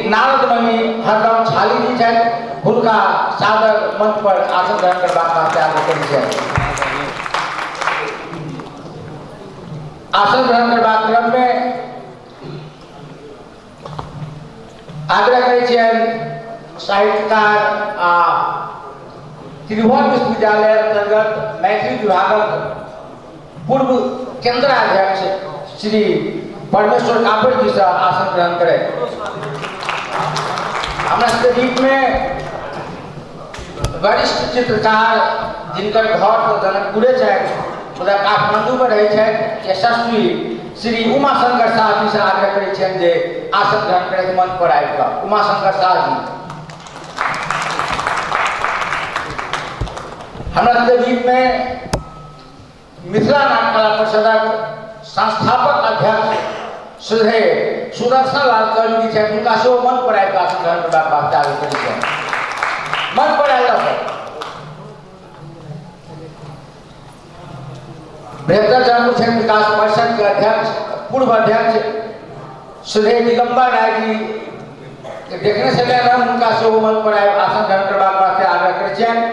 नारद मणि हरदम छाली जी छथि, हुनका सादर मंच पर आसन ग्रहण करबाक वास्ते आग्रह करै छियनि। आसन ग्रहण करबाक क्रम में आग्रह करै छियनि साहित्यकार आ त्रिभुवन विश्वविद्यालय अंतर्गत मैथिली विभागक पूर्व केंद्राध्यक्ष श्री परमेश्वर कापड़ जी से आसन ग्रहण करें। हमारा सबके बीच में वरिष्ठ चित्रकार जिनकर घर तो जनकपुरे है, मुदा काठमांडू में रहे हैं, यशस्वी श्री उमाशंकर शाह जी से आग्रह करै छियनि जे आसन ग्रहण करें मंच पर आबि कऽ। उमाशंकर शाह जी हमारा सबके बीच में मिथिला नाट्य कला परिषदक संस्थापक अध्यक्ष श्री सुदर्शन लाल कवि जी छथि, हुनका सेहो मंच पर आबि कऽ आसन ग्रहण करबाक वास्ते आग्रह करै छियनि। मंच पर अयला पर बृहत्तर जनकपुर क्षेत्र विकास परिषद के अध्यक्ष पूर्व अध्यक्ष श्री दिगंबर राय जी के देखने से लेना उनका सेहो मंच पर आसन ग्रहण करबाक वास्ते आग्रह करै छियनि।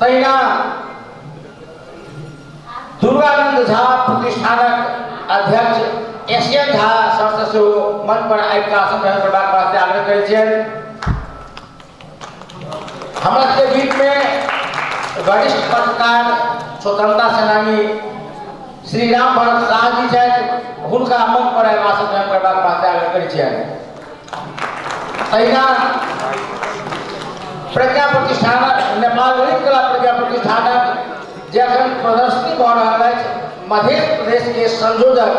तहिना दुर्गानंद झा प्रतिष्ठानक अध्यक्ष एशियन झा सर से मंच पर आबि कऽ आसन ग्रहण करबाक वास्ते आग्रह करै छियनि। हमरा के बीच में वरिष्ठ पत्रकार स्वतंत्रता सेनानी श्री राम भरत शाह जी छथि, हुनका मंच पर आसन ग्रहण करबाक वास्ते आग्रह करै छियनि। तहिना प्रज्ञा प्रतिष्ठानक नेपाल ललित कला प्रज्ञा प्रतिष्ठानक जे अखन प्रदर्शनी भऽ रहल अछि, मध्य प्रदेश के संयोजक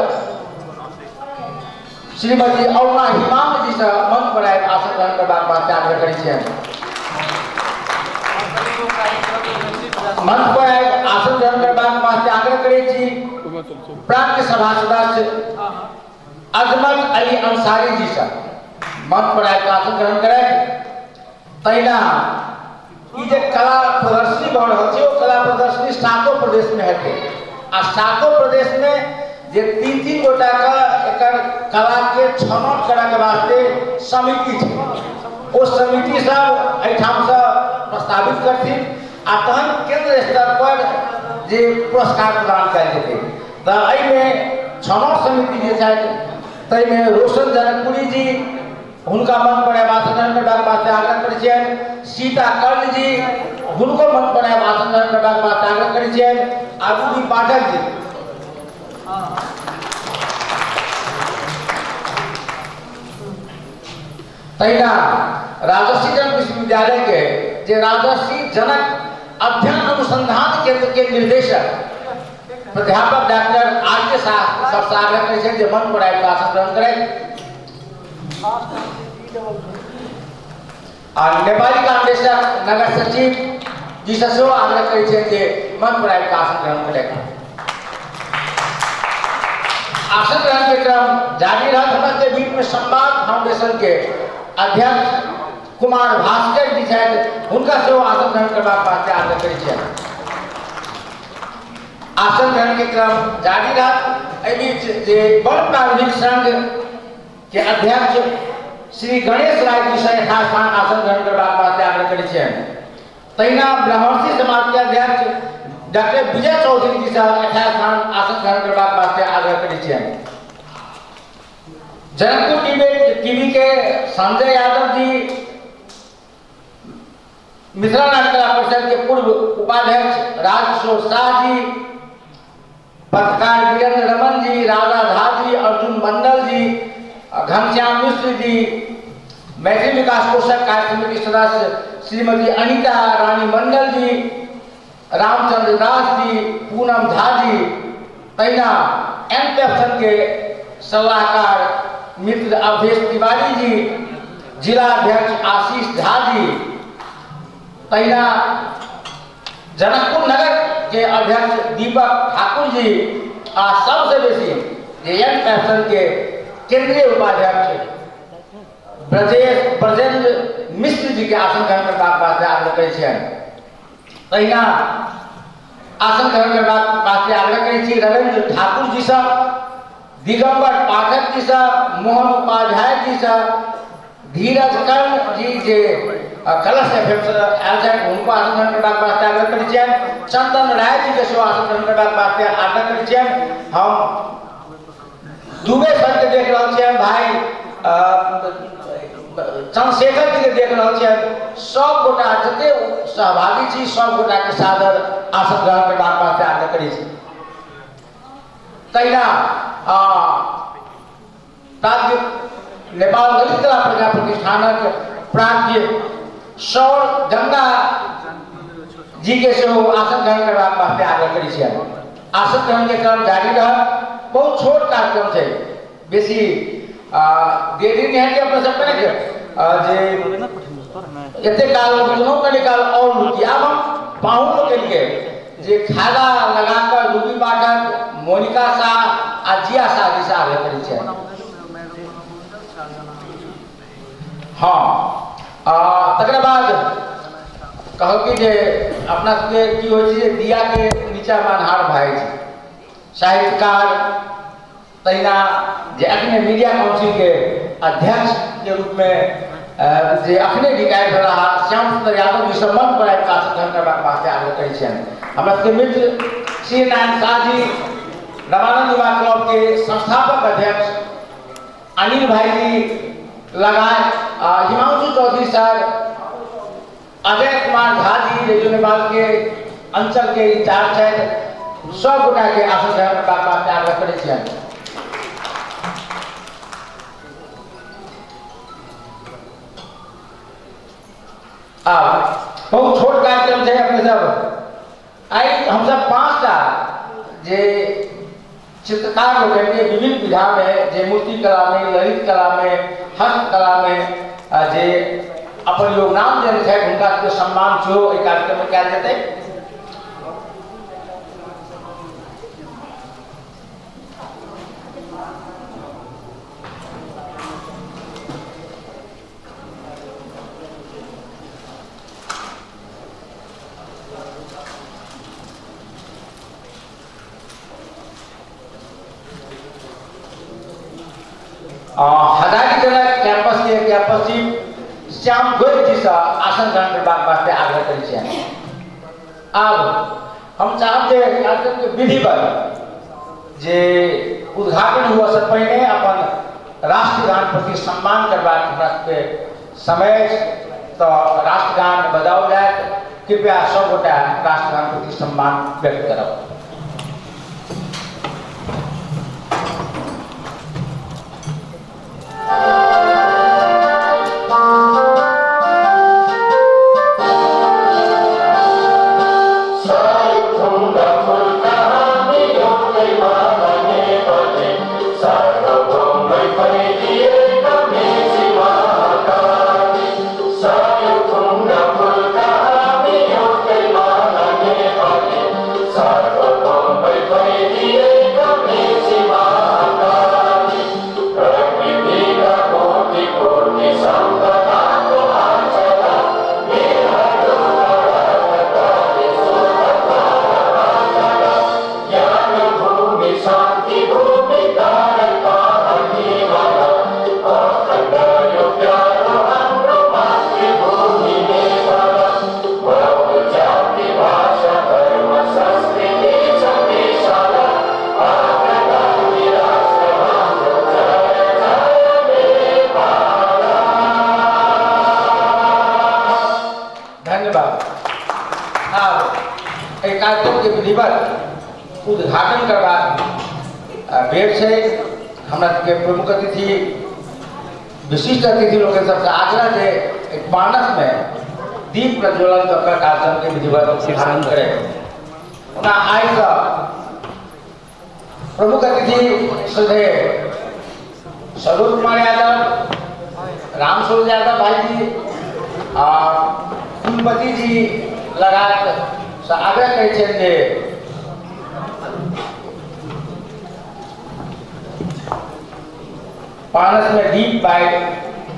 श्रीमती अरुणा हिमाम जी से मंच पर आसन ग्रहण करबाक वास्ते आग्रह करै छियनि। मंच पर आसन ग्रहण करबाक वास्ते आग्रह करै छी प्रांत सभा सदस्य अजमत अली अंसारी जी से मंच पर आसन ग्रहण करें। तहिना जे कला प्रदर्शनी भऽ रहल छै, कला प्रदर्शनी 7 प्रदेश में हेतै आ 7 प्रदेश में जे 3-3 गोटा के कला के छनौट करय के वास्ते समिति छै, ओ समिति सब एहिठाम से प्रस्तावित करथिन आ तहन केंद्र स्तर पर जे पुरस्कार प्रदान कयल जेतै। तऽ एहिमे छनौट समिति जे छथि ताहिमे रोशन जनकपुरी जी, हुनका मंच पर आसन ग्रहण करबाक वास्ते आग्रह करै छियनि। सीता कर्ण जी, हुनको मंच पर आसन ग्रहण करबाक वास्ते आग्रह करै छियनि। आगू भी पाठक जी, तहिना राजर्षि जनक विश्वविद्यालय के जे राजर्षि जनक अध्ययन अनुसंधान केंद्र के निदेशक प्राध्यापक डॉक्टर आर.के. शाह सबसे आग्रह करै छियनि जे मंच पर आसन ग्रहण करें। और नेपाली कांग्रेसक नगर सचिव जी से सेहो आग्रह करै छियनि जे मंच पर आसन ग्रहण करें। आसन ग्रहण के क्रम जारी रहत। हमरा के बीच में संवाद फाउंडेशन के अध्यक्ष कुमार भास्कर जी छथि, हुनका सेहो आसन ग्रहण करबाक वास्ते आग्रह करै छियनि। आसन ग्रहण के क्रम जारी रहत। एहि बीच जे वन प्राविधिक संघ के अध्यक्ष श्री गणेश राय जी से यथास्थान आसन ग्रहण करबाक वास्ते आग्रह करै छियनि। तहिना ब्राह्मणसी समाज के अध्यक्ष डॉक्टर विजय चौधरी जी से यथास्थान आसन ग्रहण करबाक वास्ते आग्रह करै छियनि। जनकपुर टीवी के संजय यादव जी, मिथिला नाट्य कला परिषद के पूर्व उपाध्यक्ष राजकिशोर शाह जी, पत्रकार वीरेंद्र रमन जी, राधा झा जी, अर्जुन मंडल जी, घनश्याम मिश्र जी, मैथिली विकास कोषक कार्य समिति सदस्य श्रीमती अनिता रानी मंडल जी, रामचंद्र दास जी, पूनम झा जी, तहिना एनपेफन के सलाहकार मित्र अवधेश तिवारी जी, जिला अध्यक्ष आशीष झा जी, तहिना जनकपुर नगर के अध्यक्ष दीपक ठाकुर जी आ सबसे बेसी एनपेफन के केंद्रीय उपाध्यक्ष ब्रजेंद्र मिश्र जी के आसन ग्रहण करबाक वास्ते आग्रह करै छियनि। तहिना आसन ग्रहण करबाक वास्ते आग्रह करै छी रविंद्र ठाकुर जी से, दिगंबर पाठक जी से, मोहन उपाध्याय जी से, धीरज कर्ण जी जे कलश एफएम से आयल छथि हुनको आसन ग्रहण करबाक वास्ते आग्रह करै छियनि। चंदन राय जी के सेहो आसन ग्रहण करबाक वास्ते आग्रह करै छियनि। हम दुबे सर के देख रहल छियनि, भाई चंद्रशेखर जी के देख रहल छियनि। सब गोटा जते सहभागी छी सब गोटा के सादर आसन ग्रहण करबाक वास्ते आग्रह करै छी। तहिना नेपाल दलित कला प्रजा प्रतिष्ठानक प्राज्ञ सौर गंगा जी के सेहो आसन ग्रहण करबाक वास्ते आग्रह करै छियनि। आसन ग्रहण के क्रम जारी रहत। बहुत छोट कार्यक्रम छै, बेसी देरी नहीं है अपने सब कने जे एते काल बुझनो कने काल और लुटी। अब हम पाहुन लोग के लिए जे खादा लगाकर रूबी पाठक, मोनिका शाह आ जिया शाह जी से आग्रह करै छियनि। हाँ तकर बाद कहल कि जे अपना सबके की होइ छै दिया के नीचा मानहार भाई छै साहित्यकार। तहिना जे अखने मीडिया काउंसिल के अध्यक्ष के रूप में जे अखने रिटायर भेला श्याम सुंदर यादव जी से मन पर आबि आसन ग्रहण करबाक वास्ते आग्रह करै छियनि। हमरा सबके मित्र श्री नारायण शाह जी रामानंद युवा क्लब के संस्थापक अध्यक्ष अनिल भाई जी लगाए हिमांशु चौधरी सर, अजय कुमार झा जी रेडियो नेपाल के अंचल के इंचार्ज है, सब गोटा के आसन ग्रहण करबाक वास्ते आग्रह करै छियनि। अब बहुत छोट कार्यक्रम है अपने सब। आई हम सब 5टा जे चित्रकार लोग हैं विभिन्न विधा में, जे मूर्ति कला में, ललित कला में, हस्तकला में जे अपन योगदान देने थे उनका के सम्मान जो एक कार्यक्रम में कयल जेतै। हजारीजनक कैंपस के कैंपस चीफ श्याम गोयल जी से आसन ग्रहण करबाक वास्ते आग्रह करै छियनि। अब हम चाहब जे कार्यक्रम के विधिवत जे उद्घाटन हुआ से पहले अपन राष्ट्रगान प्रति सम्मान करबाक हमरा सबके समय तो राष्ट्रगान बजाओल जाए। कृपया सब गोटा राष्ट्रगान प्रति सम्मान व्यक्त करब। कार्यक्रम के विधिवत उद्घाटन करवा बेर से हमरा के प्रमुख अतिथि विशिष्ट अतिथि लोग सबसे आग्रह है एक मानस में दीप प्रज्वलन कर कार्यक्रम के विधिवत उद्घाटन करे। उना आई का प्रमुख अतिथि श्रद्धेय स्वरूप कुमार यादव, रामस्वरूप यादव भाई जी, कुलपति जी लगात आग्रह करे पानस में दीप बाइट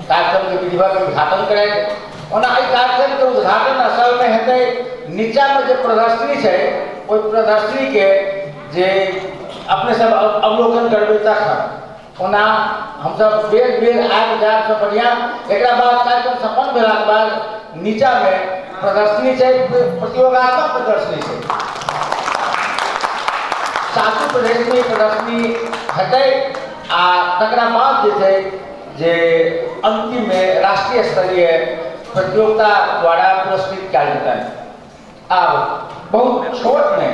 कार्यक्रम के विधिवत उद्घाटन करें। ओना एहि कार्यक्रम के उद्घाटन असल में हेतै नीचा में जो प्रदर्शनी है वो प्रदर्शनी के जे अपने सब अवलोकन करबे तखन ओना हम सब बेर बेर आग जा से बढ़िया एक बाद कार्यक्रम सफल भेला के बाद नीचा में प्रदर्शनी है, प्रतियोगात्मक प्रदर्शनी है, सातु प्रदर्शनी हटे आ तकरा बाद जे अंतिम में राष्ट्रीय स्तरीय प्रतियोगिता द्वारा पुरस्कृत किया जाता है। अब बहुत छोट में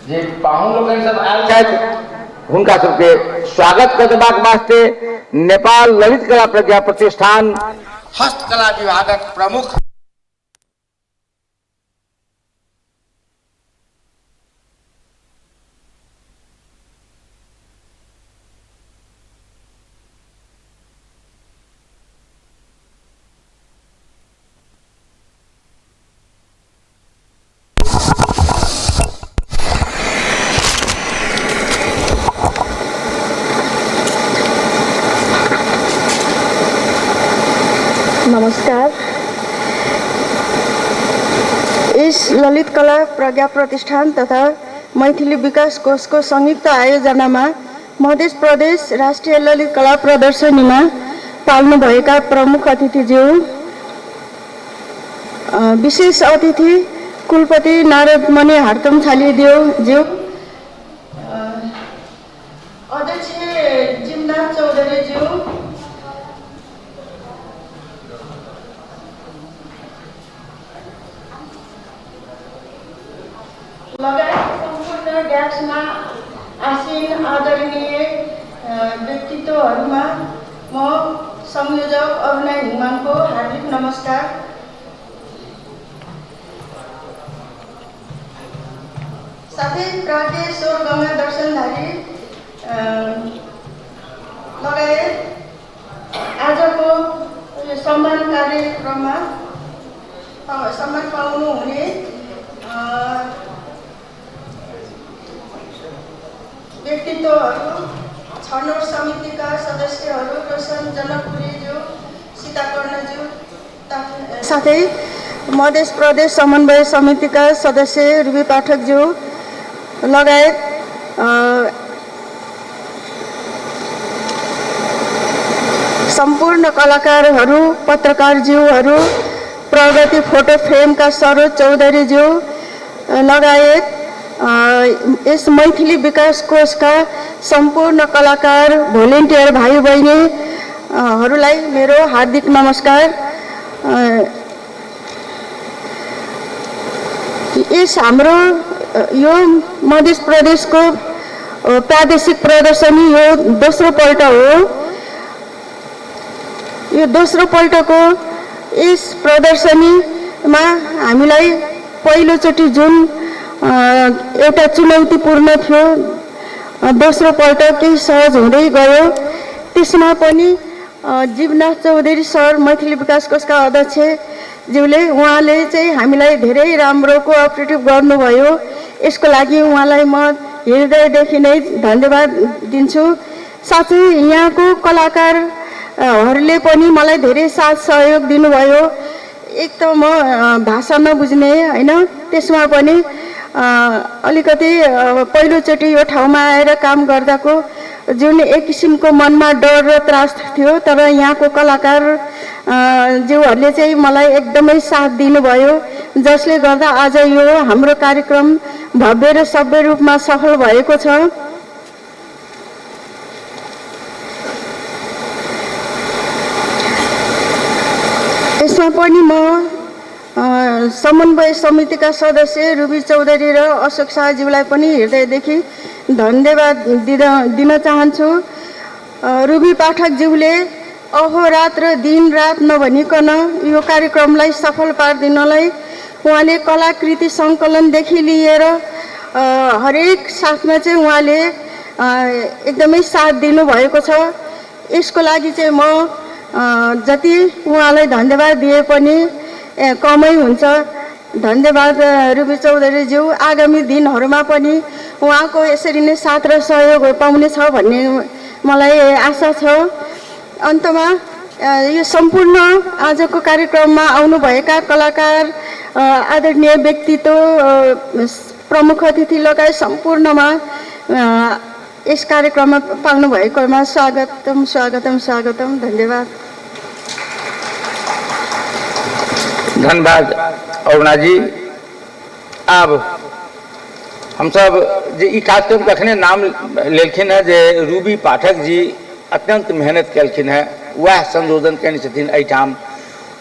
जे पाहुन लोग सब आयल छथि हुनका सबके स्वागत करबाक वास्ते नेपाल ललित कला प्रज्ञा प्रतिष्ठान हस्तकला विभागक प्रमुख नमस्कार। इस ललित कला प्रज्ञा प्रतिष्ठान तथा मैथिली विकास कोषको संयुक्त आयोजनामा मध्य प्रदेश राष्ट्रिय ललित कला प्रदर्शनीमा पाल्नुभएका प्रमुख अतिथिज्यू, विशेष अतिथि कुलपति नारदमणि हार्तम छालिदेवज्यू, अध्यक्ष जिमनाथ चौधरीज्यू, लगायत सम्पूर्ण ड्याक्समा आसीन आदरणीय व्यक्तित्वहरूमा म संयोजक अभिनय हिमाङको हार्दिक नमस्कार। साथै प्राज्ञ स्वरगङ्गा दर्शनधारी लगायत आजको सम्मान कार्यक्रममा सम्मान पाउनुहुने व्यक्तित्वहरू, छनौट समितिका सदस्यहरू, रोशन जनकपुरीज्यू, सीता कर्णज्यू, साथै मध्य प्रदेश समन्वय समितिका सदस्य रुबी पाठकज्यू लगायत सम्पूर्ण कलाकारहरू, पत्रकारज्यूहरू, प्रगति फोटो फ्रेमका सरोज चौधरीज्यू लगायत इस मैथिली विकास कोषका सम्पूर्ण कलाकार भोलिन्टियर भाइ बहिनीहरूलाई मेरो हार्दिक नमस्कार। इस हाम्रो यो मध्य प्रदेशको प्रादेशिक प्रदर्शनी यो दोस्रो पल्ट हो। यो दोस्रो पल्टको इस प्रदर्शनीमा हामीलाई पहिलोचोटि जुन एउटा चुनौतीपूर्ण थियो, दोस्रो पल्ट केही सहज हुँदै गयो। त्यसमा पनि जीवनाथ चौधरी सर मैथिली विकास कोषका अध्यक्षज्यूले उहाँले चाहिँ हामीलाई धेरै राम्रो कोअपरेटिभ गर्नुभयो। यसको लागि उहाँलाई म हृदयदेखि नै धन्यवाद दिन्छु। साथै यहाँको कलाकारहरूले पनि मलाई धेरै साथ सहयोग दिनुभयो। एक त म भाषा नबुझ्ने होइन, त्यसमा पनि अलिकति पहिलोचोटि यो ठाउँमा आएर काम गर्दाको जुन एक किसिमको मनमा डर र त्रास थियो, तर यहाँको कलाकार ज्यूहरूले चाहिँ मलाई एकदमै साथ दिनुभयो, जसले गर्दा आज यो हाम्रो कार्यक्रम भव्य र सभ्य रूपमा सफल भएको छ। यसमा पनि म समन्वय समितिका सदस्य रुबी चौधरी र अशोक शाहज्यूलाई पनि हृदयदेखि धन्यवाद दिन चाहन्छु। रुबी पाठकज्यूले अहोरात्र दिन रात नभनिकन यो कार्यक्रमलाई सफल पारिदिनलाई उहाँले कलाकृति सङ्कलनदेखि लिएर हरेक साथमा चाहिँ उहाँले एकदमै साथ दिनुभएको छ। यसको लागि चाहिँ म जति उहाँलाई धन्यवाद दिए पनि कमै हुन्छ। धन्यवाद रुबी चौधरीज्यू। आगामी दिनहरूमा पनि उहाँको यसरी नै साथ र सहयोग पाउनेछ भन्ने मलाई आशा छ। अन्तमा यो सम्पूर्ण आजको कार्यक्रममा आउनुभएका कलाकार, आदरणीय व्यक्तित्व, प्रमुख अतिथि लगायत सम्पूर्णमा इस कार्यक्रममा पाल्नु भएकोमा स्वागतम स्वागतम स्वागतम। धन्यवाद। धन्यवाद अरुणा जी। अब हम सब जे ई कार्यक्रम के अखने नाम लेलखिन है जे रूबी पाठक जी अत्यंत मेहनत केलखिन है, वह संशोधन केने छथिन एहिठाम।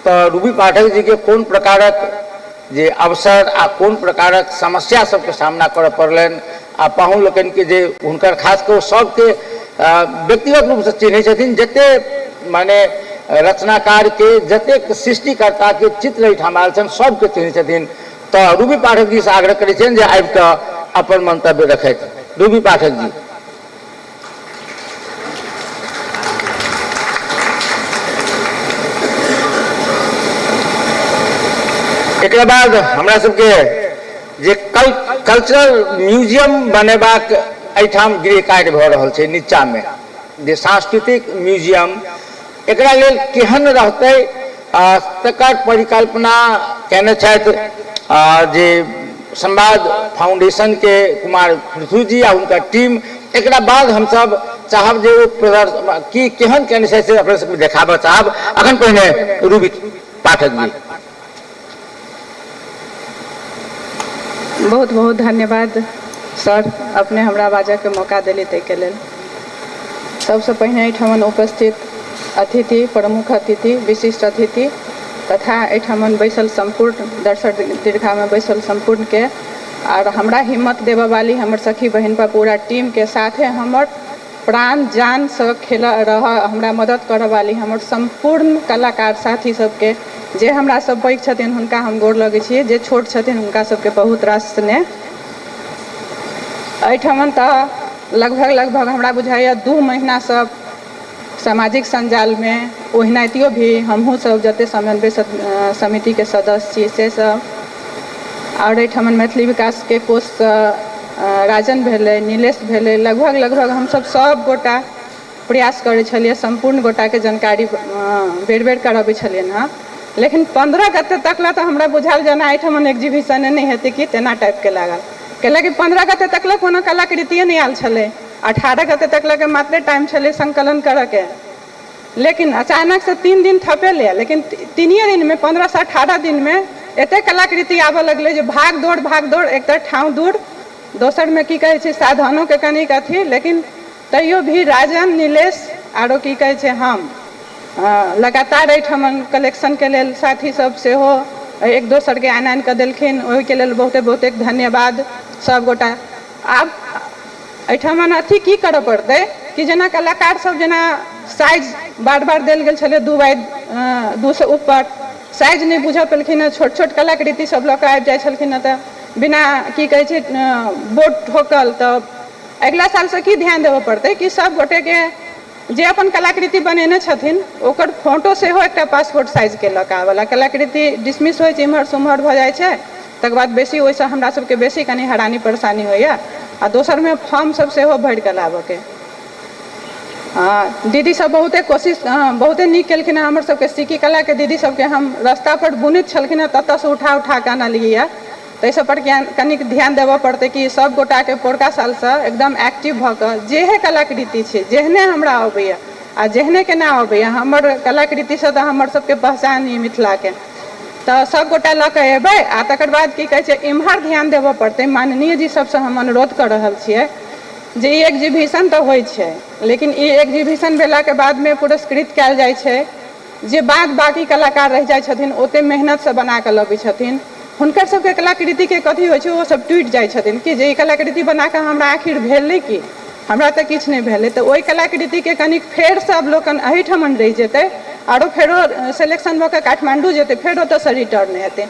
तो रूबी पाठक जी के कोन प्रकारक जे अवसर आ कोन प्रकारक समस्या सबके सामना करऽ पड़लनि आ पाहुन लोकनि के जे हुनकर खास कर सबके व्यक्तिगत रूप से चिन्है छथिन, जते माने रचनाकार के जतेक सृष्टिकर्ता के चित्र एहिठाम आयल छनि सबके चिन्है छथिन। तो रूबी पाठक जी से आग्रह करै छियनि जे आबि कऽ अपन मंतव्य रखैत। रूबी पाठक जी। एक बाद हमरा सबके जे कल्चरल म्यूजियम बनेबाक एहिठाम गृह कार्य भऽ रहल छै नीचा में, जे सांस्कृतिक म्यूजियम एकरा लेल केहन रहतै तकर परिकल्पना केने छथि जे संवाद फाउंडेशन के कुमार पृथ्वी जी आ हुनकर टीम। एकरा बाद हम सब चाहब जे प्रदर्शन की केहन केने छै से अपने सबके देखाबऽ चाहब। अखन पहिने रूबी पाठक जी। बहुत बहुत धन्यवाद सर, अपने हमरा बाजऽ के मौका देली ताहिके लेल। सबसे पहिने एहिठाम उपस्थित अतिथि, प्रमुख अतिथि, विशिष्ट अतिथि तथा एहिठाम बैसल संपूर्ण दर्शक दीर्घा में बैसल संपूर्ण के और हमरा हिम्मत देवे वाली हमर सखी बहन पर पूरा टीम के साथे हमर प्राण जान से खेल रह हमरा मदद करे वाली हमर संपूर्ण कलाकार साथी सबके जे हमरा सब पैघ छथिन हुनका हम गोर लगै छियै, जे छोट छथिन हुनका सबके बहुत रास स्नेह। एहिठाम तऽ लगभग हमरा बुझाइए 2 महीना सब सामाजिक संजाल में ओहिनाइतियो भी हमहूँ सब जते समन्वय समिति के सदस्य छी से सब, और एहिठाम मैथिली विकास के कोष राजन भेलै, नीलेश भेलै, लगभग हम सब गोटा प्रयास करै छलियै संपूर्ण गोटा के जानकारी बेर बेर करबै छलियनि हँ। लेकिन 15 गते तक ला तो हमरा बुझाल जेना एहिठाम एग्जीबिशन नहीं हेतै कि तेना टाइप के लागल, कैलाकि 15 गते तक ला कोनो कलाकृतिए नहीं आयल छलै। 18 गते तक लगे मात्र टाइम छलै संकलन करऽ के, लेकिन अचानक से 3 दिन थपे ले, लेकिन 3 दिन में 15 से 18 दिन में एते कलाकृति आबऽ लगलै जे भाग दौड़ एक तर ठाव दूर, दोसर में की कहै छै साधनों के कनिक अथी, लेकिन तैयो भी राजन, नीलेश आरो की कहै छै हम लगातार एहिठाम कलेक्शन के लेल साथी सब सेहो एक दोसर के आनि कऽ देलखिन, ओहिके लेल बहुते धन्यवाद सब गोटा। आब एहिठाम अथी की करऽ पड़तै कि जेना कलाकार सब जेना साइज बार देल गेल छलै 2 बाइ 2 से ऊपर, साइज नहीं बुझऽ पेलखिन, छोट कलाकृति सब लऽ कऽ आबि जाइ छलखिन तऽ बिना की कहै छै बोर्ड ठोकल। तऽ अगिला साल से की ध्यान देबऽ पड़तै कि सब गोटे के जे अपन कलाकृति बनेने छथिन ओकर फोटो सेहो एकटा पासपोर्ट साइज के लऽ कऽ आबऽला। कलाकृति डिसमिस होइ छै, इम्हर सुम्हर भऽ जाइ छै, तकर बाद बेसी ओहिसँ हमरा सबके बेसी कनि हैरानी परेशानी होइए। आ दोसर में फॉर्म सब सेहो भरि कऽ लाबऽ के। दीदी सब बहुते कोशिश बहुते नीक केलखिन। हमर सबके सिक्की कला के दीदी सबके हम रास्ता पर बुनैत छलखिन, ततऽ से उठा के आनलियै। ताहि सब पर कनिक ध्यान देबऽ पड़तै कि सब गोटा के पोरका साल से एकदम एक्टिव भऽ कऽ जेहे कलाकृति छै, जेहने हमरा अबैया आ जेहने के ना अबैया, हमर कलाकृति से तऽ हमर सबके पहचान ई मिथिला के, तऽ सब गोटा लऽ कऽ एबै। आ तकर बाद की कहै छै इम्हर ध्यान देबऽ पड़तै। माननीय जी सबसे हम अनुरोध कर रहल छियै जे ई एग्जीबिशन तऽ होइ छै, लेकिन ई एग्जीबिशन भेला के बाद में पुरस्कृत कयल जाइ छै, जे बाद बाकी कलाकार रह जाइ छथिन ओते मेहनत से बना कऽ लबै छथिन, हुनकर सबके कलाकृति के कथी होइ छै ओ सब टूटि जाइ छथिन कि जे ई कलाकृति बना कऽ हमरा आखिर भेलै कि हमरा तऽ किछु नहि भेलै। तऽ ओहि कलाकृति के कनिक फेर से अवलोकन एहिठाम रहि जेतै, आरो फेरो सिलेक्शन भऽ कऽ काठमांडू जेतै, फेर ओतऽसँ रिटर्न हेतै।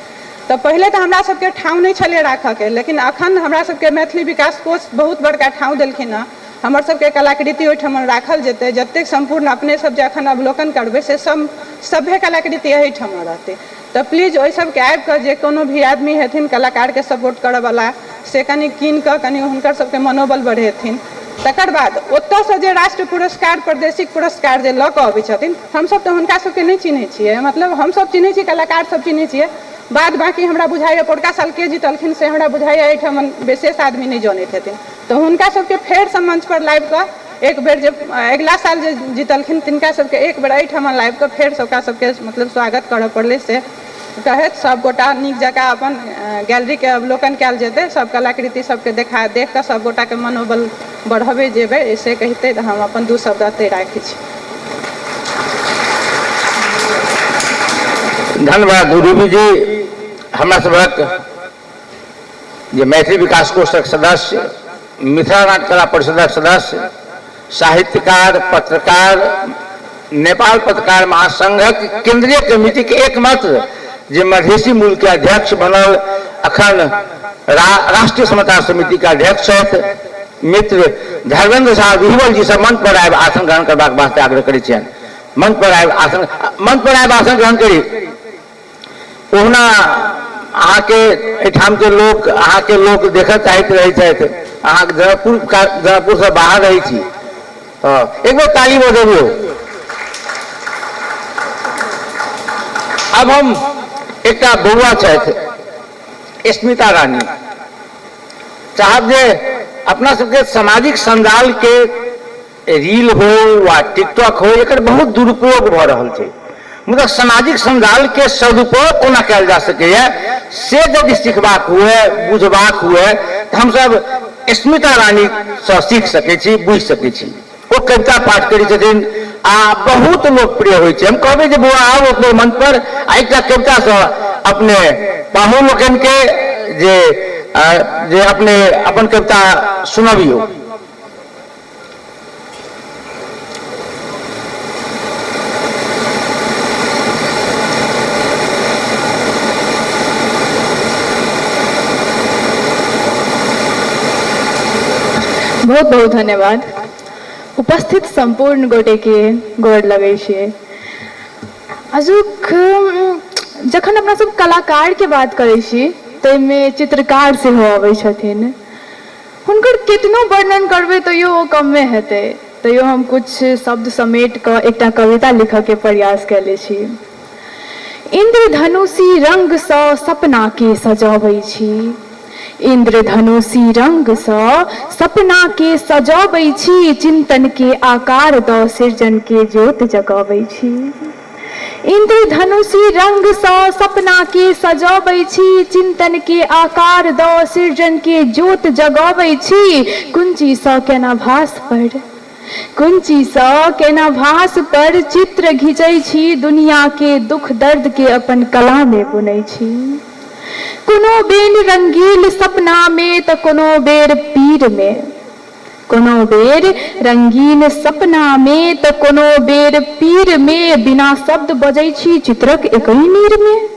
तऽ पहिले तऽ हमरा सबके ठाव नहीं छलै राखऽ के, लेकिन अखन हमरा सबके मैथिली विकास कोष बहुत बड़का ठाव देलखिन हँ। हमर सबके कलाकृति ओहिठाम राखल जेतै, जतेक संपूर्ण अपने सब जे अखन अवलोकन करबै से सब सभ्य कलाकृति एहिठाम रहतै। तो प्लीज ओहि सबके आबि कऽ जे कोनो भी आदमी हेथिन कलाकार के सपोर्ट करऽ वाला से कनि कीन कऽ कनि हुनकर सबके मनोबल बढ़ेथिन। तकर बाद ओतऽ से जे राष्ट्र पुरस्कार, प्रादेशिक पुरस्कार जे लऽ कऽ अबै छथिन, हमसब तऽ हुनका सबके नहि चिन्है छियै, मतलब हमसब चिन्है छियै, कलाकार सब चिन्है छियै, बाद बाकी हमरा बुझाइए पोरका साल के जीतलखिन से हमरा बुझाइए एहिठाम विशेष आदमी नहीं जानैत हेथिन, तो हुनका सबके फेर से मंच पर लाइव कऽ एक बेर जे अगला साल जे जीतलखिन तिनका सबके एक बेर एहिठाम लाइव कऽ फेर सबका सबके मतलब स्वागत करऽ पड़लै। से कहैत सब गोटा नीक जकाँ अपन गैलरी के अवलोकन कयल जेतै, सब कलाकृति सबके देख कऽ सब गोटा के मनोबल बढ़ाबै जेबै, ऐसे कहते हम अपन 2 शब्द एतै राखै छी। धन्यवाद रूबी जी। हमरा सबक जे मैथिली विकास कोषक सदस्य, मिथिला नाट्य कला परिषदक सदस्य, साहित्यकार, पत्रकार, नेपाल पत्रकार महासंघक केंद्रीय कमिटी के एकमात्र जे मधेसी मूल के अध्यक्ष बनल, अखन राष्ट्रीय समता समिति के अध्यक्ष छथि, मित्र धर्मेंद्र साहब विहुबल जी से मंच पर आबि आसन ग्रहण करबाक वास्ते आग्रह करै छियनि। मंच पर आबि आसन ग्रहण करी। ओहना अहाँ के एठाम के लोग अहाँ के लोग देखऽ चाहैत रहै छथि, अहाँ जनकपुर से बाहर रहै छी, एक बेर ताली बजाबियौ। अब हम एकटा बौआ छथि स्मिता रानी साहब जे अपना सबके सामाजिक संजाल के रील हो वा टिकटॉक हो, एकर बहुत दुरुपयोग भऽ रहल छै। मतलब सामाजिक संजाल के सदुपयोग कोना कयल जा सकैए से यदि सिखबाक हुए, बुझबाक हुए, तऽ हमसब स्मिता रानी से सीख सकै छी, बुझि सकै छी। ओ कविता पाठ करै छथिन आ बहुत लोकप्रिय होइ छै। हम कहबै जे बौआ आउ अपने मंच पर आ एकटा कविता से अपने पाहुन लोकनि के जे अपने अपन कविता सुनबियौ। बहुत बहुत धन्यवाद। उपस्थित संपूर्ण गोटे के गोर लगै छै। आजुक जखन अपना सब कलाकार के बात करै छी ताहिमे चित्रकार सेहो अबै छथिन। हुनकर कितनो वर्णन करबै तैयो ओ कमे हेतै, तैयो हम कुछ शब्द समेट कऽ एकटा कविता लिखऽ के प्रयास कयले छी। इंद्रधनुषी रंग सँ सपना के सजबै छी, इंद्रधनुषी रंग सँ सपना के सजबै छी, चिंतन के आकार दऽ सृजन के ज्योत जगबै छी। इंद्रधनुषी रंग सँ सपना के सजबै छी, चिंतन के आकार दऽ सृजन के ज्योत जगबै छी। कुंची सँ कैनवास पर, कुंची सँ कैनवास पर चित्र घिचै छी, दुनिया के दुख दर्द के अपन कला में बुनै छी। कोनो बेर रंगीन सपना में तऽ कोनो बेर पीर में, कोनो बेर रंगीन सपना में तऽ कोनो बेर पीर में, बिना शब्द बजै छी चित्रक एकही नीर में।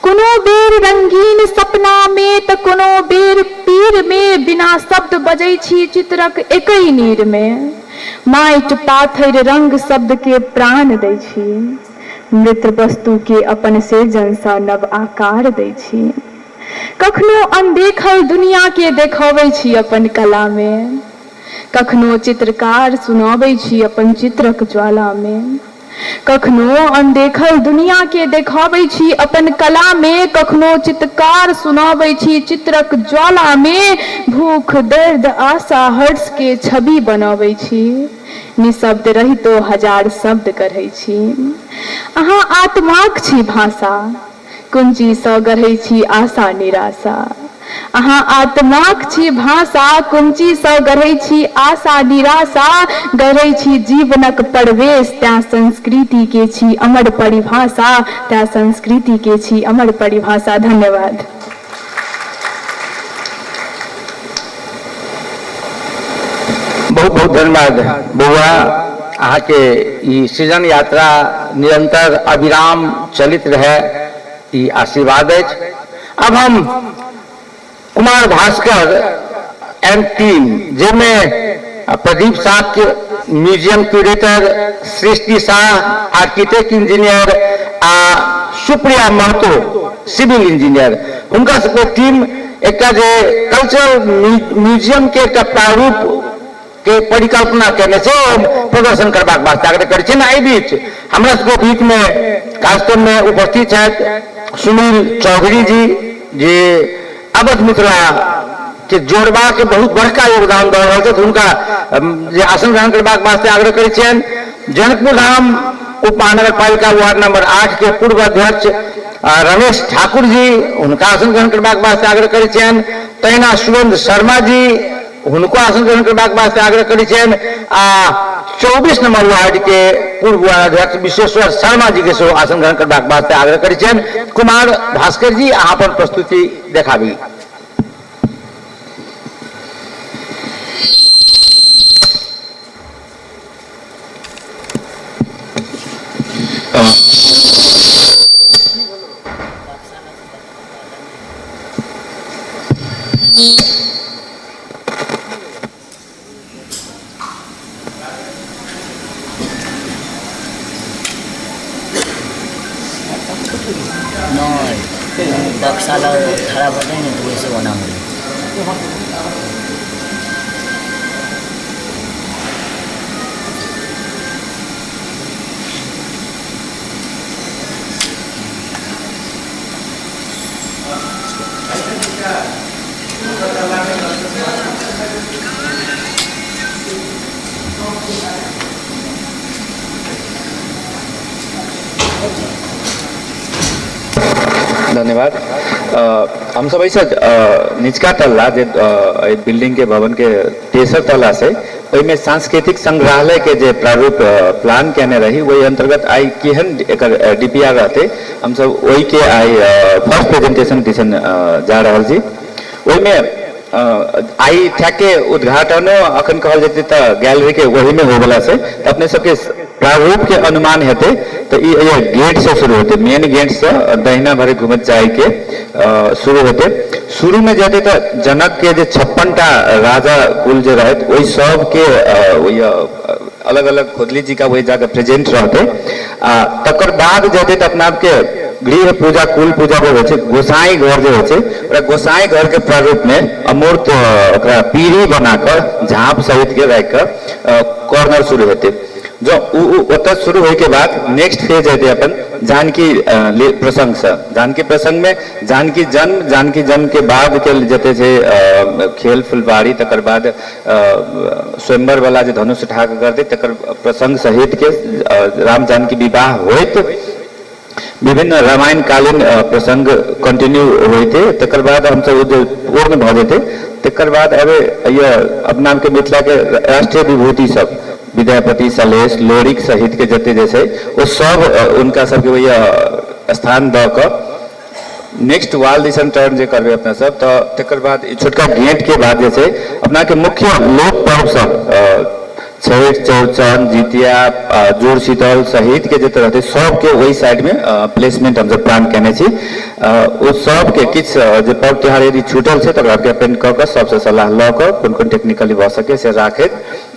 कोनो बेर रंगीन सपना में तऽ कोनो बेर पीर में, बिना शब्द बजै छी चित्रक एकही नीर में। माटि पाथर रंग शब्द के प्राण दै छी, मृत वस्तु के अपन सृजन सँ नव आकार दै छी। कखनो अनदेखल दुनिया के देखबै छी अपन कला में, कखनो चित्रकार सुनाबै छी अपन चित्रक ज्वाला में। कखनो अनदेखल दुनिया के देखाबै छी अपन कला में, कखनो चित्रकार सुनाबै छी चित्रक ज्वाला में। भूख दर्द आशा हर्ष के छवि बनाबै छी, निशब्द रहितो हजार शब्द गढ़ै छी। अहाँ आत्माक छी भाषा, कुंजी सँ गढ़ै छी आशा निराशा। अहाँ आत्माक छी भाषा, कुंची सँ गढ़ै छी आशा निराशा। गढ़ै छी जीवनक प्रवेश, त्या संस्कृति के छी अमर परिभाषा, त्या संस्कृति के छी अमर परिभाषा। धन्यवाद। बहुत बहुत धन्यवाद बौआ। अहाँ के ई सृजन यात्रा निरंतर अविराम चलित रहे, ई आशीर्वाद अछि। अब हम कुमार भास्कर एंड टीम, जिनमें प्रदीप साख म्यूजियम क्यूरेटर, सृष्टि शाह आर्किटेक्ट इंजीनियर आ सुप्रिया महतो सिविल इंजीनियर, हुनका सबके टीम एकटा जे कल्चरल म्यूजियम के एकटा प्रारूप के परिकल्पना करने से प्रदर्शन करबाक वास्ते आग्रह करै छी। एहि बीच हमरा सबके बीच में कार्यक्रम में उपस्थित छथि सुनील चौधरी जी जे अवध मिथिला के जोड़बा के बहुत बड़का योगदान दऽ रहल छथि। हुनका जे आसन ग्रहण करबाक वास्ते आग्रह करै छियनि। जनकपुर धाम उप महानगर पालिका वार्ड नंबर 8 के पूर्व अध्यक्ष रमेश ठाकुर जी उनका आसन ग्रहण करबाक वास्ते आग्रह करै छियनि। तहिना सुरेंद्र शर्मा जी उनको आसन ग्रहण करबाक वास्ते आग्रह करै छियनि। 24 नंबर वार्ड के पूर्व अध्यक्ष विश्वेश्वर शर्मा जी के सेहो आसन ग्रहण करबाक वास्ते आग्रह करै छियनि। कुमार भास्कर जी अहाँ अपन प्रस्तुति देखाबी। बक्साला खड़ा बताए ना तो वैसे बना मुझे धन्यवाद। हम सब ऐसा निचका तल्ला जे बिल्डिंग के भवन के तेसर तल्ला से में सांस्कृतिक संग्रहालय के जे प्रारूप प्लान केने रही वही अंतर्गत आई केहन एकर डीपीआर रहते हम सब वही के आई फर्स्ट प्रेजेंटेशन दिसन जा रहल छी। वही में आई के उद्घाटन अखन कहल जेते तो गैलरी के वही में होवला से तो अपने सबके प्रारूप के अनुमान हेते तो ये गेट से शुरू होते मेन गेट से दहिना भरे घूमत जाए के शुरू होते। शुरू में जाते तो जनक के जो 56टा राजा कुल जो रहे वही सब के अलग अलग खोदली जी का वही जाकर प्रेजेंट रहते। तकर बाद जाते तो अपना के गृह पूजा कुल पूजा जो हो गोसाई घर जो हो गोसाई घर के प्रारूप में अमूर्त पीढ़ी बनाकर झाँप सहित के रख कॉर्नर शुरू होते। जो उतर शुरू होने के बाद नेक्स्ट फेज है अपन जानकी प्रसंग से जानकी प्रसंग में जानकी जन्म के बाद के जते थे खेल फुलबाड़ी तकर बाद स्वयंवर वाला जो धनुष उठा के करते तकर प्रसंग सहित के राम जानकी विवाह होत विभिन्न रामायण कालीन प्रसंग कंटिन्यू होते। तकर बाद हम सब पूर्ण भ जेते। तकर बाद अब अपना के मिथिला के राष्ट्रीय विभूति सब विद्यापति सलेश लोरिक सहित के जते जैसे वो सब उनका सबके वही स्थान द कर नेक्स्ट वाल दिसन टर्न जे करबे अपना सब तो तकर बाद छोटका गेट के बाद जैसे अपना के मुख्य लोक पर्व सब छठ चौड़चन जितिया जुड़ शीतल सहित के जते रहते सब के वही साइड में प्लेसमेंट हम सब प्लान केने छी। उस सब के किछ जे पर्व त्योहार यदि छूटल से तो के अपेंड क के सबसे सलाह ल क कोन टेक्निकली भ सके से राखे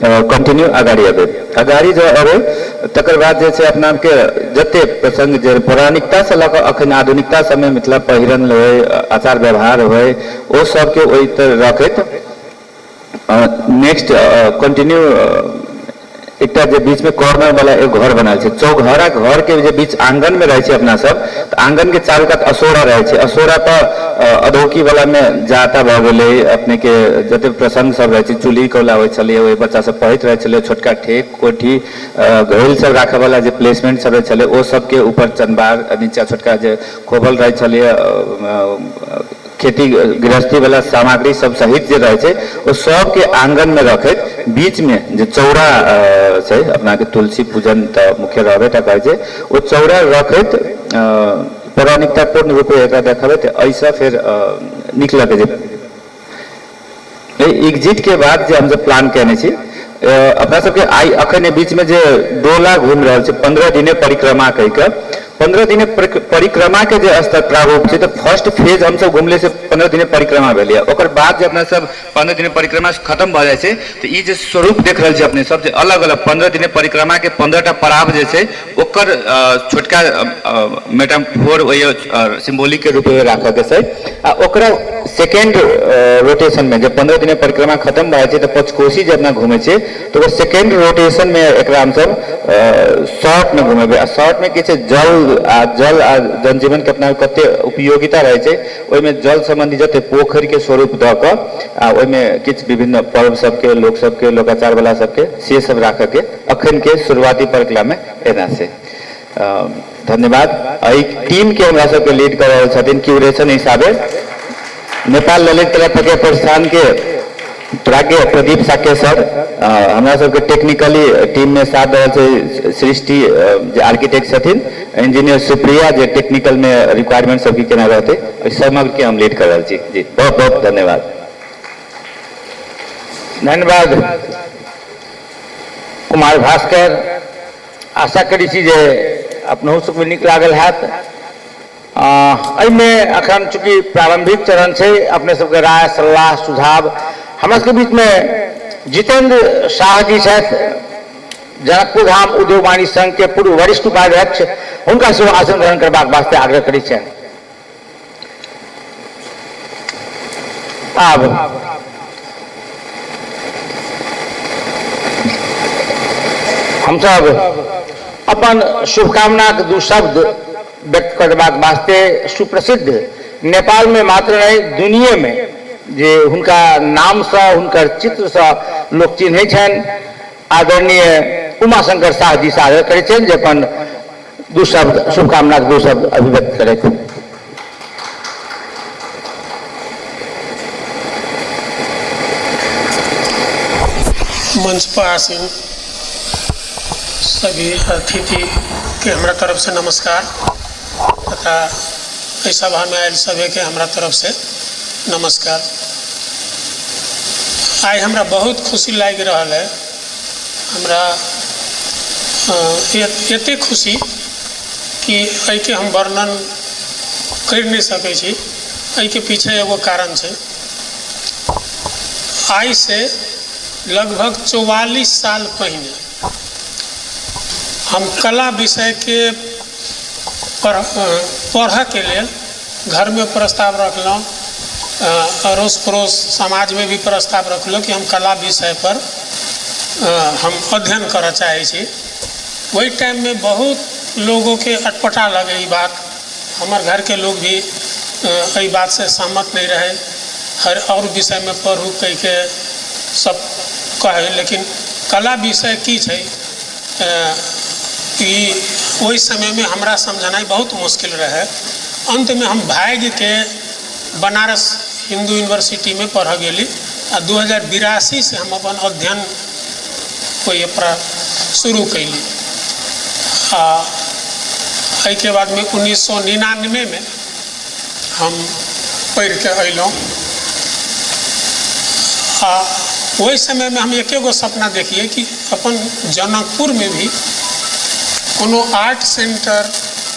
कंटिन्यू अगाड़ी अगाड़ी जो अबे तकर बाद जैसे अपना के जते प्रसंग जे पौराणिकता से ल क अखन आधुनिकता समय मिथिला पहिरन होय आचार व्यवहार होय ओ सब के ओहि तरह रखैत नेक्स्ट कंटिन्यू एक बीच में कॉर्नर वाला एक घर बनाल है चौघरा घर के जे बीच आंगन में रहे अपना सब तो आंगन के चारों कात असोरा रहे असोरा पर अधोकी वाला में जाता भ गए अपने के जते प्रसंग सब रहे चूल्ही कौला हो चलिए वही बच्चा सब पढ़त रहे छोटका ठेक कोठी घरेल सब राखे वाला जो प्लेसमेंट सब रहे वो सबके ऊपर चंबार नीचा छोटका जो खोबल रहे खेती गृहस्थी वाला सामग्री सब सहित जो रहे वो सब के आंगन में रखत बीच में जो चौरा से अपना के तुलसी पूजन तो मुख्य रहे कहे वो चौरा रखत पौराणिकता पूर्ण रूप में देखाबे तो ऐसा फिर निकल एग्जिट के बाद जो हम सब प्लान केने छी अपना सबके आई अखन बीच में जो डोला घूम रहा है 15 दिने परिक्रमा कह 15 दिने परिक्रमा के जो स्तर प्रारूप है तो फर्स्ट फेज हम सब घूमले से 15 दिने परिक्रमा भेलिए ओकर बाद जो अपना सब 15 दिने परिक्रमा खत्म भ जाए तो ये जो स्वरूप देख रहे अपने सब जो अलग अलग 15 दिने परिक्रमा के 15टा पड़ाव जैसे ओकर छोटका मेटाफोर वही सिम्बोलिक के रूप में राखे के ओकरा सेकेंड रोटेशन में जब 15 दिन परिक्रमा खत्म भए छै तो पंचकोशी जितना घूमे छै तो वो सेकेंड रोटेशन में एकरा हम सब शॉर्ट में घूमेबे। शॉर्ट में किछ जल आ जनजीवन के अपना कते उपयोगिता रहे छै ओइ में जल संबंधी जते पोखर के स्वरूप द क आ ओइ में किछ विभिन्न पर्व सबके लोक सबके लोकाचार वाला सबके से सब राख के अखन के शुरुआती परिक्रमा में एना से धन्यवाद। एक टीम के हमरा सबके लीड कर रहल छथिन क्यूरेशन हिसाबे नेपाल ललित कला प्रतिष्ठान के प्राज्ञ प्रदीप साके सर, हमरा सबके टेक्निकली टीम में साथ दे छै सृष्टि जे आर्किटेक्ट छथिन, इंजीनियर सुप्रिया जे टेक्निकल में रिक्वायरमेंट सबकी केना रहते समग्र के हम लीड कर रहल छी। जी बहुत बहुत धन्यवाद। धन्यवाद कुमार भास्कर। आशा करी छी जे अपनहु सबके नीक लागल हैत। एहिमे अखन चूँकि प्रारंभिक चरण छै, अपने सबके राय सलाह सुझाव हमरा सबके बीच में जितेंद्र शाह जी छथि, जनकपुर धाम उद्योग वाणिज्य संघ के पूर्व वरिष्ठ उपाध्यक्ष, हुनका सेहो आसन ग्रहण करबाक वास्ते आग्रह करै छियनि। आब हम सब अपन शुभकामना के दू शब्द व्यक्त करबाक वास्ते सुप्रसिद्ध नेपाल में मात्र नहीं दुनिया में जे हुनका नाम से हुनकर चित्र से लोग चिन्है छनि, आदरणीय उमाशंकर शाह जी से आग्रह करै छनि जे अपन दू शब्द शुभकामना के दू शब्द अभिव्यक्त करैत। मंच पर आसीन सभी अतिथि के हमरा तरफ से नमस्कार तथा इस सभा में आयल सभी के हमरा तरफ से नमस्कार। आई हमरा बहुत खुशी लाग रहा है, हमरा एते खुशी कि एहि के हम वर्णन कर नहीं सकै छी। एहि के पीछे एगो कारण है। आई से लगभग 44 साल पहले हम कला विषय के पढ़ के लिए घर में प्रस्ताव रखलौं, अड़ोस पड़ोस समाज में भी प्रस्ताव रखलौं कि हम कला विषय पर हम अध्ययन कर चाहे छी। वही टाइम में बहुत लोगों के अटपटा लगे ये बात, हमारे घर के लोग भी ये बात से सहमत नहीं रहे। हर और विषय में पढ़ू कह के सब कहे, लेकिन कला विषय की है कि वही समय में हमरा समझना बहुत मुश्किल रहे। अंत में हम भाग्य के बनारस हिंदू यूनिवर्सिटी में पढ़ गेली आ 2082 से हम अपन अध्ययन को शुरू कैली। के बाद में 1999 में हम पढ़ के अलों। वही समय में हम एक सपना देखिए कि अपन जनकपुर में भी कोनो आर्ट सेंटर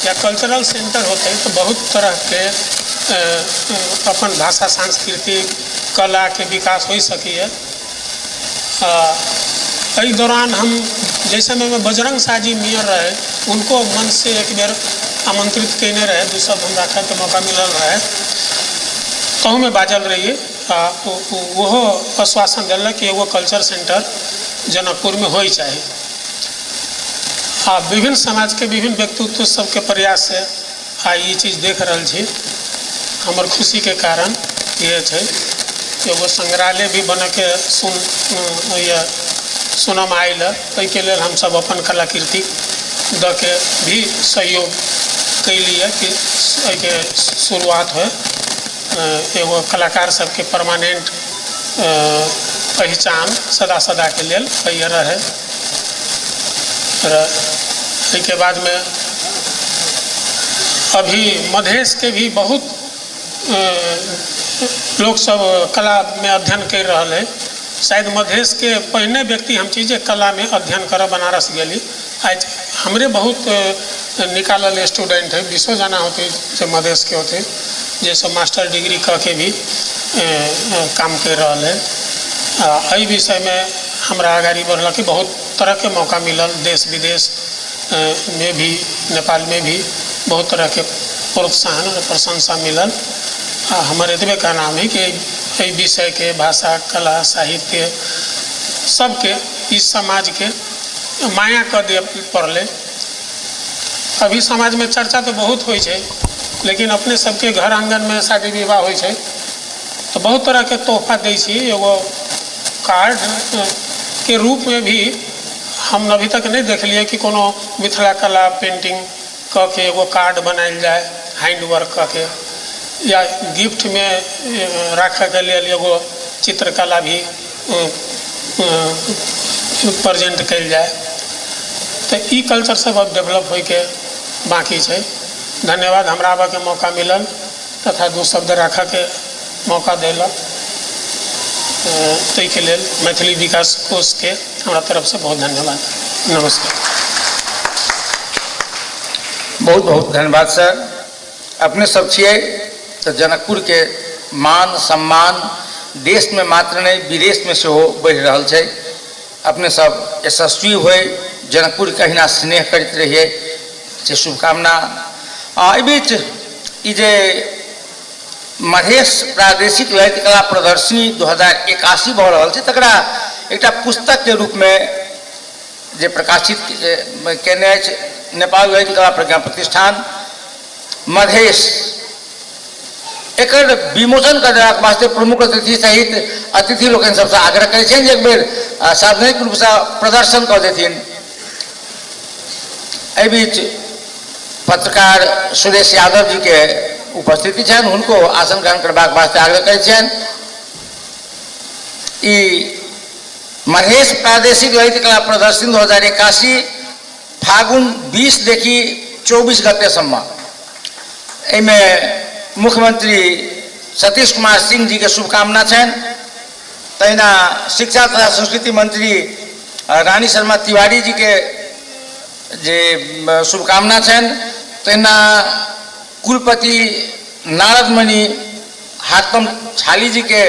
या कल्चरल सेंटर होते तो बहुत तरह के अपन भाषा सांस्कृतिक कला के विकास हो सकी है। इस दौरान हम जैसे में बजरंग शाह जी मेयर रहे, उनको मन से एक बार आमंत्रित करने रहे, दूसरा हम रखे के मौका मिलल रहे, कहूँ में बाजल रहिए। वो आश्वासन दिल कि एगो कल्चर सेंटर जनकपुर में हो चाहिए। विभिन्न समाज के विभिन्न व्यक्तित्व सबके प्रयास से आई ये चीज़ देख रहा छी। हमर खुशी के कारण ये है एगो संग्रहालय भी बन के सुनम आयल। के लिए हम सब अपन कलाकृति द के भी सहयोग कैलिए कि के शुरुआत हो एगो कलाकार सबके परमानेंट पहचान सदा सदा के लिए रहे। के बाद में अभी मधेश के भी बहुत लोग सब कला में अध्ययन कर रहा है। शायद मधेश के पहले व्यक्ति हम चीज़ें कला में अध्ययन कर बनारस गेली। आज हमरे बहुत निकालल स्टूडेंट है, 20 जना होते जो मधेश के होते, जैसे मास्टर डिग्री करके भी काम कर रहा है। यही विषय में हमरा आगाड़ी बढ़ल कि बहुत तरह के मौका मिलल, देश विदेश में भी नेपाल में भी बहुत तरह के प्रोत्साहन और प्रशंसा मिलल। हमारे एतबे कहना है कि एहि विषय के भाषा कला साहित्य सबके इस समाज के माया कर दिए पड़ले। अभी समाज में चर्चा तो बहुत हो लेकिन अपने सबके घर आंगन में शादी विवाह हो तो बहुत तरह के तोहफा दै छी। एगो कार्ड के रूप में भी हम अभी तक नहीं देखलिए कि कोनो मिथिला कला पेंटिंग क के एगो कार्ड बनायल जाए हैंड वर्क क के, या गिफ्ट में रखे के लिए एगो चित्रकला भी प्रेजेंट कल जाए। तो ई कल्चर सब अब डेवलप हो के बाकी है। धन्यवाद हमरा आबा के मौका मिलल तथा दो शब्द रखा के मौका दिलक, ताहि के लेल मैथिली विकास कोष के हमरा तरफ से बहुत धन्यवाद। नमस्कार। बहुत बहुत धन्यवाद सर। अपने सब छिए तो जनकपुर के मान सम्मान देश में मात्र नहीं विदेश में से हो बढ़ रहा है। अपने सब यशस्वी हुए, जनकपुर के अहिना स्नेह करते रहिए से शुभकामना। एहि बीच ई जे मधेश प्रादेशिक ललित कला प्रदर्शनी 2081 भऽ रहल छै तकरा एकटा पुस्तक के रूप में जे प्रकाशित केने अछि नेपाल ललित कला प्रज्ञा प्रतिष्ठान मधेश, एकर विमोचन करबाक वास्ते प्रमुख अतिथि सहित अतिथि लोकनि सबसे आग्रह करै छियनि जे एक बेर सार्वजनिक रूप से प्रदर्शन कऽ देथिन। एहि बीच पत्रकार सुरेश यादव जी के उपस्थिति छनि, हुनको आसन ग्रहण करबाक वास्ते आग्रह करै छियनि। ई मधेश प्रादेशिक ललित कला प्रदर्शनी 2081 फागुन 20 देखि 24 गते सम्म एहिमे मुख्यमंत्री सतीश कुमार सिंह जी के शुभकामना छनि। तहिना शिक्षा तथा संस्कृति मंत्री रानी शर्मा तिवारी जी के जे शुभकामना छनि। तहिना कुलपति नारदमणि हातम छाली जी के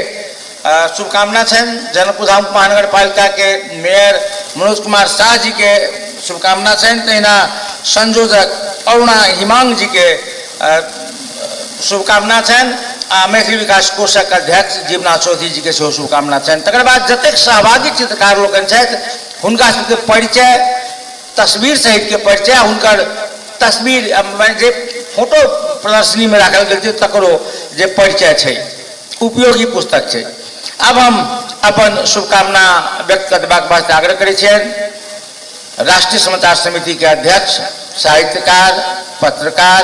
शुभकामना छनि। जनकपुर धाम महानगर पालिका के मेयर मनोज कुमार शाह जी के शुभकामना छनि। तहिना संयोजक अरुणा हिमांग जी के शुभकामना छनि। आ मैथिली विकास कोषक अध्यक्ष जीवनाथ चौधरी जी के सेहो शुभकामना छनि। तकर बाद जतेक सहभागी चित्रकार लोकनि छथि हुनका सबके परिचय तस्वीर सहित के परिचय, हुनकर तस्वीर जे फोटो प्रदर्शनी में राखल गेल छै तकरो जे परिचय छै, उपयोगी पुस्तक छै। अब हम अपन शुभकामना व्यक्त करबाक वास्ते आग्रह करै छियनि राष्ट्रीय समाचार समिति के अध्यक्ष साहित्यकार पत्रकार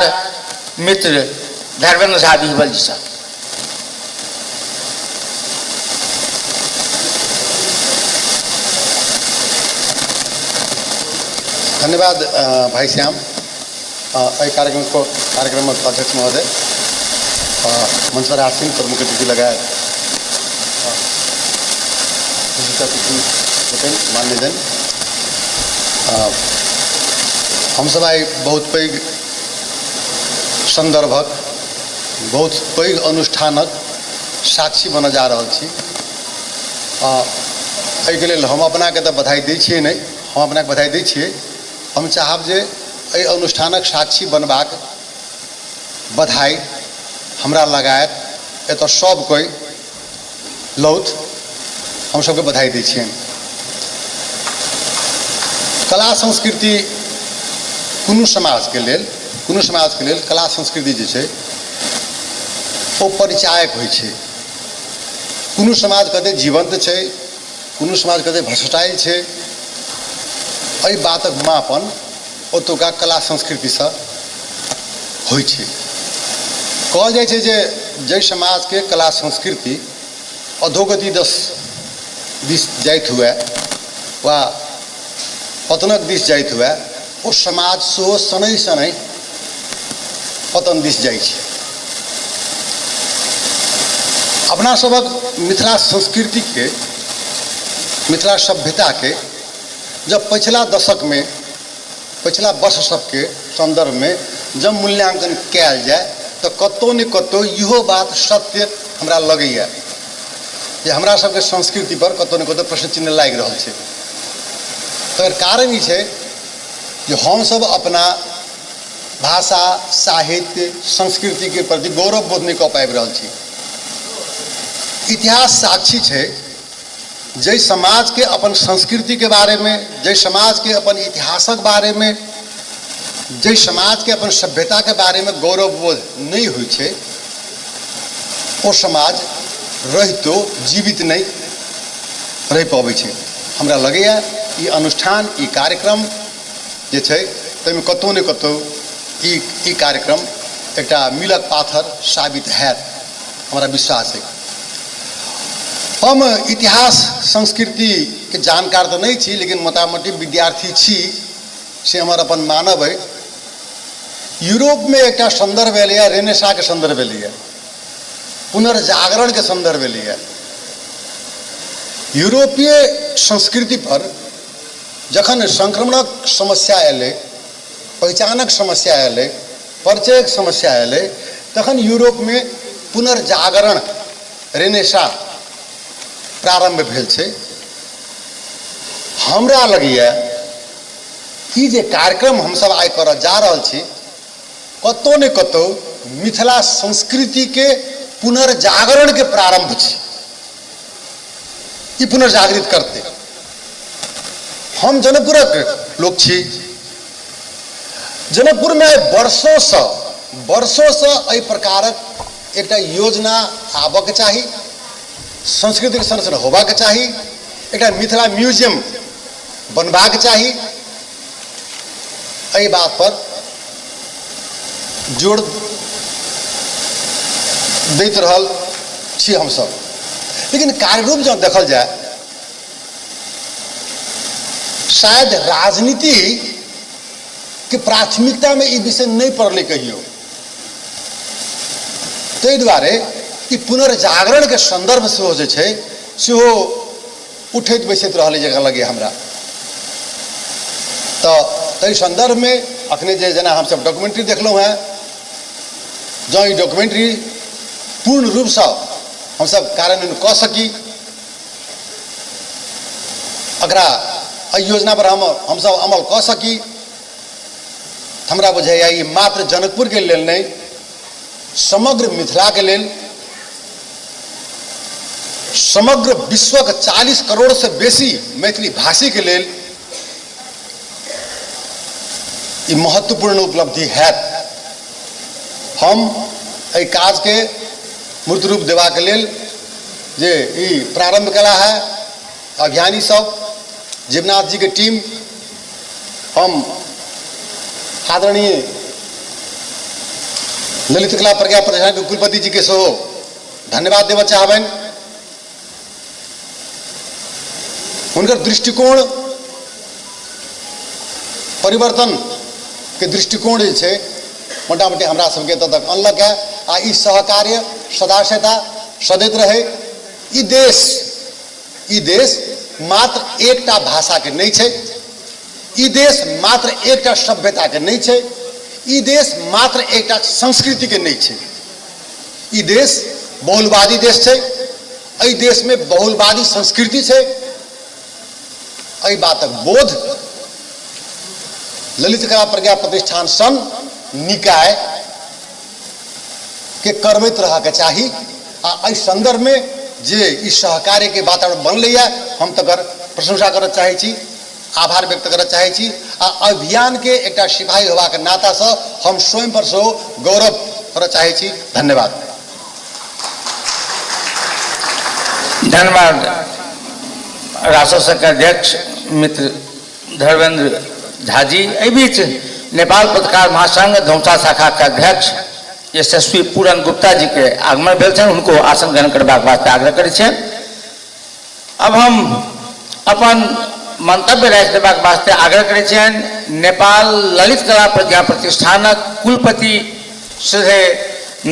मित्र धर्मेंद्र झा बीरबल जी साहब। धन्यवाद भाई श्याम। कार्यक्रम अध्यक्ष महोदय, मंच पर आसीन प्रमुख अतिथि लगायत मान्यजन, हम सब आई बहुत पैघ संदर्भक बहुत पैघ अनुष्ठानक साक्षी बन जा रहल छी। एहिके लेल हम अपना के तऽ बधाई दै छियै नहि, हम अपना के बधाई दै छियै। हम चाहब जे एहि अनुष्ठानक साक्षी बनबाक बधाई हमरा लगायत एतऽ सब कोई लौथ हम सबके बधाई दै छियनि। कला संस्कृति कोनो समाज के लेल कला संस्कृति जे छै ओ परिचायक होइ छै। कोनो समाज कते जीवंत छै, कोनो समाज कते भ्रष्टायल छै, एहि बातक मापन ओतुका कला संस्कृति से होइ छै। कहल जाइ छै जे जाहि समाज के कला संस्कृति अधोगति दिस जाइत हुए वा पतनक दिस जाइत हुए ओ समाज सेहो शनै शनै पतन दिस जाइ छै। अपना सबक मिथिला संस्कृति के मिथिला सभ्यता के जब पिछला दशक में पिछला वर्ष सबके संदर्भ में जब मूल्यांकन कयल जाए तो कतौ न कतौ इहो बात सत्य हमरा लगैया जे हमरा सबके संस्कृति पर कतौ न कतौ प्रश्न चिन्ह लागि रहल छै। तर कारण ई छै जे हम सब अपना भाषा साहित्य संस्कृति के प्रति गौरव बोध नहीं कऽ पाबि रहल छी। इतिहास साक्षी है, जै समाज के अपन संस्कृति के बारे में, जै समाज के अपन इतिहासक बारे में, जै समाज के अपन सभ्यता के बारे में गौरव बोध नहीं हुई है, वो समाज रहितो जीवित नहीं रह पाबै छै। हमरा लगैया ई अनुष्ठान, ई कार्यक्रम जे छै ताहिमे कतहु ने कतहु ई कार्यक्रम एकटा मिलक पाथर साबित हैत, हमरा विश्वास है। हम इतिहास संस्कृति के जानकार तो नहीं छी, लेकिन मोटामोटी विद्यार्थी छी से हमर अपन मानब है। यूरोप में एक संदर्भ एलिए, रेनेसा के संदर्भ एलिए, पुनर्जागरण के संदर्भ एलिए। यूरोपीय संस्कृति पर जखन संक्रमणक समस्या एले, पहचानक समस्या एले, परिचयक समस्या एले, तखन यूरोप में पुनर्जागरण रेनेसा प्रारंभ भेल छै। हमरा लगैया ई जे कार्यक्रम हम सब आइ करऽ जा रहल छी, कतौ ने कतौ मिथिला संस्कृति के पुनर्जागरण के प्रारंभ छै। ई पुनर्जागृत करते। हम जनकपुरक लोक छी। जनकपुर में वर्षों से एहि प्रकारक एकटा योजना आबक चाही, संस्कृतिक संरक्षण होबाक चाही, एकटा मिथिला म्यूजियम बनबाक चाही। एहि बात पर जोर दैत रहल छी हम सब। लेकिन कार्यरूप जब देखल जाए, शायद राजनीति के प्राथमिकता में ई विषय नहीं पड़ले कहियो। ताहि दुआरे ई पुनर्जागरण के संदर्भ सेहो जे छै सेहो उठैत बैसैत रहले जगह लगे हमरा। तो ताहि संदर्भ में अखने जे जेना हम सब डॉक्यूमेंट्री देखलहुँ हैं, जँ ई डॉक्यूमेंट्री पूर्ण रूप से हम सब कार्यान्वयन कऽ सकी, एकरा एहि योजना पर हम सब अमल कऽ सकी, हमरा बुझाइया ई मात्र जनकपुर के लेल नहीं, समग्र मिथिला के लेल, समग्र विश्व के 40 करोड़ से बेसी मैथिली भाषी के लेल ई महत्वपूर्ण उपलब्धि है। हम एहि काज के मूर्त रूप देवा के लेल जे ई प्रारंभ कला है, अभियानी सब, जीवनाथ जी के टीम, हम आदरणीय ललित कला प्रज्ञा प्रतिष्ठान के कुलपति जी के सेहो धन्यवाद देवा चाहबनि। हुनकर दृष्टिकोण, परिवर्तन के दृष्टिकोण जे छै मोटामोटी हमरा सबके एतऽ तक अनलक है। आ ई सहकार्य सदाशयता सदैत रहे। ई देश मात्र एकटा भाषा के नहीं छै, ई देश मात्र एकटा सभ्यता के नहीं छै, ई देश मात्र एकटा संस्कृति के नहीं छै। ई देश बहुलवादी देश छै। एहि देश में बहुलवादी संस्कृति छै। एहि बातक बोध ललित कला प्रज्ञा प्रतिष्ठान सन निकाय के करबैत रह के चाही। आ एहि संदर्भ में जे ई सहकार्य के वातावरण बनलैया, हम तकर प्रशंसा करऽ चाहै छी, आभार व्यक्त करऽ चाहै छी। आ अभियान के एकटा सिपाही होबाक नाता से हम स्वयं पर सेहो गौरव करऽ चाहै छी। धन्यवाद। धन्यवाद राष्ट्र के अध्यक्ष मित्र धर्मेंद्र झा जी। एहि बीच नेपाल पत्रकार महासंघ धौसा शाखा के अध्यक्ष यशस्वी पूरन गुप्ता जी के आगमन भेल छनि, हुनको आसन ग्रहण करबाक वास्ते आग्रह करै छियनि। अब हम अपन मंतव्य राखि देबाक वास्ते आग्रह करै छियनि नेपाल ललित कला प्रज्ञा प्रतिष्ठानक कुलपति श्री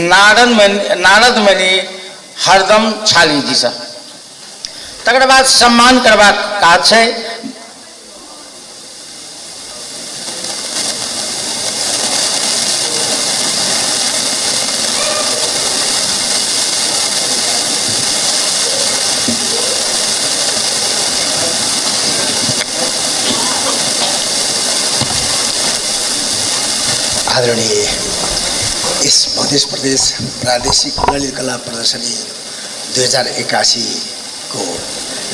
नारदमणि हरदम छाली जी से। तकर बाद सम्मान करबाक काज छै। आदरणीय इस मध्य प्रदेश प्रादेशिक ललित कला प्रदर्शनी 2081 को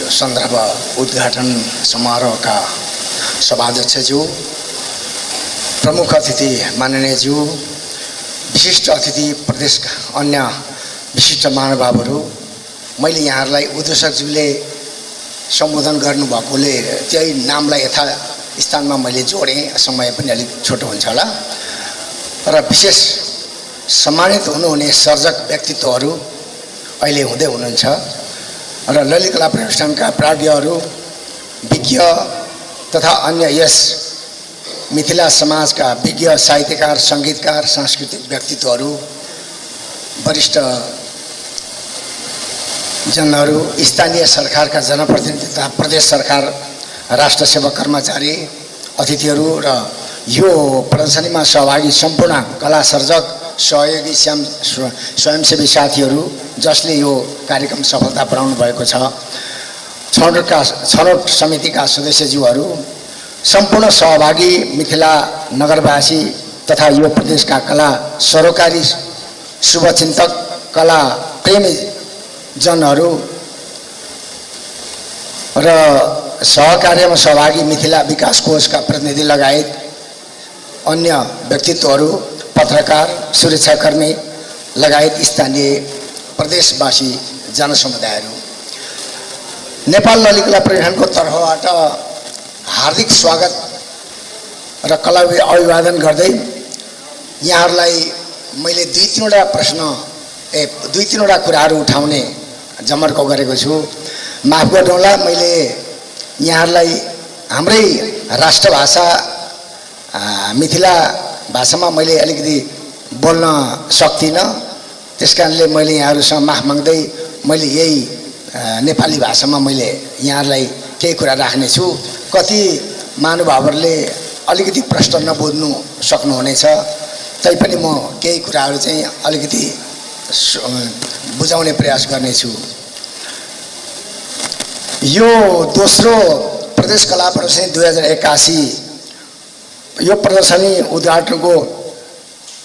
यो सन्दर्भ उद्घाटन समारोहका सभाध्यक्षज्यू, प्रमुख अतिथि माननीयज्यू, विशिष्ट अतिथि प्रदेशका अन्य विशिष्ट महानुभावहरू, मैले यहाँहरूलाई उद्घोषकज्यूले सम्बोधन गर्नुभएकोले त्यही नामलाई यथा स्थानमा मैले जोडेँ, समय पनि अलिक छोटो हुन्छ होला। र विशेष सम्मानित हुनुहुने सर्जक व्यक्तित्वहरू अहिले हुँदै हुनुहुन्छ र ललित कला प्रतिष्ठानका प्राज्ञहरू, विज्ञ तथा अन्य यस मिथिला समाजका विज्ञ साहित्यकार, सङ्गीतकार, सांस्कृतिक व्यक्तित्वहरू, वरिष्ठ जनहरू, स्थानीय सरकारका जनप्रतिनिधि तथा प्रदेश सरकार, राष्ट्र सेवा कर्मचारी, अतिथिहरू र यो प्रदर्शनीमा सहभागी सम्पूर्ण कला सर्जक, सहयोगी स्वयंसेवी साथीहरू जसले यो कार्यक्रम सफलता पुर्याउनु भएको छ, छनौट समितिका सदस्यज्यूहरू, सम्पूर्ण सहभागी मिथिला नगरवासी तथा यो प्रदेशका कला सरोकारी शुभचिन्तक, कला प्रेमी जनहरू र सहकार्यमा सहभागी मिथिला विकास कोषका प्रतिनिधि लगायत अन्य व्यक्तित्वहरू, पत्रकार, सुरक्षाकर्मी लगायत स्थानीय प्रदेशवासी जनसमुदायहरू, नेपाल ललित कला प्रतिष्ठानको तर्फबाट हार्दिक स्वागत र कला अभिवादन गर्दै यहाँहरूलाई मैले दुई तीनवटा कुराहरू उठाउने जमर्को गरेको छु। माफ गर्नुहोला, मैले यहाँहरूलाई हाम्रै राष्ट्रभाषा मिथिला भाषामा मैले अलिकति बोल्न सक्दिनँ, त्यस कारणले मैले यहाँहरूसँग माफ माग्दै मैले यही नेपाली भाषामा मैले यहाँहरूलाई केही कुरा राख्नेछु। कति महानुभावहरूले अलिकति प्रश्न नबुझ्नु सक्नुहुनेछ, तैपनि म केही कुराहरू चाहिँ अलिकति बुझाउने प्रयास गर्नेछु। यो दोस्रो प्रदेश कला प्रदर्शनी 2081 यो प्रदर्शनी उद्घाटनको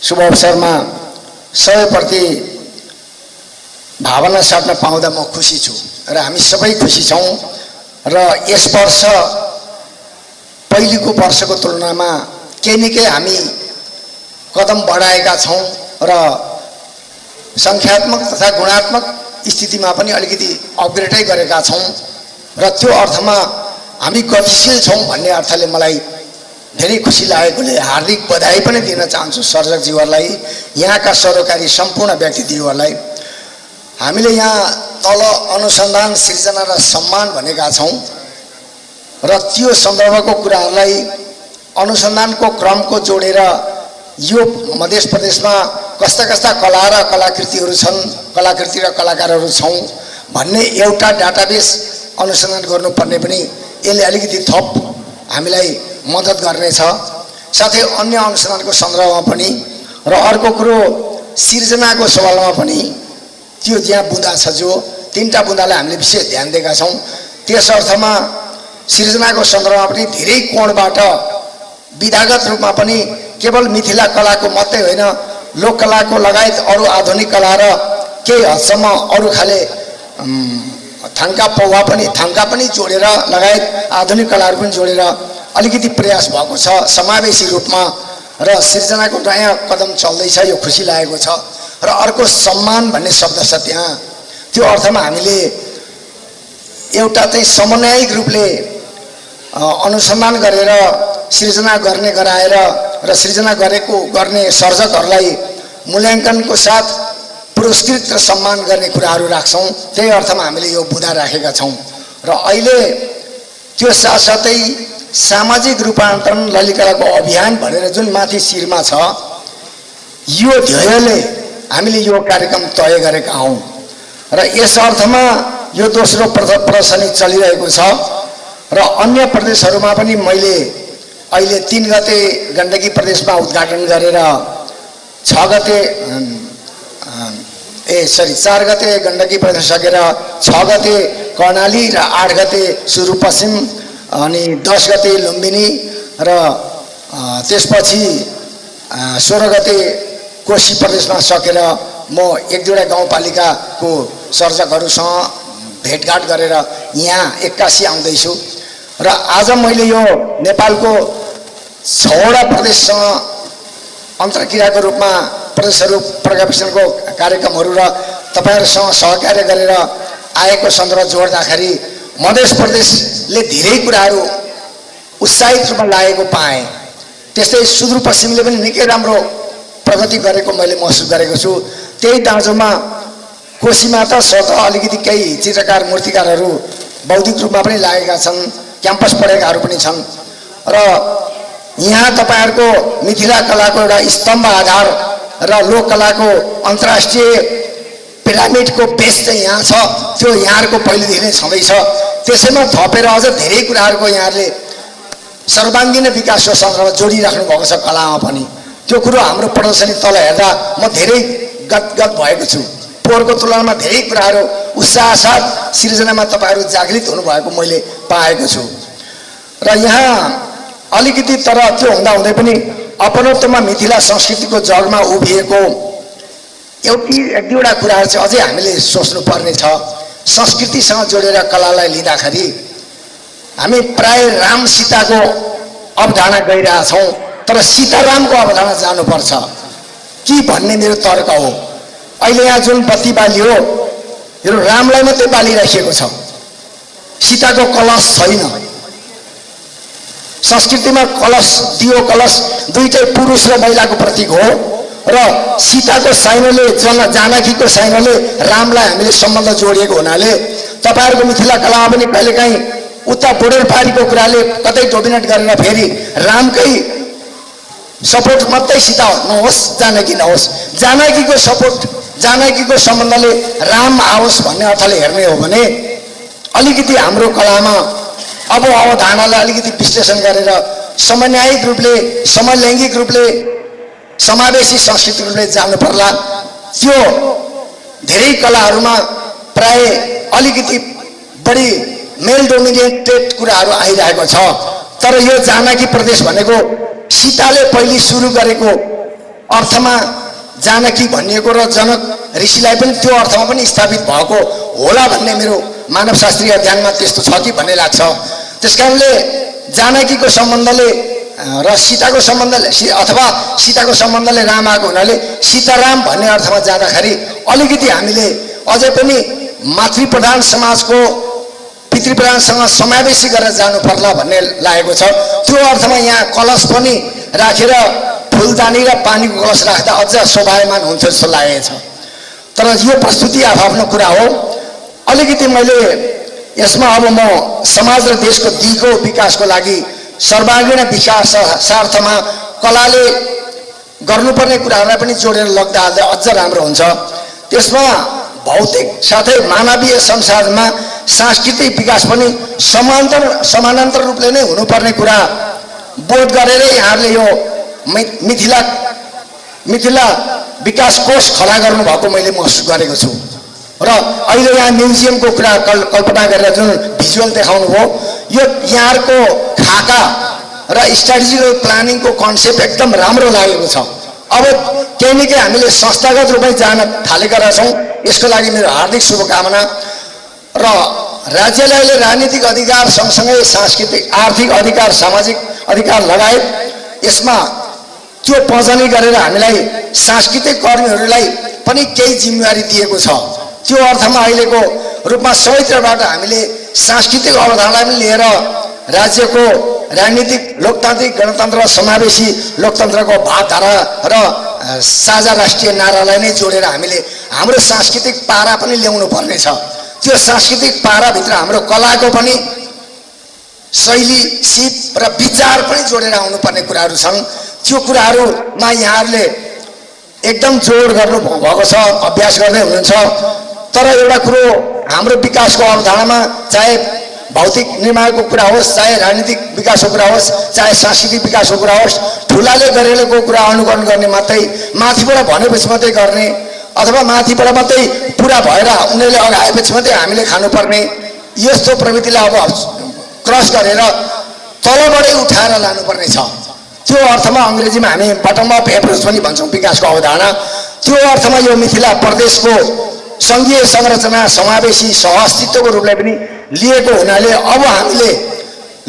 शुभ अवसरमा सबैप्रति भावना साट्न पाउँदा म खुसी छु र हामी सबै खुसी छौँ। र यस वर्ष पहिलेको वर्षको तुलनामा केही न केही हामी कदम बढाएका छौँ र सङ्ख्यात्मक तथा गुणात्मक स्थितिमा पनि अलिकति अपग्रेडै गरेका छौँ र त्यो अर्थमा हामी गतिशील छौँ भन्ने अर्थले मलाई धेरै खुसी लागेकोले हार्दिक बधाई पनि दिन चाहन्छु सर्जकज्यूहरूलाई, यहाँका सरोकारी सम्पूर्ण व्यक्तित्वहरूलाई। हामीले यहाँ तल अनुसन्धान, सिर्जना र सम्मान भनेका छौँ र त्यो सन्दर्भको कुराहरूलाई अनुसन्धानको क्रमको जोडेर यो मध्य प्रदेशमा कस्ता कस्ता कला र कलाकृतिहरू छन्, कलाकृति र कलाकारहरू छौँ भन्ने एउटा डाटाबेस अनुसन्धान गर्नुपर्ने पनि यसले अलिकति थप हामीलाई मद्दत गर्नेछ। साथै अन्य अनुसन्धानको सन्दर्भमा पनि र अर्को कुरो सिर्जनाको सवालमा पनि त्यो जहाँ बुँदा छ, जो तीनटा बुँदालाई हामीले विशेष ध्यान दिएका छौँ, त्यस अर्थमा सिर्जनाको सन्दर्भमा पनि धेरै कोणबाट विधागत रूपमा पनि केवल मिथिला कलाको मात्रै होइन, लोककलाको लगायत अरू आधुनिक कला र केही हदसम्म अरू खाले थाङ्का पौवा पनि जोडेर लगायत आधुनिक कलाहरू पनि जोडेर अलिकति प्रयास भएको छ समावेशी रूपमा र सिर्जनाको नयाँ कदम चल्दैछ, यो खुसी लागेको छ। र अर्को सम्मान भन्ने शब्द छ त्यहाँ, त्यो अर्थमा हामीले एउटा चाहिँ समन्वयिक रूपले अनुसन्धान गरेर सिर्जना गर्ने गराएर र सिर्जना गर्ने सर्जकहरूलाई मूल्याङ्कनको साथ पुरस्कृत र सम्मान गर्ने कुराहरू राख्छौँ। त्यही अर्थमा हामीले यो बुँदा राखेका छौँ र अहिले त्यो साथसाथै सामाजिक रूपान्तरण ललित कलाको अभियान भनेर जुन माथि शिरमा छ, यो ध्येयले हामीले यो कार्यक्रम तय गरेका हौँ र यस अर्थमा यो दोस्रो प्रदर्शनी चलिरहेको छ र अन्य प्रदेशहरूमा पनि मैले अहिले 3 गते गण्डकी प्रदेशमा उद्घाटन गरेर 4 गते गण्डकी प्रदेश सकेर 6 गते कर्णाली र 8 गते सुदूरपश्चिम अनि 10 गते लुम्बिनी र त्यसपछि 16 गते कोशी प्रदेशमा सकेर म एक दुईवटा गाउँपालिकाको सर्जकहरूसँग भेटघाट गरेर यहाँ 81 आउँदैछु र आज मैले यो नेपालको 6वटा प्रदेशसँग अन्तर्क्रियाको रूपमा प्रदेशहरू प्रज्ञापोषणको कार्यक्रमहरू र तपाईहरुसँग सहकार्य गरेर आएको सन्दर्भ जोड्दाखेरि मध्य प्रदेशले धेरै कुराहरू उत्साहित रूपमा लागेको पाएँ। त्यस्तै सुदूरपश्चिमले पनि निकै राम्रो प्रगति गरेको मैले महसुस गरेको छु। त्यही दाँजोमा कोशीमा त स्वत अलिकति केही चित्रकार मूर्तिकारहरू बौद्धिक रूपमा पनि लागेका छन्, क्याम्पस पढेकाहरू पनि छन् र यहाँ तपाईहरुको मिथिला कलाको एउटा स्तम्भ आधार र लोक कलाको अन्तर्राष्ट्रिय पिरामिडको बेस चाहिँ यहाँ छ। त्यो यहाँहरुको पहिलेदेखि नै छँदैछ। त्यसैमा थपेर अझ धेरै कुराहरुको यहाँले सर्वाङ्गीन विकासको सन्दर्भमा जोडिराख्नु भएको छ कलामा पनि। त्यो कुरो हाम्रो प्रदर्शनी तल हेर्दा म धेरै गदगद भएको छु। पोहोरको तुलनामा धेरै कुराहरू उत्साह साथ सिर्जनामा तपाईहरु जागृत हुनुभएको मैले पाएको छु र यहाँ अलिकति तर त्यो हुँदा हुँदै पनि अपनत्वमा मिथिला संस्कृतिको जगमा उभिएको एक दुईवटा कुराहरू चाहिँ अझै हामीले सोच्नु पर्ने छ। संस्कृतिसँग जोडेर कलालाई लिँदाखेरि हामी प्राय राम सीताको अवधारणा गइरहेका छौँ, तर सीतारामको अवधारणा जानुपर्छ कि भन्ने मेरो तर्क हो। अहिले यहाँ जुन बत्ती बालियो यो रामलाई मात्रै बालिराखिएको छ, सीताको कलश छैन। संस्कृतिमा कलश दियो कलश दुईटै पुरुष र महिलाको प्रतीक हो र सीताको साइनोले जानकीको साइनोले रामलाई हामीले सम्बन्ध जोडिएको हुनाले तपाईहरुको मिथिला कलामा पनि कहिलेकाहीँ उता बोर्डरपारीको कुराले कतै डोमिनेट गरेर फेरि रामकै सपोर्ट मात्रै सीता नहोस्, जानकी नहोस्, जानकीको सपोर्ट जानकीको सम्बन्धले राम आओस् भन्ने अर्थले हेर्ने हो भने अलिकति हाम्रो कलामा अब अवधारणालाई अलिकति विश्लेषण गरेर समन्वयित रूपले समलैङ्गिक रूपले समावेशी सांस्कृतिक रूपले जानु पर्ला। त्यो धेरै कलाहरूमा प्राय अलिकति बढी मेल डोमिनेटेड कुराहरू आइरहेको छ। तर यो जानकी प्रदेश भनेको सीताले पहिले सुरु गरेको अर्थमा जानकी भनिएको र जनक ऋषिलाई पनि त्यो अर्थमा पनि स्थापित भएको होला भन्ने मेरो मानवशास्त्रीय अध्ययनमा त्यस्तो छ कि भन्ने लाग्छ। त्यसकारणले जानकीको सम्बन्धले र सीताको सम्बन्धले अथवा सीताको सम्बन्धले राम आएको हुनाले सीताराम भन्ने अर्थमा जाँदाखेरि अलिकति हामीले अझै पनि मातृप्रधान समाजको पितृप्रधानसँग समावेशी गरेर जानु पर्ला भन्ने लागेको छ। त्यो अर्थमा यहाँ कलश पनि राखेर फुलदानी र पानीको कलश राख्दा अझ शोभायमान हुन्छ जस्तो लागेको छ। तर यो प्रस्तुति आफ्नो कुरा हो। अलिकति मैले यसमा अब म समाज र देशको दिगो विकासको लागि सर्वाङ्गीण विकास सार्थमा कलाले गर्नुपर्ने कुराहरूलाई पनि जोडेर लग्दा अझ राम्रो हुन्छ। त्यसमा भौतिक साथै मानवीय संसारमा सांस्कृतिक विकास पनि समानान्तर रूपले नै हुनुपर्ने कुरा बोध गरेरै यहाँहरूले यो मिथिला विकास कोष खडा गर्नुभएको मैले महसुस गरेको छु र अहिले यहाँ म्युजियमको कुरा कल्पना गरेर जुन भिजुअल देखाउनु भयो यो यहाँहरूको खाका र स्ट्राटेजिकल प्लानिङको कन्सेप्ट एकदम राम्रो लागेको छ। अब केही न केही हामीले संस्थागत रूपमै जान थालेका रहेछौँ। यसको लागि मेरो हार्दिक शुभकामना र राज्यले अहिले राजनीतिक अधिकार सँगसँगै सांस्कृतिक आर्थिक अधिकार सामाजिक अधिकार लगायत यसमा त्यो पजनी गरेर हामीलाई सांस्कृतिक कर्मीहरूलाई पनि केही जिम्मेवारी दिएको छ। त्यो अर्थमा अहिलेको रूपमा संयन्त्रबाट हामीले सांस्कृतिक अवधारणालाई पनि लिएर राज्यको राजनीतिक लोकतान्त्रिक गणतन्त्र समावेशी लोकतन्त्रको भावधारा र साझा राष्ट्रिय नारालाई नै जोडेर हामीले हाम्रो सांस्कृतिक पारा पनि ल्याउनु पर्ने छ। त्यो सांस्कृतिक पाराभित्र हाम्रो कलाको पनि शैली सिप र विचार पनि जोडेर आउनुपर्ने कुराहरू छन्। त्यो कुराहरूमा यहाँहरूले एकदम जोड गर्नु भएको छ, अभ्यास गर्दै हुनुहुन्छ। तर एउटा कुरो हाम्रो विकासको अवधारणामा चाहे भौतिक निर्माणको कुरा होस्, चाहे राजनीतिक विकासको कुरा होस्, चाहे सांस्कृतिक विकासको कुरा होस्, ठुलाले गरेको कुरा अनुकरण गर्ने मात्रै माथिबाट भनेपछि मात्रै गर्ने अथवा माथिबाट मात्रै पुरा भएर उनीहरूले अगाएपछि मात्रै हामीले खानुपर्ने यस्तो प्रवृत्तिलाई अब क्रस गरेर तलबाटै उठाएर लानुपर्ने छ। त्यो अर्थमा अङ्ग्रेजीमा हामी बटम अप एप्रोच पनि भन्छौँ विकासको अवधारणा। त्यो अर्थमा यो मिथिला प्रदेशको सङ्घीय संरचना समावेशी सहअस्तित्वको रूपलाई पनि लिएको हुनाले अब हामीले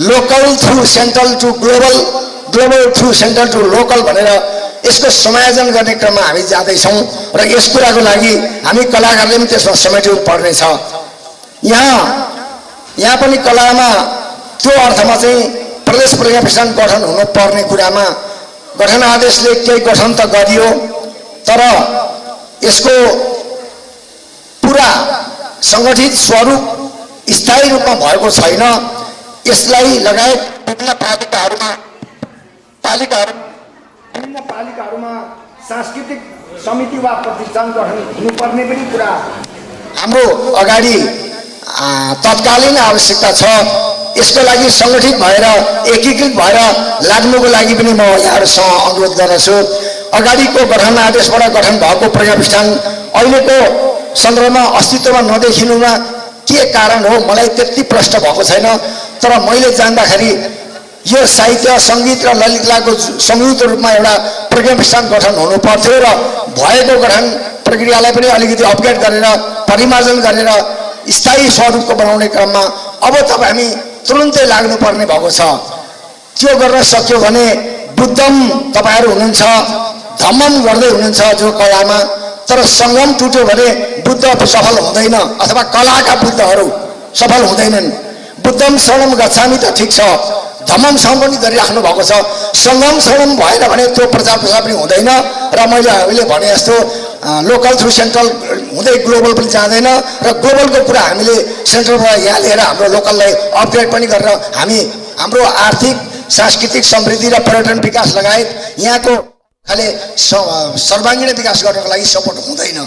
local through central to global, global through central to local भनेर यसको समायोजन गर्ने क्रममा हामी जाँदैछौँ र यस कुराको लागि हामी कलाकारले पनि त्यसमा समेटिनु पर्नेछ। यहाँ पनि कलामा त्यो अर्थमा चाहिँ प्रदेश प्रज्ञा प्रतिष्ठान गठन हुनुपर्ने कुरामा गठन आदेशले केही गठन त गरियो, तर यसको पुरा सङ्गठित स्वरूप स्थायी रूपमा भएको छैन। यसलाई लगायत विभिन्न पालिकाहरूमा सांस्कृतिक समिति वा प्रतिष्ठान गठन हुनुपर्ने पनि कुरा हाम्रो अगाडि तत्कालीन आवश्यकता छ। यसको लागि सङ्गठित भएर एकीकृत भएर लाग्नुको लागि पनि म यहाँहरूसँग अनुरोध गर्दछु। अगाडिको गठन आदेशबाट गठन भएको प्रज्ञा प्रतिष्ठान अहिलेको सन्दर्भमा अस्तित्वमा नदेखिनुमा के कारण हो मलाई त्यति प्रश्न भएको छैन, तर मैले जान्दाखेरि यो साहित्य सङ्गीत र ललित कलाको संयुक्त रूपमा एउटा प्रज्ञा प्रतिष्ठान गठन हुनु पर्थ्यो र भएको गठन प्रक्रियालाई पनि अलिकति अपग्रेड गरेर परिमार्जन गरेर स्थायी स्वरूपको बनाउने क्रममा अब तपाईँ हामी तुरुन्तै लाग्नुपर्ने भएको छ। त्यो गर्न सक्यो भने बुद्धम तपाईँहरू हुनुहुन्छ, धम्मम गर्दै हुनुहुन्छ जो कलामा, तर सङ्गम टुट्यो भने बुद्ध सफल हुँदैन अथवा कलाका बुद्धहरू सफल हुँदैनन्। बुद्धम शरणम गच्छामी त ठिक छ, धम्मम शरण पनि गरिराख्नु भएको छ, सङ्गम शरण भएन भने त्यो प्रचार प्रसार पनि हुँदैन र मैले हामीले भने जस्तो लोकल थ्रु सेन्ट्रल हुँदै ग्लोबल पनि जाँदैन र ग्लोबलको कुरा हामीले सेन्ट्रलबाट यहाँ लिएर हाम्रो लोकललाई अपग्रेड पनि गरेर हामी हाम्रो आर्थिक सांस्कृतिक समृद्धि र पर्यटन विकास लगायत यहाँको खाले सर्वाङ्गीण विकास गर्नको लागि सपोर्ट हुँदैन।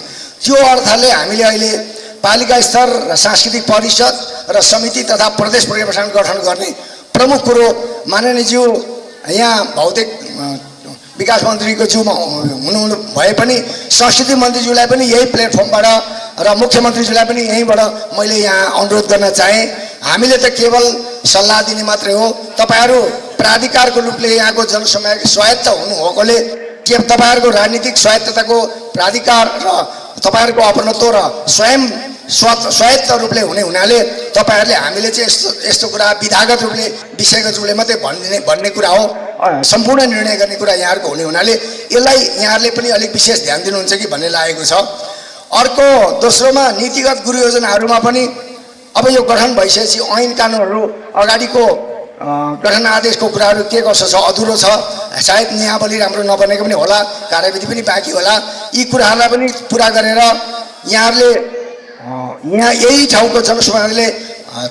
त्यो अर्थले हामीले अहिले पालिका स्तर र सांस्कृतिक परिषद र समिति तथा प्रदेश प्रज्ञा प्रतिष्ठान गठन गर्ने प्रमुख कुरो माननीयज्यू यहाँ भौतिक विकास मन्त्रीको ज्यूमा हुनु भए पनि संस्कृति मन्त्रीज्यूलाई पनि यही प्लेटफर्मबाट र मुख्यमन्त्रीज्यूलाई पनि यहीँबाट मैले यहाँ अनुरोध गर्न चाहेँ। हामीले त केवल सल्लाह दिने मात्रै हो, तपाईँहरू प्राधिकारको रूपले यहाँको जनसमूहको स्वायत्त हुनुभएकोले के तपाईँहरूको राजनीतिक स्वायत्तताको प्राधिकार र तपाईँहरूको अपनत्व र स्वायत्त रूपले हुने हुनाले तपाईँहरूले हामीले चाहिँ यस्तो कुरा विधागत रूपले विषयगत रूपले मात्रै भन्ने कुरा हो, सम्पूर्ण निर्णय गर्ने कुरा यहाँहरूको हुने हुनाले यसलाई यहाँहरूले पनि अलिक विशेष ध्यान दिनुहुन्छ कि भन्ने लागेको छ। अर्को दोस्रोमा नीतिगत गुरु योजनाहरूमा पनि अब यो गठन भइसकेपछि ऐन कानुनहरू अगाडिको गठन आदेशको कुराहरू के कसो छ अधुरो छ, सायद नियावली राम्रो नबनेको पनि होला, कार्यविधि पनि बाँकी होला। यी कुराहरूलाई पनि पुरा गरेर यहाँहरूले यहाँ यही ठाउँको जनसमूहले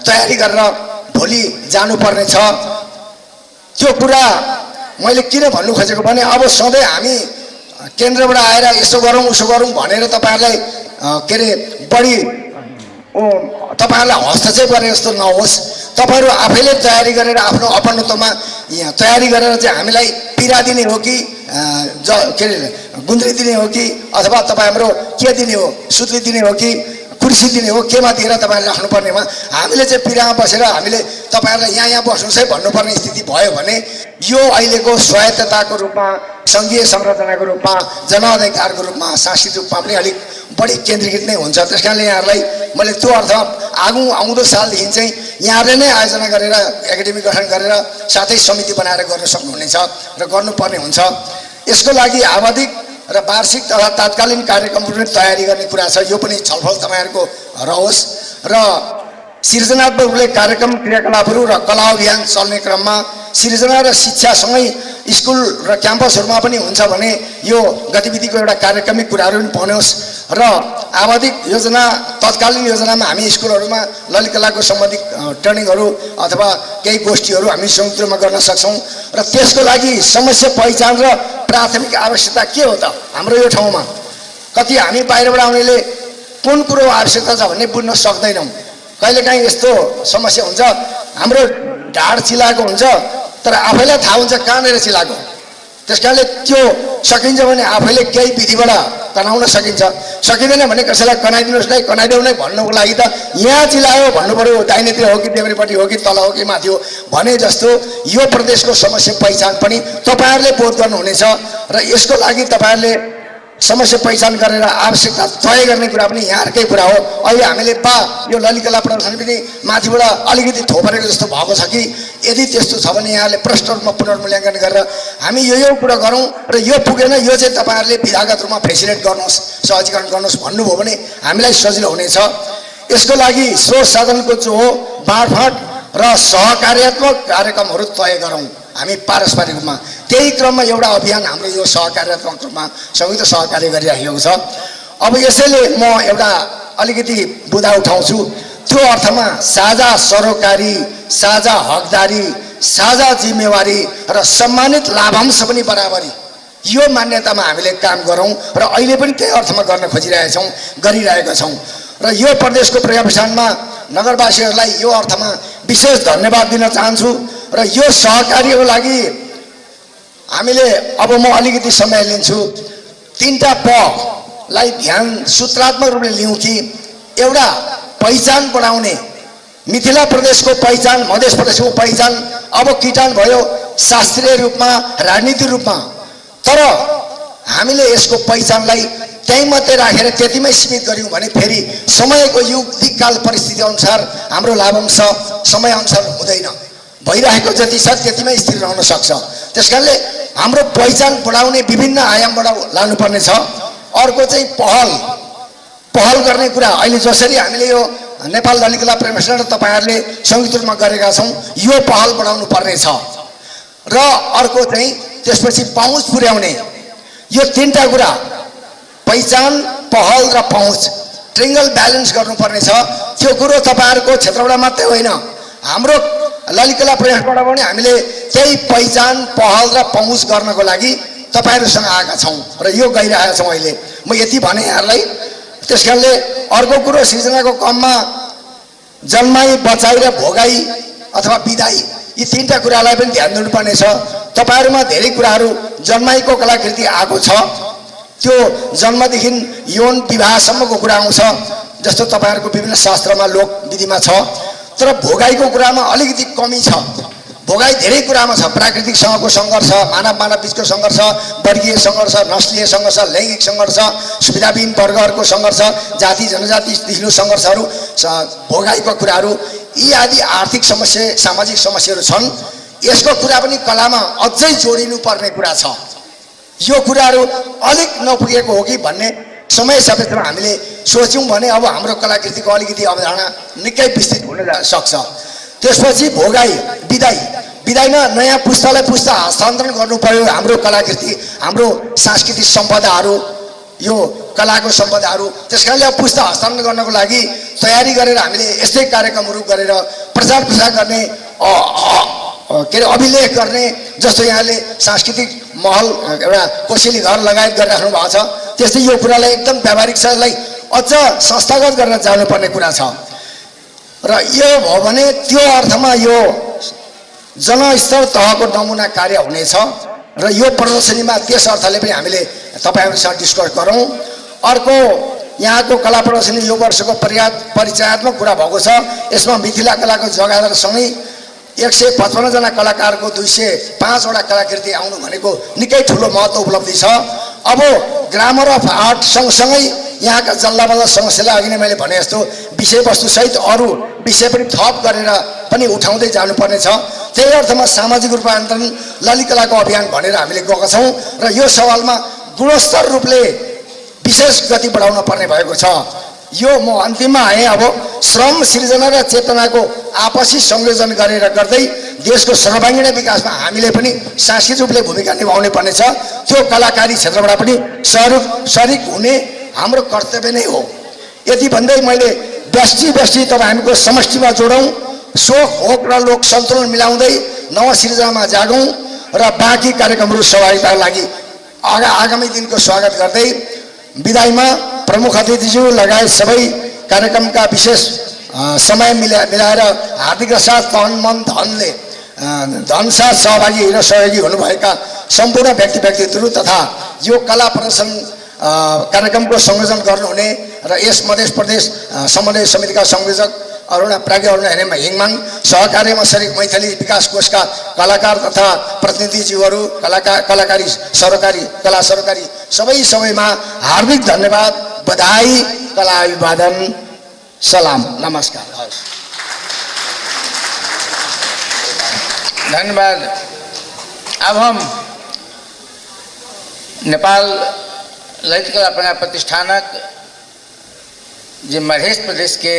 तयारी गरेर भोलि जानुपर्ने छ। त्यो कुरा मैले किन भन्नु खोजेको भने अब सधैँ हामी केन्द्रबाट आएर यसो गरौँ उसो गरौँ भनेर तपाईँहरूलाई के अरे बढी तपाईँहरूलाई हस्तक्षेप गरे जस्तो नहोस्। तपाईँहरू आफैले तयारी गरेर आफ्नो अपनत्वमा यहाँ तयारी गरेर चाहिँ हामीलाई पीडा दिने हो कि के अरे गुन्द्री दिने हो कि अथवा तपाईँ हाम्रो के दिने हो, सुत्ली दिने हो कि कुर्सी दिने हो, केमा दिएर तपाईँहरूले राख्नुपर्नेमा हामीले चाहिँ पीडामा बसेर हामीले तपाईँहरूलाई यहाँ बस्नुहोस् है भन्नुपर्ने स्थिति भयो भने यो अहिलेको स्वायत्तताको रूपमा सङ्घीय संरचनाको रूपमा जनअधिकारको रूपमा सांस्कृतिक रूपमा पनि अलिक बढी केन्द्रीकृत नै हुन्छ। त्यस कारणले यहाँहरूलाई मैले त्यो अर्थमा आउँदो सालदेखि चाहिँ यहाँहरूले नै आयोजना गरेर एकाडेमी गठन गरेर साथै समिति बनाएर गर्न सक्नुहुनेछ र गर्नुपर्ने हुन्छ। यसको लागि आवधिक र वार्षिक तथा तात्कालीन कार्यक्रमहरू पनि तयारी गर्ने कुरा छ, यो पनि छलफल तपाईँहरूको रहोस् र सृजनात्मक रूपले कार्यक्रम क्रियाकलापहरू र कला अभियान चल्ने क्रममा सृजना र शिक्षासँगै स्कुल र क्याम्पसहरूमा पनि हुन्छ भने यो गतिविधिको एउटा कार्यक्रमिक कुराहरू पनि बनोस् र आवधिक योजना तत्कालीन योजनामा हामी स्कुलहरूमा ललित कलाको सम्बन्धित ट्रेनिङहरू अथवा केही गोष्ठीहरू हामी संयुक्त रूपमा गर्न सक्छौँ र त्यसको लागि समस्या पहिचान र प्राथमिक आवश्यकता के हो त हाम्रो यो ठाउँमा कति हामी बाहिरबाट आउनेले कुन कुरो आवश्यकता छ भन्ने बुझ्न सक्दैनौँ। कहिलेकाहीँ यस्तो समस्या हुन्छ हाम्रो ढाड चिलाएको हुन्छ तर आफैलाई थाहा हुन्छ कहाँनिर चिलाएको। त्यस कारणले त्यो सकिन्छ भने आफैले केही विधिबाट कनाउन सकिन्छ, सकिँदैन भने कसैलाई कनाइदिनुहोस् नै, कनाइदेऊ नै भन्नुको लागि त यहाँ चिलायो भन्नु पर्यो, दाहिनेतिर हो कि देब्रेपट्टि हो कि तल हो कि माथि हो भने जस्तो यो प्रदेशको समस्या पहिचान पनि तपाईँहरूले बोध गर्नुहुनेछ र यसको लागि तपाईँहरूले समस्या पहिचान गरेर आवश्यकता तय गर्ने कुरा पनि यहाँहरूकै कुरा हो। अहिले हामीले यो ललितकला प्रदर्शनी पनि माथिबाट अलिकति थोपरेको जस्तो भएको छ कि यदि त्यस्तो छ भने यहाँले प्रष्ट रूपमा पुनर्मूल्याङ्कन गरेर हामी यो कुरा गरौँ र यो पुगेन यो चाहिँ तपाईँहरूले विधागत रूपमा फेसिलिट गर्नुहोस्, सहजीकरण गर्नुहोस् भन्नुभयो भने हामीलाई सजिलो हुनेछ। यसको लागि स्रोत साधनको जो हो बाँडफाँड र सहकार्यात्मक कार्यक्रमहरू तय गरौँ हामी पारस्परिक रूपमा। त्यही क्रममा एउटा अभियान हाम्रो यो सहकार्यात्मक रूपमा संयुक्त सहकार्य गरिराखेको छ। अब यसैले म एउटा अलिकति बुदा उठाउँछु, त्यो अर्थमा साझा सरोकारी, साझा हकदारी, साझा जिम्मेवारी र सम्मानित लाभांश पनि बराबरी, यो मान्यतामा हामीले काम गरौँ र अहिले पनि त्यही अर्थमा गर्न गरिरहेका छौँ। र यो प्रदेशको पर्यवेक्षणमा नगरवासीहरूलाई यो अर्थमा विशेष धन्यवाद दिन चाहन्छु र यो सहकार्यको लागि हामीले अब म अलिकति समय लिन्छु। 3टा पलाई ध्यान सूत्रात्मक रूपले लिउँ कि एउटा पहिचान बढाउने, मिथिला प्रदेशको पहिचान, मध्य प्रदेशको पहिचान अब किटान भयो शास्त्रीय रूपमा, राजनीतिक रूपमा, तर हामीले यसको पहिचानलाई त्यही मात्रै राखेर त्यतिमै सीमित गऱ्यौँ भने फेरि समयको युग दिक्काल परिस्थिति अनुसार हाम्रो लाभांश समय अनुसार हुँदैन, भइरहेको जति छ त्यतिमै स्थिर रहन सक्छ। त्यसकारणले हाम्रो पहिचान बढाउने विभिन्न आयामबाट लानुपर्ने छ। अर्को चाहिँ पहल गर्ने कुरा, अहिले जसरी हामीले यो नेपाल ललितकला पर्यवेक्षण र तपाईँहरूले संयुक्त रूपमा गरेका छौँ यो पहल बढाउनु पर्ने छ। र अर्को चाहिँ त्यसपछि पहुँच पुर्याउने, यो 3टा कुरा पहिचान, पहल र पहुँच ट्रिङ्गल ब्यालेन्स गर्नुपर्ने छ। त्यो कुरो तपाईँहरूको क्षेत्रबाट मात्रै होइन, हाम्रो ललितकला प्रयासबाट पनि हामीले त्यही पहिचान, पहल र पहुँच गर्नको लागि तपाईँहरूसँग आएका छौँ र यो गइरहेका छौँ। अहिले म यति भने यहाँहरूलाई। त्यसकारणले अर्को कुरो सृजनाको क्रममा जन्माई, बचाइ र भोगाई अथवा बिदाई, यी 3टा कुरालाई पनि ध्यान दिनुपर्ने छ। तपाईँहरूमा धेरै कुराहरू जन्माईको कलाकृति आएको छ, त्यो जन्मदेखि यौन विवाहसम्मको कुरा आउँछ जस्तो तपाईँहरूको विभिन्न शास्त्रमा लोक विधिमा छ। तर भोगाईको कुरामा अलिकति कमी छ। भोगाई धेरै कुरामा छ, प्राकृतिकसँगको सङ्घर्ष, मानव बिचको सङ्घर्ष, वर्गीय सङ्घर्ष, नस्लीय सङ्घर्ष, लैङ्गिक सङ्घर्ष, सुविधाविहीन वर्गहरूको सङ्घर्ष, जाति जनजातिदेखिको सङ्घर्षहरू, भोगाईको कुराहरू, यी आदि आर्थिक समस्या, सामाजिक समस्याहरू छन्। यसको कुरा पनि कलामा अझै जोडिनु पर्ने कुरा छ। यो कुराहरू अलिक नपुगेको हो कि भन्ने समय सापेक्षमा हामीले सोच्यौँ भने अब हाम्रो कलाकृतिको अलिकति अवधारणा निकै विस्तृत हुन सक्छ। त्यसपछि भोगाई, विदाईमा नयाँ पुस्तालाई पुस्ता हस्तान्तरण गर्नु पर्यो। हाम्रो कलाकृति, हाम्रो सांस्कृतिक सम्पदाहरू, यो कलाको सम्पदाहरू, त्यसकारणले अब पुस्ता हस्तान्तरण गर्नको लागि तयारी गरेर हामीले यस्तै कार्यक्रमहरू गरेर प्रचार प्रसार गर्ने, अभिलेख गर्ने, जस्तो यहाँले सांस्कृतिक महल, एउटा कोसेली घर लगायत गरिराख्नु भएको छ, त्यस्तै यो कुरालाई एकदम व्यावहारिक यसलाई अझ संस्थागत गरेर जानुपर्ने कुरा छ। र यो भयो भने त्यो अर्थमा यो जनस्तर तहको नमुना कार्य हुनेछ र यो प्रदर्शनीमा त्यस अर्थले पनि हामीले तपाईँहरूसँग डिस्कस गरौँ। अर्को यहाँको कला प्रदर्शनी यो वर्षको परिचयात्मक कुरा भएको छ। यसमा मिथिला कलाको जगाधरसँगै 155 जना कलाकारको 205वटा कलाकृति आउनु भनेको निकै ठुलो महत्त्व उपलब्धि छ। अब ग्रामर अफ आर्ट सँगसँगै यहाँका जल्लाबल्ला समस्यालाई अघि नै मैले भने जस्तो विषयवस्तुसहित अरू विषय पनि थप गरेर पनि उठाउँदै जानुपर्ने छ। त्यही अर्थमा सामाजिक रूपान्तरण ललितकलाको अभियान भनेर हामीले गएका छौँ र यो सवालमा गुणस्तर रूपले विशेष गति बढाउन पर्ने भएको छ। यो म अन्तिममा आएँ। अब श्रम, सृजना र चेतनाको आपसी संयोजन गर्दै देशको सर्वाङ्गीण विकासमा हामीले पनि सांस्कृतिक रूपले भूमिका निभाउनै पर्नेछ। त्यो कलाकारी क्षेत्रबाट पनि सरिक हुने हाम्रो कर्तव्य नै हो। यति भन्दै मैले व्यष्टि तपाईँहरूको समष्टिमा जोडौँ, शोक, होक र लोक सन्तुलन मिलाउँदै नव सृजनामा जागौँ र बाँकी कार्यक्रमहरू सहभागिताका लागि आगामी दिनको स्वागत गर्दै विदाईमा प्रमुख अतिथिज्यू लगायत सबै कार्यक्रमका विशेष समय मिलाएर हार्दिक साथ तन मन धनसाथ सहभागी र सहयोगी हुनुभएका सम्पूर्ण व्यक्तित्वहरू तथा यो कला प्रदर्शन कार्यक्रमको संयोजन गर्नुहुने र यस मध्य प्रदेश समन्वय समितिका संयोजक अरुणा प्राज्ञ अरुणा हेनेम हिङमाङ, सहकार्यमा शरीक मैथिली विकास कोषका कलाकार तथा प्रतिनिधिज्यूहरू, कलाकारी सरकारी कला सरकारी सबैमा हार्दिक धन्यवाद, बधाई, कला अभिवादन, सलाम, नमस्कार। धन्यवाद। अब हम नेपाल ललित कला प्रतिष्ठानक जे मध्य प्रदेश के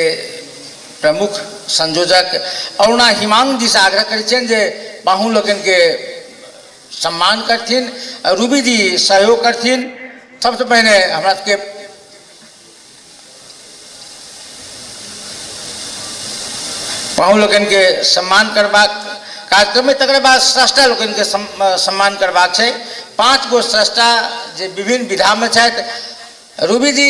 प्रमुख संयोजक अरुणा हिमांग जी से आग्रह करें जे बाहू लोगन के सम्मान करथिन, रूबी जी सहयोग करथिन। सबसे पहले हमरा के बाहू लोगन के सम्मान करबाक कार्यक्रम में, तकर बाद स्रष्टा लोगन के सम्मान करबाक छै। 5 गो स्रष्टा जे विभिन्न विधा में छथि। रूबी जी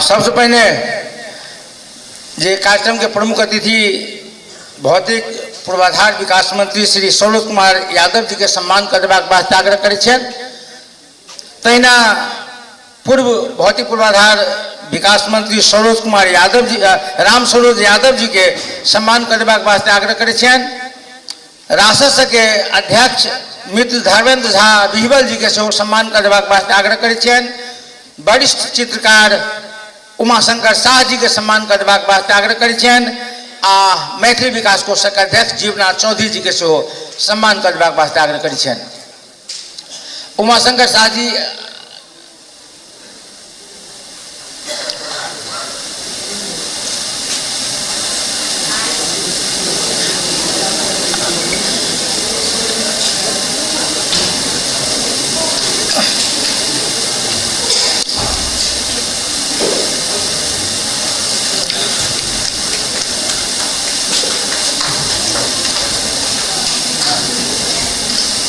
सबसे पहले जे कार्यक्रम के प्रमुख अतिथि भौतिक पूर्वाधार विकास मंत्री श्री सरोज कुमार यादव जी के सम्मान करबाक वास्ते आग्रह करै छथि। तहिना पूर्व भौतिक पूर्वाधार विकास मंत्री सरोज कुमार यादव जी, राम सरोज यादव जी के सम्मान करबाक वास्ते आग्रह करै छथि। रासस के अध्यक्ष मित्र धर्मेंद्र झा बिहबल जी के सेहो सम्मान करबाक वास्ते आग्रह करै छथि। वरिष्ठ चित्रकार उमाशंकर शाह जी के सम्मान करबाक वास्ते आग्रह करै छथि। आ मैथिली विकास कोषक अध्यक्ष जीवनाथ चौधरी जी के सेहो सम्मान करबाक वास्ते आग्रह करै छथि। उमाशंकर शाह जी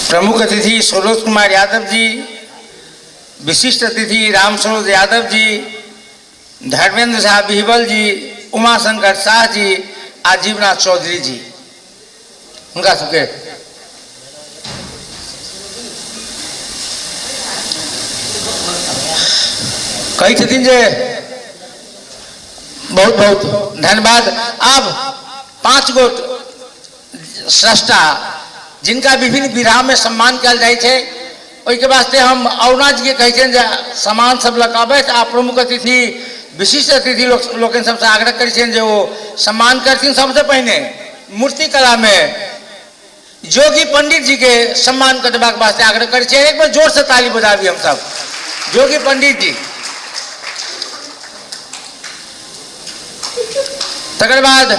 प्रमुख अतिथि सरोज कुमार यादव जी, विशिष्ट अतिथि राम सरोज यादव जी, धर्मेंद्र झा बिहबल जी, उमाशंकर शाह जी आ जीवनाथ चौधरी जी, उनका सबके कही छथिन जे बहुत बहुत धन्यवाद। अब 5 गो स्रष्टा जिनका विभिन्न विधा में सम्मान कल जाए छे, ओई के वास्ते हम अरुणा जी के कहे छे जे सम्मान सब लगाबैत आ प्रमुख अतिथि विशिष्ट अतिथि लोकन सबसे आग्रह करै छे जे वो सम्मान करथिन। सबसे पहले मूर्ति कला में जोगी पंडित जी के सम्मान करबाक वास्ते आग्रह करै छे। एक बार जोर से ताली बजाबी हम सब। जोगी पंडित जी, तकर बाद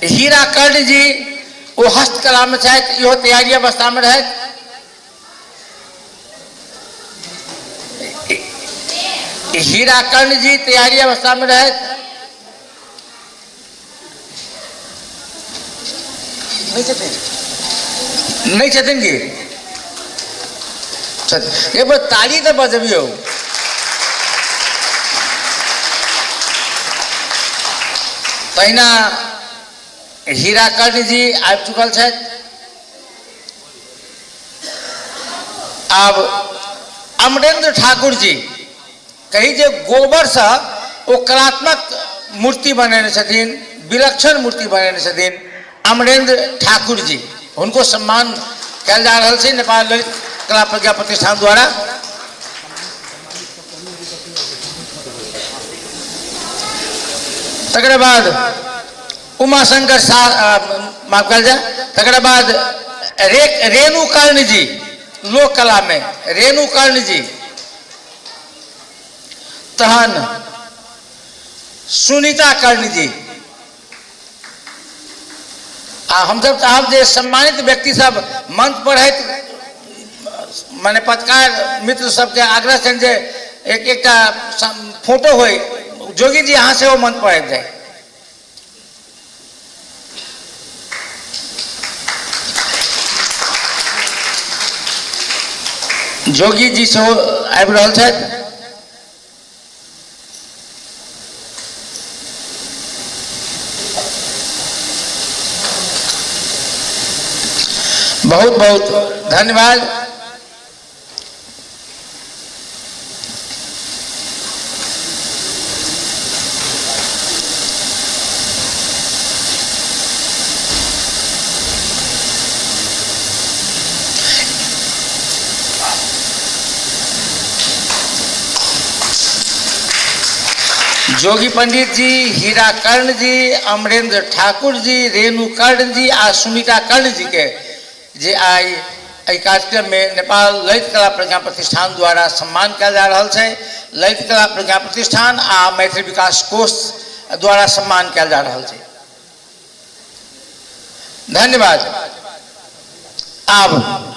हीरा कर्ण जी, वो हस्तकला में छथि, इहो तैयारी अवस्था में रहत। हीरा कर्ण जी तैयारी अवस्था में रहत। नहीं छथिन की एक बार ताली तो बजबियो। तहिना हीरा कर्ण जी आबि चुकल छथि। अब अमरेंद्र ठाकुर जी कही जे गोबर से वो कलात्मक मूर्ति बनेने छथिन, विलक्षण मूर्ति बनेने छथिन अमरेंद्र ठाकुर जी, उनको सम्मान कल जा रहा है नेपाल ललित कला प्रज्ञा प्रतिष्ठान द्वारा। तकर बाद उमाशंकर शाह माफ कर जा। तकर बाद रेणु कर्ण जी, लोक कला में रेणु कर्ण जी, तहन सुनीता कर्ण जी। हम सब चाहब जे सम्मानित व्यक्ति सब मंच पर है माने पत्रकार मित्र सबके आग्रह छनि जे एक फोटो होय जोगी जी अहाँ से वो मंच पर आबि जाए। जोगी जी से आबि रहल छथि। बहुत बहुत धन्यवाद। जोगी पंडित जी, हीरा कर्ण जी, अमरेंद्र ठाकुर जी, रेणु कर्ण जी आ सुनीता कर्ण जी के जे आई कार्यक्रम में नेपाल ललित कला प्रज्ञा प्रतिष्ठान द्वारा सम्मान किया जा रहा है। ललित कला प्रज्ञा प्रतिष्ठान आ मैथिली विकास कोष द्वारा सम्मान किया जा रहा है। धन्यवाद। अब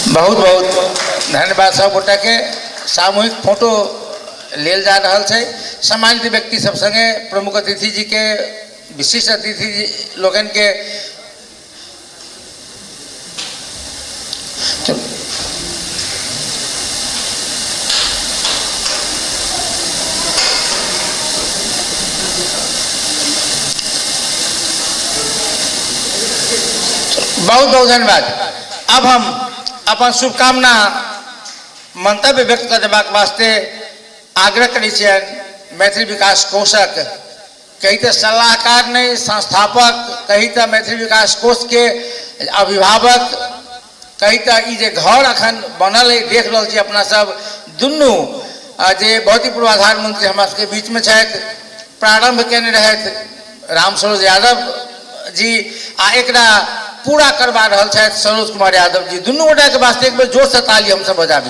बहुत बहुत धन्यवाद। सब गोटा के सामूहिक फोटो लेल जा रहा है। सम्मानित व्यक्ति सब संगे प्रमुख अतिथि जी के, विशिष्ट अतिथि जी लोगन के बहुत बहुत धन्यवाद। अब हम अपन शुभकामना मंतव्य व्यक्त करबाक वास्ते आग्रह करै छियनि मैथिली विकास कोषक कही तो सलाहकार नहीं, संस्थापक, कही तो मैथिली विकास कोष के अभिभावक, कही तो ये घर अखन बनल है देख रहा छी अपना सब दुनू जे भौतिक पूर्वाधार मंत्री हमरा सबके बीच में छथि। प्रारंभ केने रहथि राम सरोज यादव जी आ एकरा पूरा करवा रहा है सरोज कुमार यादव जी। दुनू गोटा के वास्ते एक बेर जोर से ताली हम सब बजाबी।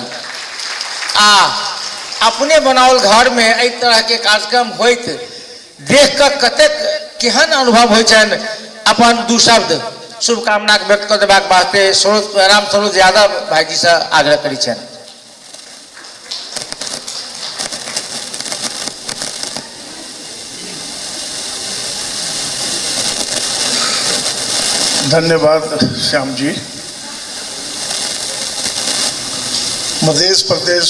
अपने बनाओल घर में एहि तरह के कार्यक्रम होइत देख कर कतेक केहन अनुभव होय छनि। अपन दू शब्द शुभकामना व्यक्त कर देबाक वास्ते राम सरोज यादव भाईजी से आग्रह करी छनि। धन्यवाद श्याम जी। मध्य प्रदेश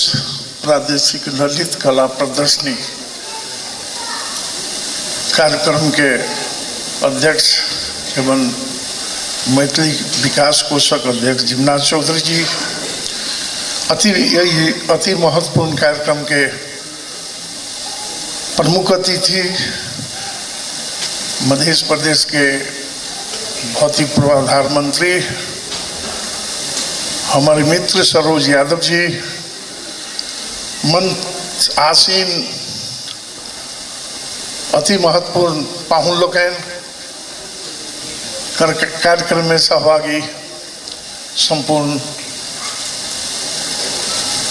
प्रादेशिक ललित कला प्रदर्शनी कार्यक्रम के अध्यक्ष एवं मैथिली विकास कोषक अध्यक्ष जिमनाथ चौधरी जी, अति महत्वपूर्ण कार्यक्रम के प्रमुख अतिथि मध्य प्रदेश के भौतिक पूर्वाधार मंत्री हमारे मित्र सरोज यादव जी, मंच आसीन अति महत्वपूर्ण पाहुन लोकन, कार्यक्रम में सहभागी संपूर्ण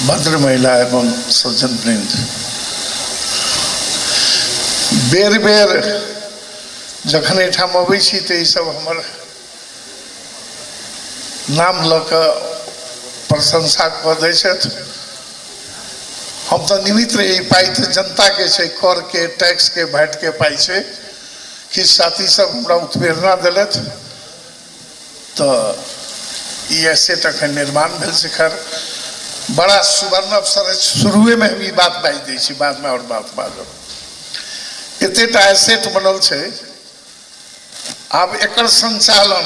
भद्र महिला एवं सज्जन वृंद, बेर बेर जखन एठाम अबै छी तऽ ई सब हमर नाम लऽ कऽ प्रशंसा कऽ दै छथि। हम तऽ निमित्त रही, पाइ तऽ जनता के छै, कर के, टैक्स के, वैट के पाइ छै। किछु साथी सब हमरा उत्प्रेरणा देलथि तऽ ई एसेट अखन निर्माण भेल छै। खैर बड़ा सुवर्ण अवसर है। शुरुए में हम ई बात बाजि दै छी, बाद में और बात बाजब। एतेटा एसेट बनल छै, आब एकर संचालन,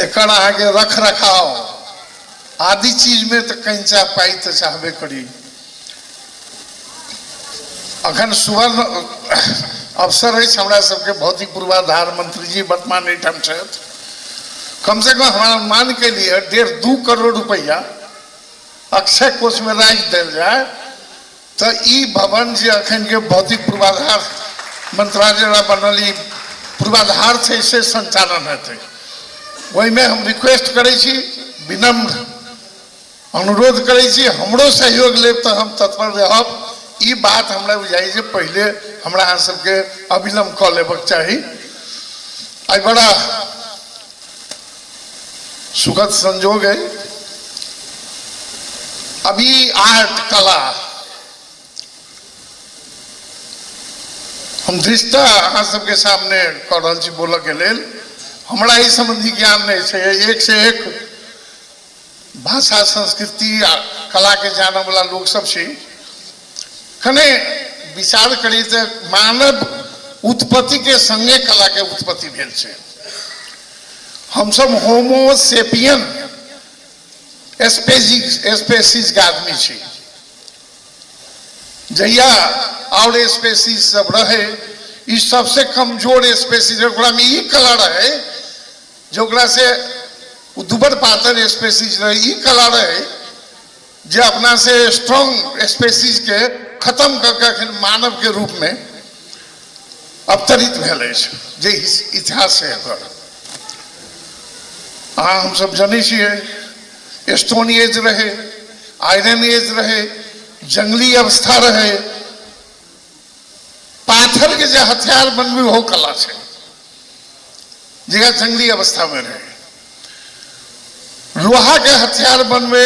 एकर आगे रख रखाव आदि चीज में तो कैंचा पाई तो चाहबे करी। अखन सुवर्ण अवसर है हमरा सबके भौतिक पूर्वाधार मंत्री जी वर्तमान एठाम छथि। कम से कम हमारा मान के लिए 1.5-2 करोड़ रुपया अक्षय कोष में राखि देल जाए तो ई भवन जे अखन के भौतिक पूर्वाधार मंत्रालय बनल ई पूर्वाधार छै से संचालन हेतै। वही में हम रिक्वेस्ट करै छी, विनम्र अनुरोध करै छी, हमरो सहयोग लेब तो हम तत्पर रहब। ई बात हमरा बुझाई जे पहले हमरा अहाँ सबके अविलंब कऽ लेबक चाही। आई बड़ा सुखद संजोग है, अभी आर्ट कला हम दृष्टा अहाँ सबके सामने कर रहल छी बोलऽ के लेल। हमरा ई संबंधी ज्ञान नहीं छै। एक से एक भाषा संस्कृति आ कला के जाने वाला लोग सब छी। कने विचार करी तो मानव उत्पत्ति के संगे कला के उत्पत्ति भेल छै। हम सब होमो सेपियन स्पेसीज के आदमी छी। जहिया और स्पेसीज सब रहे, ई सबसे कमजोर स्पेसीज में ई कला रहे जोकरा से दुबर पातर स्पेसीज रहे। ई कला रहे जे अपना से स्ट्रॉन्ग स्पेसीज के खत्म करके मानव के रूप में अवतरित भेल जे इतिहास है एकर। हम सब जानै छियै स्टोन एज रहे, आयरन एज रहे, जंगली अवस्था रहे। पाथर के जो हथियार बनबे हो कला छै, जगह जंगली अवस्था में रहे। लोहा के हथियार बनबे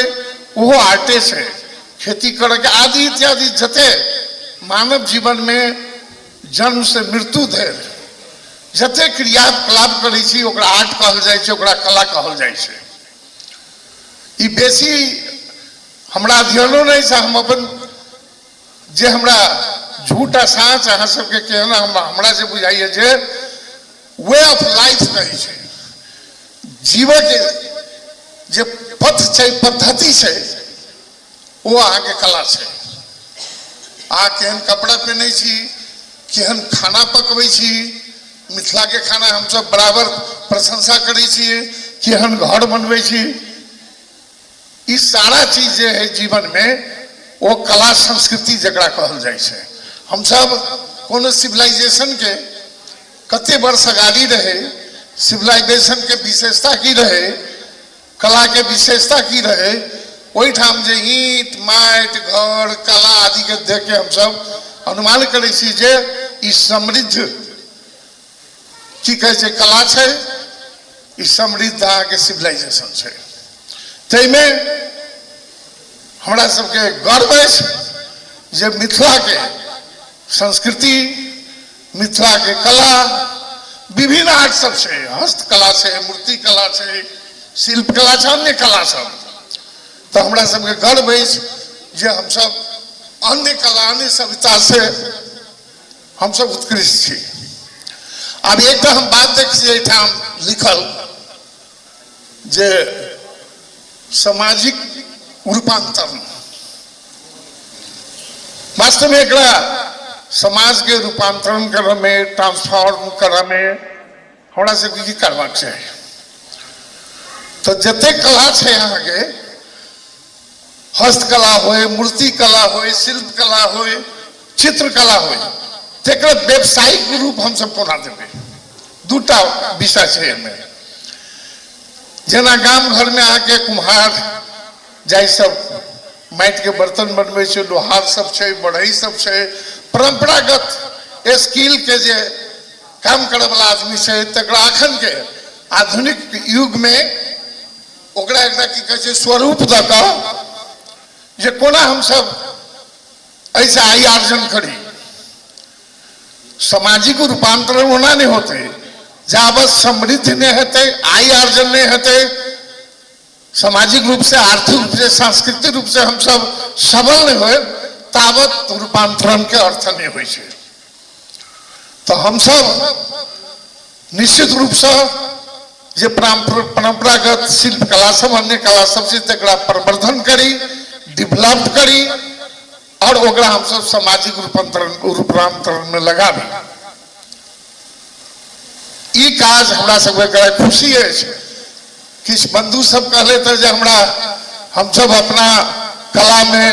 वो आर्टे छै। खेती करे के आदि इत्यादि जते मानव जीवन में जन्म से मृत्यु धरि जते क्रियाकलाप करै छी ओकरा आर्ट कहल जाइ छै, ओकरा कला कहल जाइ छै। ई बेसी हमरा अध्ययनो नहीं छै। हम अपन जे हमरा झूठ आ साँच अहाँ सबके कहना हमरा से बुझाइए जे वे ऑफ लाइफ कहै छै। जीवन के जे पथ छै, पद्धति छै, वो अहाँ के कला छै। अहाँ केहन कपड़ा पहनै छी, केहन खाना पकबै छी, मिथिला के खाना हम सब बराबर प्रशंसा करै छी, केहन घर बनबै छी। ई सारा चीज जे है जीवन में वो कला संस्कृति जकरा कहल जाइ छै। हम सब कोनो सिविलाइजेशन के कते वर्ष आगाड़ी रहे, सिविलाइजेशन के विशेषता की रहे, कला के विशेषता की रहे, वही ठाम जे ईंट माटि घर कला आदि के देख के हम सब अनुमान करै छी जे ई समृद्ध की कहै छै कला छै, ई समृद्ध अहाँ के सिविलाइजेशन छै। तैमे हमरा सबके गर्व अछि जे मिथिला के संस्कृति, मिथिला के कला, विभिन्न आर्ट सब छै, हस्तकला छै, मूर्ति कला छै, शिल्प कला छै, अन्य कला सब। तो हमरा सबके गर्व अछि जे हम सब अन्य कला अन्य सभ्यता से हम सब उत्कृष्ट छी। अब एक हम बात देखिए ठाम लिखल जे सामाजिक रूपांतरण। वास्तव में एक समाज के रूपांतरण करे में, ट्रांसफॉर्म करे में हमरा सबके की करबाक चाही। तो जते कला छै अहाँ के, हस्तकला होय, मूर्ति कला होय, शिल्प कला होय, चित्रकला होय, तेकर व्यावसायिक रूप हम सब कोना देबै। दूटा विषय छै एहिमे। जेना गाम घर में आके कुम्हार जाय सब माटि के बर्तन बनबै छै, लोहार सब छै, बढ़ई सब छै, परंपरागत स्किल के जे काम करे वाला आदमी छै, तकरा अखन के आधुनिक युग में ओकरा एकटा की कहै छै स्वरूप द क जे कोना हम सब ऐसा आय आर्जन करी। सामाजिक रूपांतरण होना नहीं होते जाबत समृद्ध नहीं हेतै, आय आर्जन नहीं हेतै, सामाजिक रूप से, आर्थिक रूप से, सांस्कृतिक रूप से हम सब सबल नहीं होए, तावत रूपांतरण के अर्थ नहीं होइ छै। तो हम सब निश्चित रूप से जे परंपरागत शिल्प कला सब, अन्य कला सब से तकरा प्रवर्धन करी, डेवलप करी और ओकरा हम सब सामाजिक रूपांतरण में लगाबी। ई काज हमरा सबके खुशी अछि। किछ बंधु सब कहले थे जे हमरा हम सब अपना कला में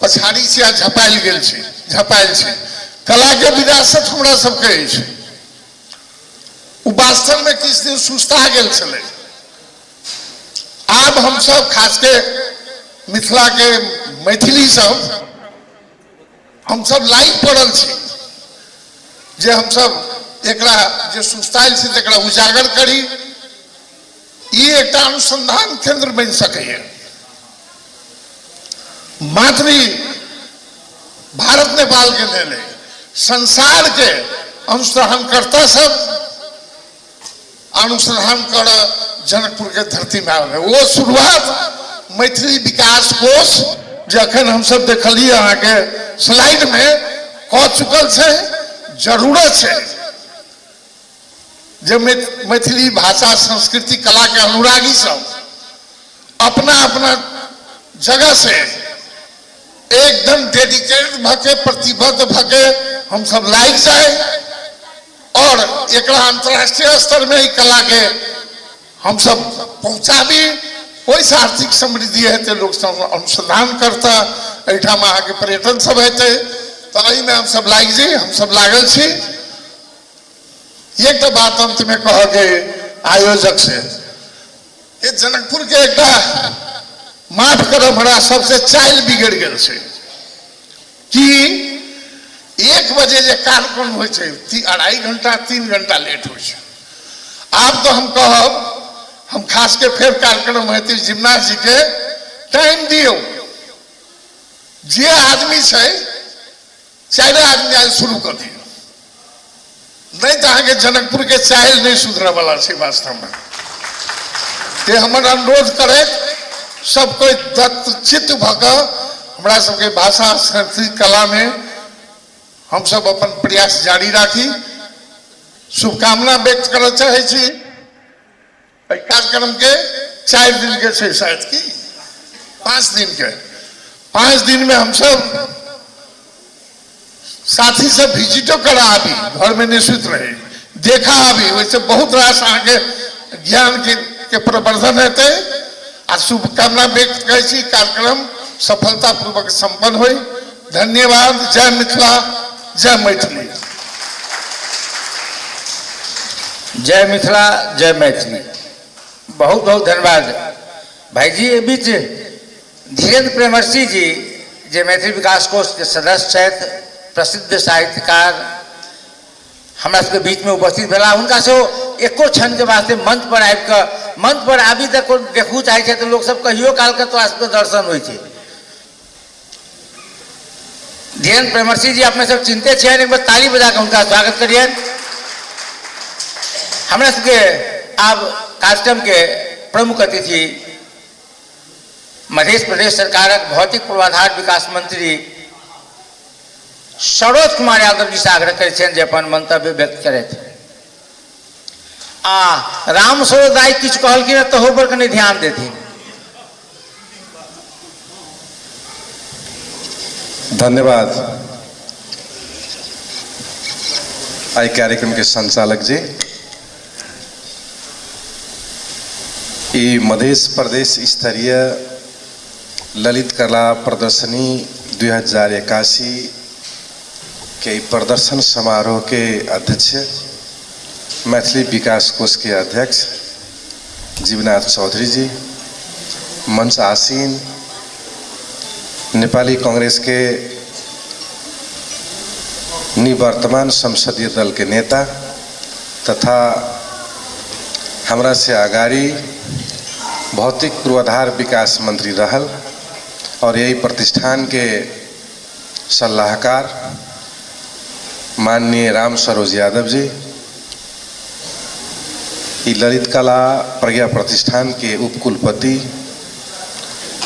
पछाड़ी से झपायल गेल छै, झपायल छै। कला के विरासत हमरा सबके अछि, ओ वास्तव में किछु दिन सुस्ता गेल छलै। आब हम सब खास के मिथिला के मैथिली सब हम सब लाइक पड़ल छी जे हम सब एकरा जे सुस्ताइल छै तकरा उजागर करी। ई एकटा अनुसंधान केंद्र बनि सकैए। मात्र भारत नेपाल के लेल संसार के अनुसंधानकर्ता सब अनुसंधान कर जनकपुर के धरती में आवे। वो शुरुआत मैथिली विकास कोष जखन हम सब देखलिए अहाँ के स्लाइड में कह चुकल छै, जरूरत है जे मैथिली भाषा संस्कृति कला के अनुरागी सब अपना अपना जगह से एकदम डेडिकेटेड भके प्रतिबद्ध भके हम सब लाग जाए और एक अंतर्राष्ट्रीय स्तर में ही कला के हम सब पहुंचाबी। ओइसे आर्थिक समृद्धि हेतै, लोग सब अनुसंधान करता, एहिठाम अहाँ के पर्यटन सब हेतै, तो एहि में हम सब लाग जाए। हम सब लागल छी। एक बात अंत में कह के आयोजक से ये जनकपुर के एकटा माफ करब हमरा सबसे चाइल बिगड़ गेल छै कि 1 बजे जे कार्यक्रम होइ छै 2.5 घंटा 3 घंटा लेट होइ छै। आब तो हम कहब हम खास के फेर कार्यक्रम हेतै जिम्नास्ट जी के टाइम दियो। जे आदमी छै 4 आदमी आज शुरू कर दियो, नहीं तो अहाँ के जनकपुर के चाइल नहीं सुधरे वाला छै। वास्तव में ये हमर अनुरोध करे सब कोई दत्तचित्त भक हमरा सबके भाषा संस्कृति कला में हम सब अपन प्रयास जारी राखी। शुभकामना व्यक्त करना चाहे छी। कार्यक्रम के 4 दिन के छै, शायद की 5 दिन के, 5 दिन में हम सब साथी सब विजिटो करा आबी, घर में निश्चित रहे देखा आबी। वैसे बहुत रास आगे ज्ञान के प्रवर्धन हेतै आ शुभकामना व्यक्त करे छी। कार्यक्रम सफलता पूर्वक संपन्न होई। धन्यवाद। जय मिथिला, जय मैथिली। जय मिथिला, जय मैथिली। बहुत बहुत धन्यवाद भाई जी। ए बीच धीरेन्द्र प्रेमर्षि जी जे मैथिली विकास कोष के सदस्य छथि, प्रसिद्ध साहित्यकार, हमरा सबके बीच में उपस्थित भेला। हुनका से एको क्षण के वास्ते मंच पर आबि कऽ मंच पर आबी तक देखू चाहे छै तो लोग सब कहियो काल के तो आपके दर्शन होइ छै। धीरेन्द्र प्रेमर्षि जी अपने सब चिंते छियन, एक बार ताली बजा के उनका स्वागत करिए। हमरा सबके आब कार्यक्रम के प्रमुख अतिथि मध्य प्रदेश सरकारक भौतिक पूर्वाधार विकास मंत्री सरोज कुमार यादव जी से आग्रह करें जे अपन मंतव्य व्यक्त करैत। राम सरोज राय किछु कहलखिन तो पर कनी ध्यान देथिन। धन्यवाद आई कार्यक्रम के संचालक जी। मध्य प्रदेश स्तरीय ललित कला प्रदर्शनी 2081 के प्रदर्शन समारोह के अध्यक्ष, मैथिली विकास कोष के अध्यक्ष जीवनाथ चौधरी जी, मंच आसीन नेपाली कांग्रेस के निवर्तमान संसदीय दल के नेता तथा हमरा से अगाड़ी भौतिक पूर्वाधार विकास मंत्री रहल और यही प्रतिष्ठान के सलाहकार माननीय राम सरोज यादव जी, ललित कला प्रज्ञा प्रतिष्ठान के उपकुलपति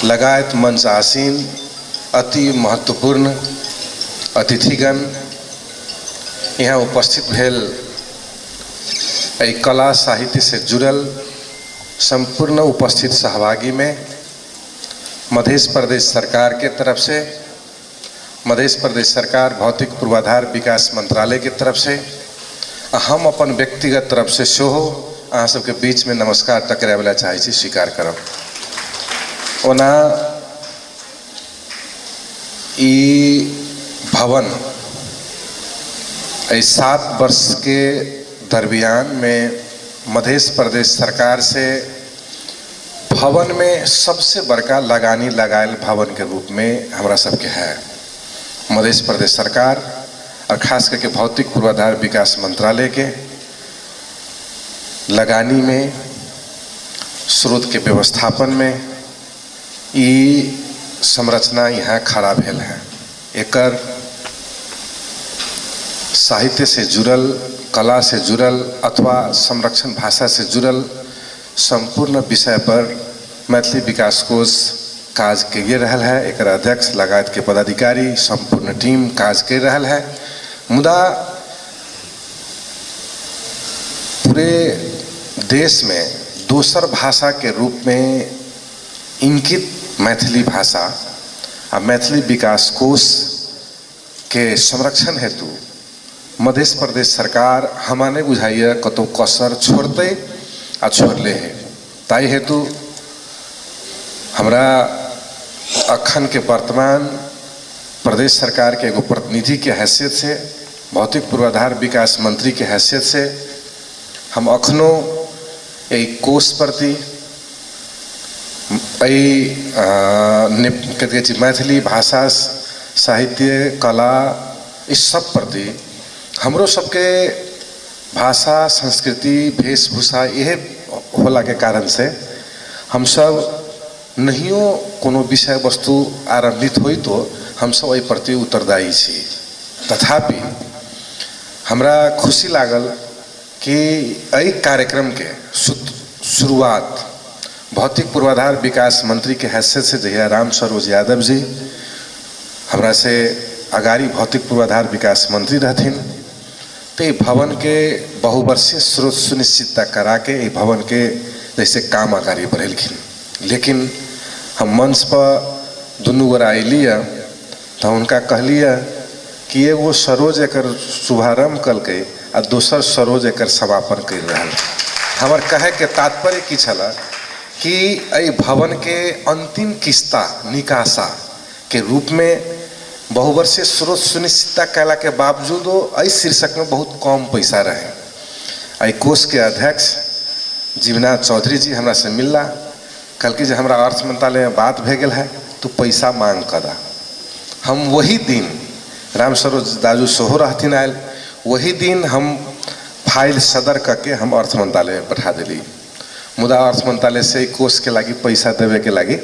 लगायत मंच आसीन अति महत्वपूर्ण अतिथिगण, यहाँ उपस्थित भेल कला साहित्य से जुड़ल संपूर्ण उपस्थित सहभागी में मध्य प्रदेश सरकार के तरफ से, मध्य प्रदेश सरकार भौतिक पूर्वाधार विकास मंत्रालय के तरफ से, हम अपन व्यक्तिगत तरफ से सेहो अहाँ सबके बीच में नमस्कार टकराए वाला चाहे छी स्वीकार करब। ओना भवन 7 वर्ष के दरमियान में मध्य प्रदेश सरकार से भवन में सबसे बड़का लगानी लगायल भवन के रूप में हमरा सबके है। मध्य प्रदेश सरकार और खास करके भौतिक पूर्वाधार विकास मंत्रालय के लगानी में, स्रोत के व्यवस्थापन में ई संरचना यहाँ खड़ा भेल है। एकर साहित्य से जुड़ल, कला से जुड़ल अथवा संरक्षण भाषा से जुड़ल संपूर्ण विषय पर मैथिली विकास कोष काज कर रहा है। एक अध्यक्ष लगायत के पदाधिकारी संपूर्ण टीम काज कर रहा है। मुदा पूरे देश में दोसर भाषा के रूप में इंकित मैथिली भाषा और मैथिली विकास कोष के संरक्षण हेतु मध्य प्रदेश सरकार हमारे बुझाइए कतौ कसर छोड़ते आ छोड़ले है। ताई हेतु हमरा अखन के वर्तमान प्रदेश सरकार के एगो प्रतिनिधि के हैसियत से, भौतिक पूर्वाधार विकास मंत्री के हैसियत से हम अखनो एक कोष प्रति मैथिली भाषा, साहित्य, कला इस सब प्रति हमरो सबके भाषा, संस्कृति, वेशभूषा यह होला के कारण से हम सब नहियो कोनो विषय वस्तु आरंभित हुई तो हम सब एहि प्रति उत्तरदायी छी। तथापि हमरा खुशी लागल कि एहि कार्यक्रम के शुरुआत भौतिक पूर्वाधार विकास मंत्री के हैसियत से जहिया राम सरोज यादव जी हमरा से अगाड़ी भौतिक पूर्वाधार विकास मंत्री रहथिन, तो भवन के बहुवर्षीय स्रोत सुनिश्चितता करा के ये भवन के जैसे काम अगाड़ी बढ़ेलखिन। लेकिन हम मंच पर दुनू गोरा अलिए तो उनका कहलिए कि एगो सरोज एकर शुभारंभ कलकै आ दोसर सरोज एकर समापन कर रहा। हमर कहे के तात्पर्य की छला कि एहि भवन के अंतिम किस्ता निकासा के रूप में बहुवर्षीय स्रोत सुनिश्चितता कैला के बावजूदो एहि शीर्षक में बहुत कम पैसा रहे। एहि कोष के अध्यक्ष जीवनाथ चौधरी जी हमरा से मिलला, कहलकै जे हमरा अर्थ मंत्रालय में बात भे गेल है, तू पैसा मांग कदा। हम वही दिन राम सरोज दाजू सेहो रहथिन आयल, वही दिन हम फाइल सदर करके हम अर्थ मंत्रालय में पठा दिली। मुदा अर्थ मंत्रालय से कोष के लगी पैसा देवे के लगी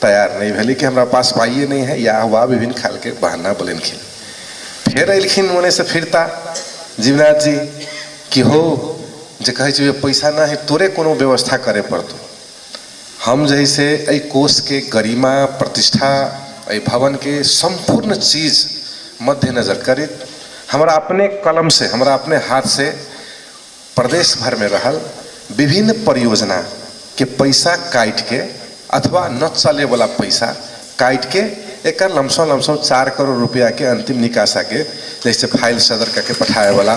तैयार नहीं भेली कि हमरा पास पाइए नहीं है, या हुआ विभिन्न खाल के बहाना बोलेखिन। फिर अलिखिन ओने से फिरता जीवनाथ जी कि हो जे कहे पैसा ना है तोरे कोनो व्यवस्था करे पड़तो। हम जैसे एहि कोष के गरिमा, प्रतिष्ठा, एहि भवन के संपूर्ण चीज मद्देनजर करित हमरा अपने कलम से, हमरा अपने हाथ से प्रदेश भर में रहल विभिन्न परियोजना के पैसा काट के अथवा न चले वाला पैसा काट के एक लमसम 4 करोड़ रुपया के अंतिम निकासा के जैसे फाइल सदर करके पठाए वाला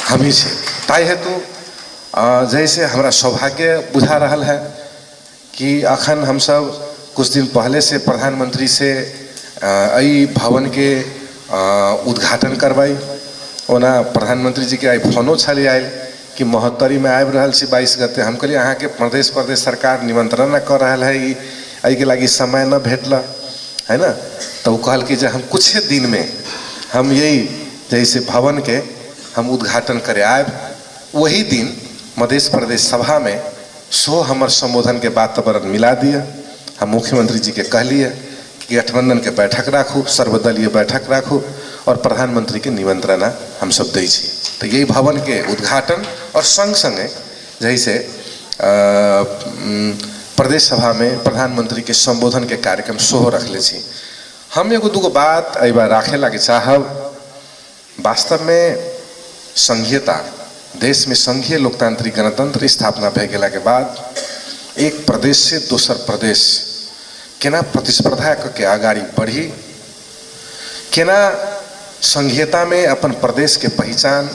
हम ही छे। ताई हेतु जैसे हमरा सौभाग्य बुझा रहल है कि अखन हम सब कुछ दिन पहले से प्रधानमंत्री से एहि भवन के उद्घाटन करवाई। ओना प्रधानमंत्री जी के आई फोनो छल आयल कि महोत्तरी में आबि रहल छी 22 गते। हम कहलिए अहाँ के प्रदेश सरकार निमंत्रण कर रहा है, एहि के लागी समय न भेटल है ना। तो कहल कि जे हम कुछ दिन में हम यही जैसे भवन के हम उद्घाटन करे आयब। वही दिन मध्य प्रदेश सभा में सो हमर संबोधन के वातावरण मिला दिया। हम मुख्यमंत्री जी के कहलिए कि गठबंधन के बैठक राखू, सर्वदलीय बैठक राखू और प्रधानमंत्री के निमंत्रण हम सब दै छी। तो यही भवन के उद्घाटन और संग संगे जैसे प्रदेश सभा में प्रधानमंत्री के संबोधन के कार्यक्रम सेहो रखले छी। हम एगो दूगो बात एहि बार राखे लागे चाहब। वास्तव में संघीयता, देश में संघीय लोकतांत्रिक गणतंत्र स्थापना भे गेला के बाद एक प्रदेश से दोसर प्रदेश केना प्रतिस्पर्धा करके आगाड़ी बढ़ी, केना संघीयता में अपन प्रदेश के पहचान,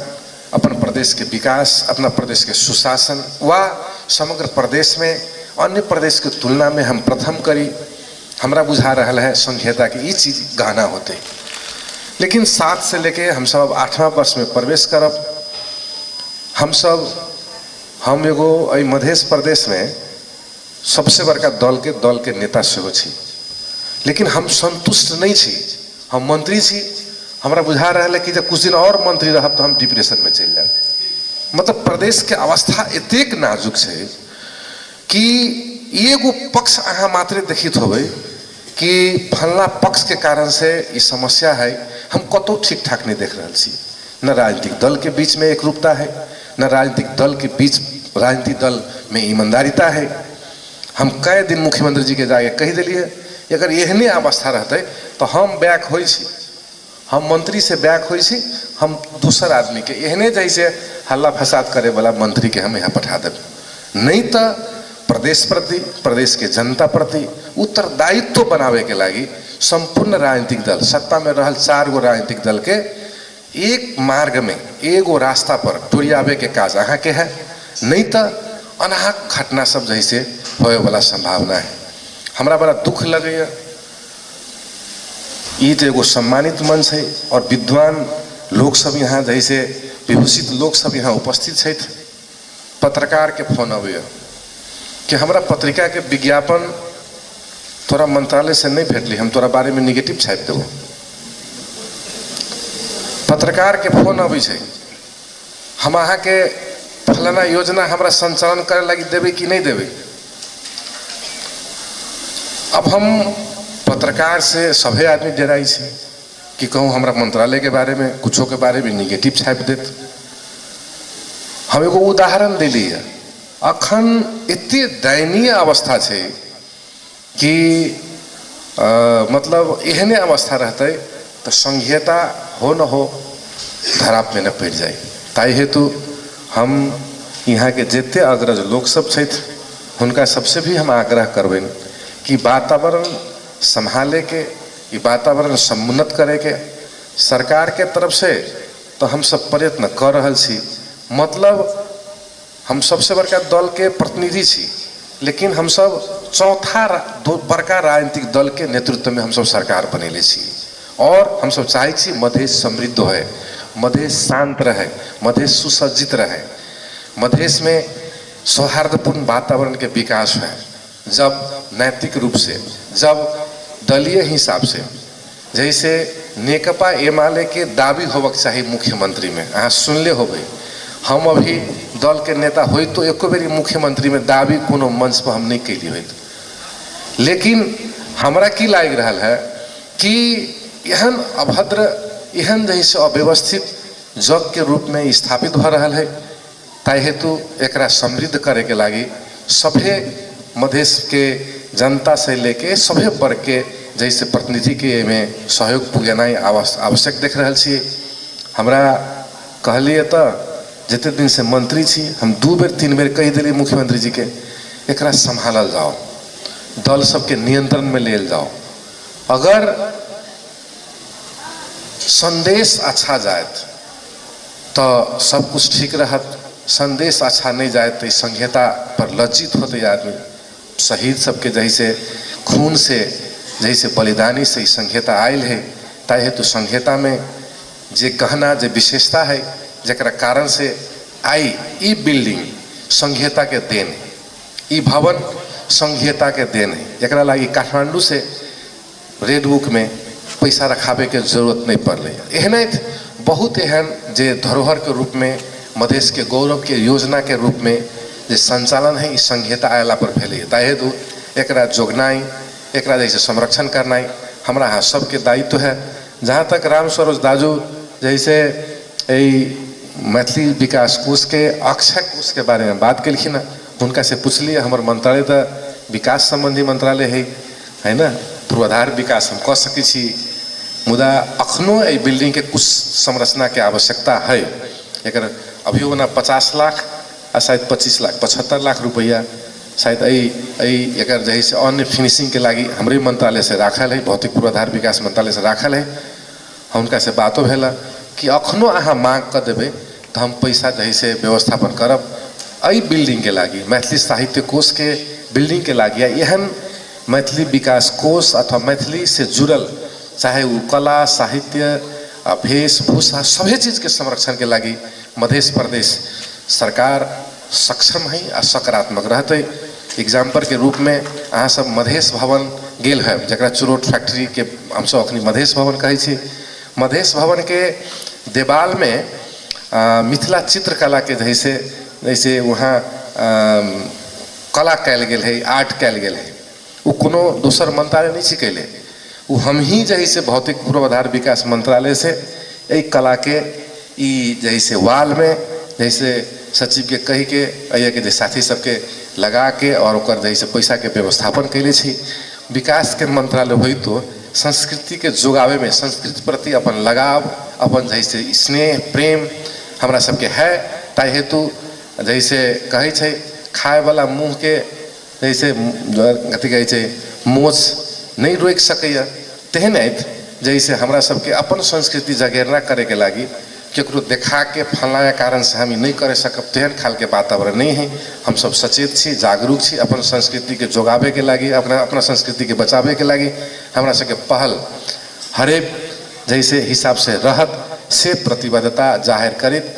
अपन प्रदेश के विकास, अपना प्रदेश के सुशासन व समग्र प्रदेश में अन्य प्रदेश के तुलना में हम प्रथम करी, हमरा बुझा रहा है संहिता की ये चीज गहना होते। लेकिन 7 से लेके हम सब 8वां वर्ष में प्रवेश करब। हम एगो मध्य प्रदेश में सबसे बड़का दल के नेता सेहो छी, लेकिन हम संतुष्ट नहीं छी। हम मंत्री छी, हमरा बुझा रहा है कि जब कुछ दिन और मंत्री रहब तो हम डिप्रेशन में चल जाए। मतलब प्रदेश के अवस्था एतेक नाजुक है कि एगो पक्ष अहाँ मात्रे देखित होबे कि फलना पक्ष के कारण से ये समस्या है। हम कतौ ठीक ठाक नहीं देख रहा छी। न राजनीतिक दल के बीच में एक रूपता है, न राजनीतिक दल के बीच राजनीतिक दल में ईमानदारिता है। हम कई दिन मुख्यमंत्री जी के जाके कह दिलिए अगर एहने अवस्था रहते तो हम बैक हो, हम मंत्री से बैक हो, हम दूसर आदमी के एहने जैसे हल्ला फसाद करे वाला मंत्री के हम यहाँ पठा देव। नहीं तो प्रदेश प्रति, प्रदेश के जनता प्रति उत्तरदायित्व बनावे के लागी संपूर्ण राजनीतिक दल, सत्ता में रहल 4 गो राजनीतिक दल के एक मार्ग में एगो रास्ता पर टोरियावे के काज अहाँ के है। नहीं तो अनाहक घटना सब जैसे होए वाला संभावना है। हमरा बड़ा दुख लगे। ये तो एगो सम्मानित मंच है और विद्वान लोग सब यहाँ जैसे विभूषित लोग सब यहाँ उपस्थित है। पत्रकार के फोन आवे कि हमरा पत्रिका के विज्ञापन तोरा मंत्रालय से नहीं भेटली, हम तोरा बारे में निगेटिव छाप देव। पत्रकार के फोन आवे छै, हम अहाँ के फलाना योजना हमरा संचालन करे लगी देवे कि नहीं देवे। अब हम पत्रकार से सभी आदमी डराई छे कि कहूँ हमरा मंत्रालय के बारे में कुछो के बारे में निगेटिव छाप देत। हम एगो उदाहरण दिली है। अखन इतनी दयनीय अवस्था है कि मतलब एहने अवस्था रहते तो संघीयता हो न हो धराप में न पड़ जाए। ताई हेतु हम यहाँ के जितने अग्रज लोग सब छथि हुनका सबसे भी हम आग्रह करबेन कि वातावरण संभाले के, ये वातावरण समुन्नत करे के सरकार के तरफ से तो हम सब प्रयत्न कर रहल छी। मतलब हम सबसे बड़का दल के प्रतिनिधि छी, लेकिन हम सब चौथा बड़का राजनीतिक दल के नेतृत्व में हम सब सरकार बनेले छी और हम सब चाहे छी मधेश समृद्ध है, मधेश शांत रहे, मधेश सुसज्जित रहे, मधेश में सौहार्दपूर्ण वातावरण के विकास है। जब नैतिक रूप से, जब दलीय हिसाब से, जैसे नेकपा एमाले के दावी होबक चाहिए मुख्यमंत्री में, अहाँ सुनले होबे। हम अभी दल के नेता हो तो एको बेरी मुख्यमंत्री में दावी कोनो मंच पर हम नहीं कैली हो। लेकिन हमरा की लाग रहा है कि एहन अभद्र, एहन जैसे अव्यवस्थित जग के रूप में स्थापित भ रहा है। ताई हेतु एकरा समृद्ध करे के लागी सभे मधेश के जनता से लेके सभे वर्ग के जैसे प्रतिनिधि के में सहयोग पुगेनाई आवश्यक देख रहा छी। हमरा कहलिए तो जिते दिन से मंत्री छी हम 2 बेर 3 बेर कह दिली मुख्यमंत्री जी के एकरा संभालल जाओ, दल सबके नियंत्रण में ले जाओ। अगर संदेश अच्छा जाए तो सब कुछ ठीक रहत, संदेश अच्छा नहीं जाए तो संहिता पर लज्जित होते आदमी। शहीद सबके जैसे खून से, जैसे बलिदानी से संहिता आयल है। ताई हेतु संहिता में जे गहना, जे विशेषता है, जरा कारण से आई ई बिल्डिंग संघीयता के देन है, ई भवन संघीयता के देन है। एकरा लागी काठमांडू से रेड बुक में पैसा रखावे के जरूरत नहीं पड़ रही है। एहन बहुत एहन जे धरोहर के रूप में, मधेश के गौरव के योजना के रूप में जे संचालन है, इस संघीयता आयला पर भेले है। ताहि हेतु एकरा जोगनाई, एकरा जैसे संरक्षण करनाई हमरा यहाँ सबके दायित्व है। जहाँ तक राम सरोज दाजू जैसे मैथिली विकास कोष के अक्षय कोष के बारे में बात कलखिन, उनका से पूछलिए। हमारे मंत्रालय तो विकास संबंधी मंत्रालय है ना, पूर्वाधार विकास हम कह सकै छी, मुदा अखनो ए बिल्डिंग के कुछ संरचना के आवश्यकता है। एक अभी होना 50 लाख आ शायद 25 लाख 75 लाख रुपया शायद एक जैसे अन्य फिनिशिंग के लागी हमारे मंत्रालय से राखल है, भौतिक पूर्वाधार विकास मंत्रालय से राखल है। उनका से बातों भेला कि अखनो अहाँ मांग कर देवे तो हम पैसा जैसे व्यवस्थापन करब। बिल्डिंग के लागी, मैथिली साहित्य कोष के बिल्डिंग के लागी, एहन मैथिली विकास कोष अथवा मैथिली से जुड़ल चाहे वो कला साहित्य वेशभूषा सभी चीज़ के संरक्षण के लगी मध्य प्रदेश सरकार सक्षम है आ सकारात्मक रहते। एग्जाम्पल के रूप में अहाँ सब मधेश भवन गेल है जरा चुरोट फैक्ट्री के हम सब अखनी मधेश भवन कहै छी। मधेश भवन के देवाल में मिथिला चित्रकला के जैसे वहाँ कला कैल गेल है, आर्ट कैल गेल है। वो कोनो दोसर मंत्रालय नहीं कैले, वो हम ही जैसे भौतिक पूर्वाधार विकास मंत्रालय से एक कला के जैसे वाल में जैसे सचिव के कही के अय के साथी सबके लगा के और ओकर जैसे पैसा के व्यवस्थापन कैले छी। विकास के मंत्रालय हुई तो संस्कृति के जोगावे में संस्कृति प्रति अपन लगाव अपन जैसे स्नेह प्रेम हमरा सबके है। ताहि हेतु जैसे कहे छै खाए वाला मुँह के जैसे कथी कहे छै मोच नहीं रोक सकैया, तेहनाइत जैसे हमरा सबके अपन संस्कृति जगेरना करे के लागी केकरो देखा के फलाया कारण से हम नहीं करे सकब तेहन खाल के वातावरण नहीं है। हम सब सचेत छी, जागरूक छी, अपन संस्कृति के जोगावे के लागी अपना संस्कृति के बचावे के लागी हमरा सबके पहल हरेक जैसे हिसाब से रहत से प्रतिबद्धता जाहिर करित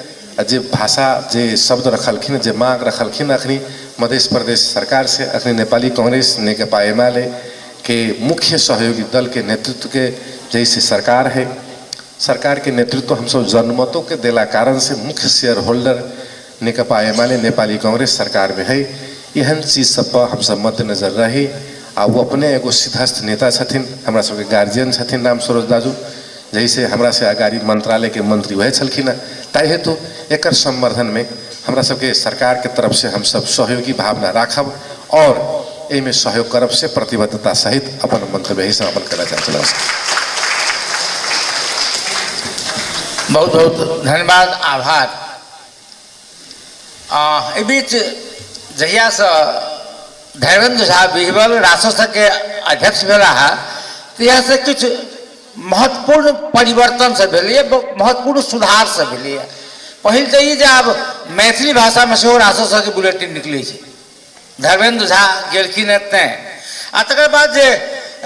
जे भाषा जे शब्द रखलखिन जे मांग रखलखिन अखनी मध्य प्रदेश सरकार से अखनी नेपाली कांग्रेस नेकपा एमाले के मुख्य सहयोगी दल के नेतृत्व के जैसे सरकार है। सरकार के नेतृत्व हम सब जनमतों के देला कारण से मुख्य शेयर होल्डर नेकपा एमाले नेपाली कांग्रेस सरकार में है। एहन चीज सब पर हम सब मद्देनजर रही आ वो अपने एगो सिद्धस्थ नेता छथिन, हमरा सबके गार्जियन छथिन राम सरोज दाजू, जैसे हमरा से अगाड़ी मंत्रालय के मंत्री वह छलखिन। ताहि हेतु एकर संवर्धन में हमरा सबके सरकार के तरफ से हम सब सहयोगी भावना राखब और एहिमे सहयोग करब से प्रतिबद्धता सहित अपन मंतव्य ही समापन करना चाहते हैं। बहुत बहुत धन्यवाद आभार। ए बीच जहिया से धैर्येंद्र झा बिहबल राजस्व के अध्यक्ष भेला है तहिया से कुछ महत्वपूर्ण परिवर्तन से भेलिए, महत्वपूर्ण सुधार से भेलिए। पहिल तो ये आब मैथिली भाषा में सेहो राजस्व के बुलेटिन निकले छै, धर्मेंद्र झा गेलखिन तें आ तकर बाद जे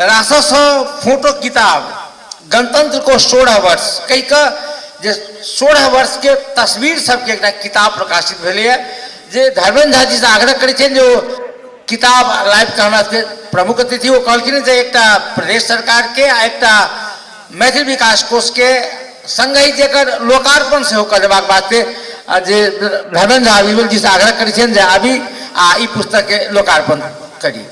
राजस्व फोटो किताब गणतंत्र को 16 वर्ष कहि कऽ जे 16 वर्ष के तस्वीर सबके एक किताब प्रकाशित भेलै जे धर्मेंद्र झा जी से आग्रह करै छै जो किताब लाइव के हमरा सबके प्रमुख अतिथि वो कहलखिन जे एकटा प्रदेश सरकार के आ एकटा मैथिली विकास कोष के संगहि जेकर लोकार्पण सेहो करबाक वास्ते जे धर्मेंद्र झा बिहबल जी से आग्रह करै छियनि जे आबी आ ई पुस्तक के लोकार्पण करी।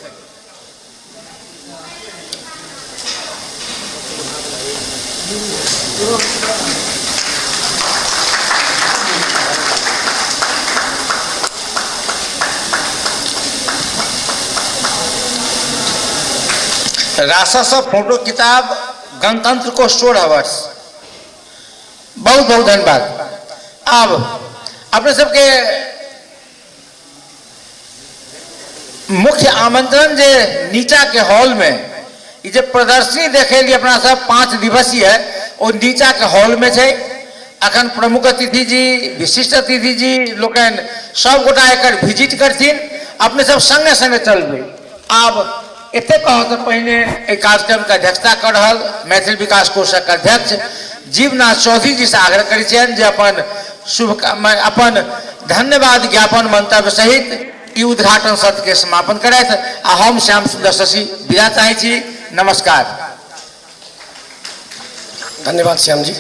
राजस्व फोटो किताब गणतंत्र को 16 वर्ष। बहुत बहुत धन्यवाद। अब अपने सबके मुख्य आमंत्रण जे नीचा के हॉल में ये प्रदर्शनी देखे लिए अपना सब 5 दिवसीय है वो नीचा के हॉल में है। अखन प्रमुख अतिथि जी विशिष्ट अतिथि जी लोकन सब गोटा एकर विजिट करथिन, अपने सब संगे संगे चलबे। अब एते कहो तो पहले एक कार्यक्रम का अध्यक्षता कर रहा मैथिली विकास कोषक अध्यक्ष जीवनाथ चौधरी जी से आग्रह करै छियनि जे अपन शुभकामना अपन धन्यवाद ज्ञापन मंतव्य सहित ई उद्घाटन सत्र के समापन करथि आ हम श्याम सुंदर शशि विदा चाहै छी। नमस्कार। धन्यवाद श्याम जी।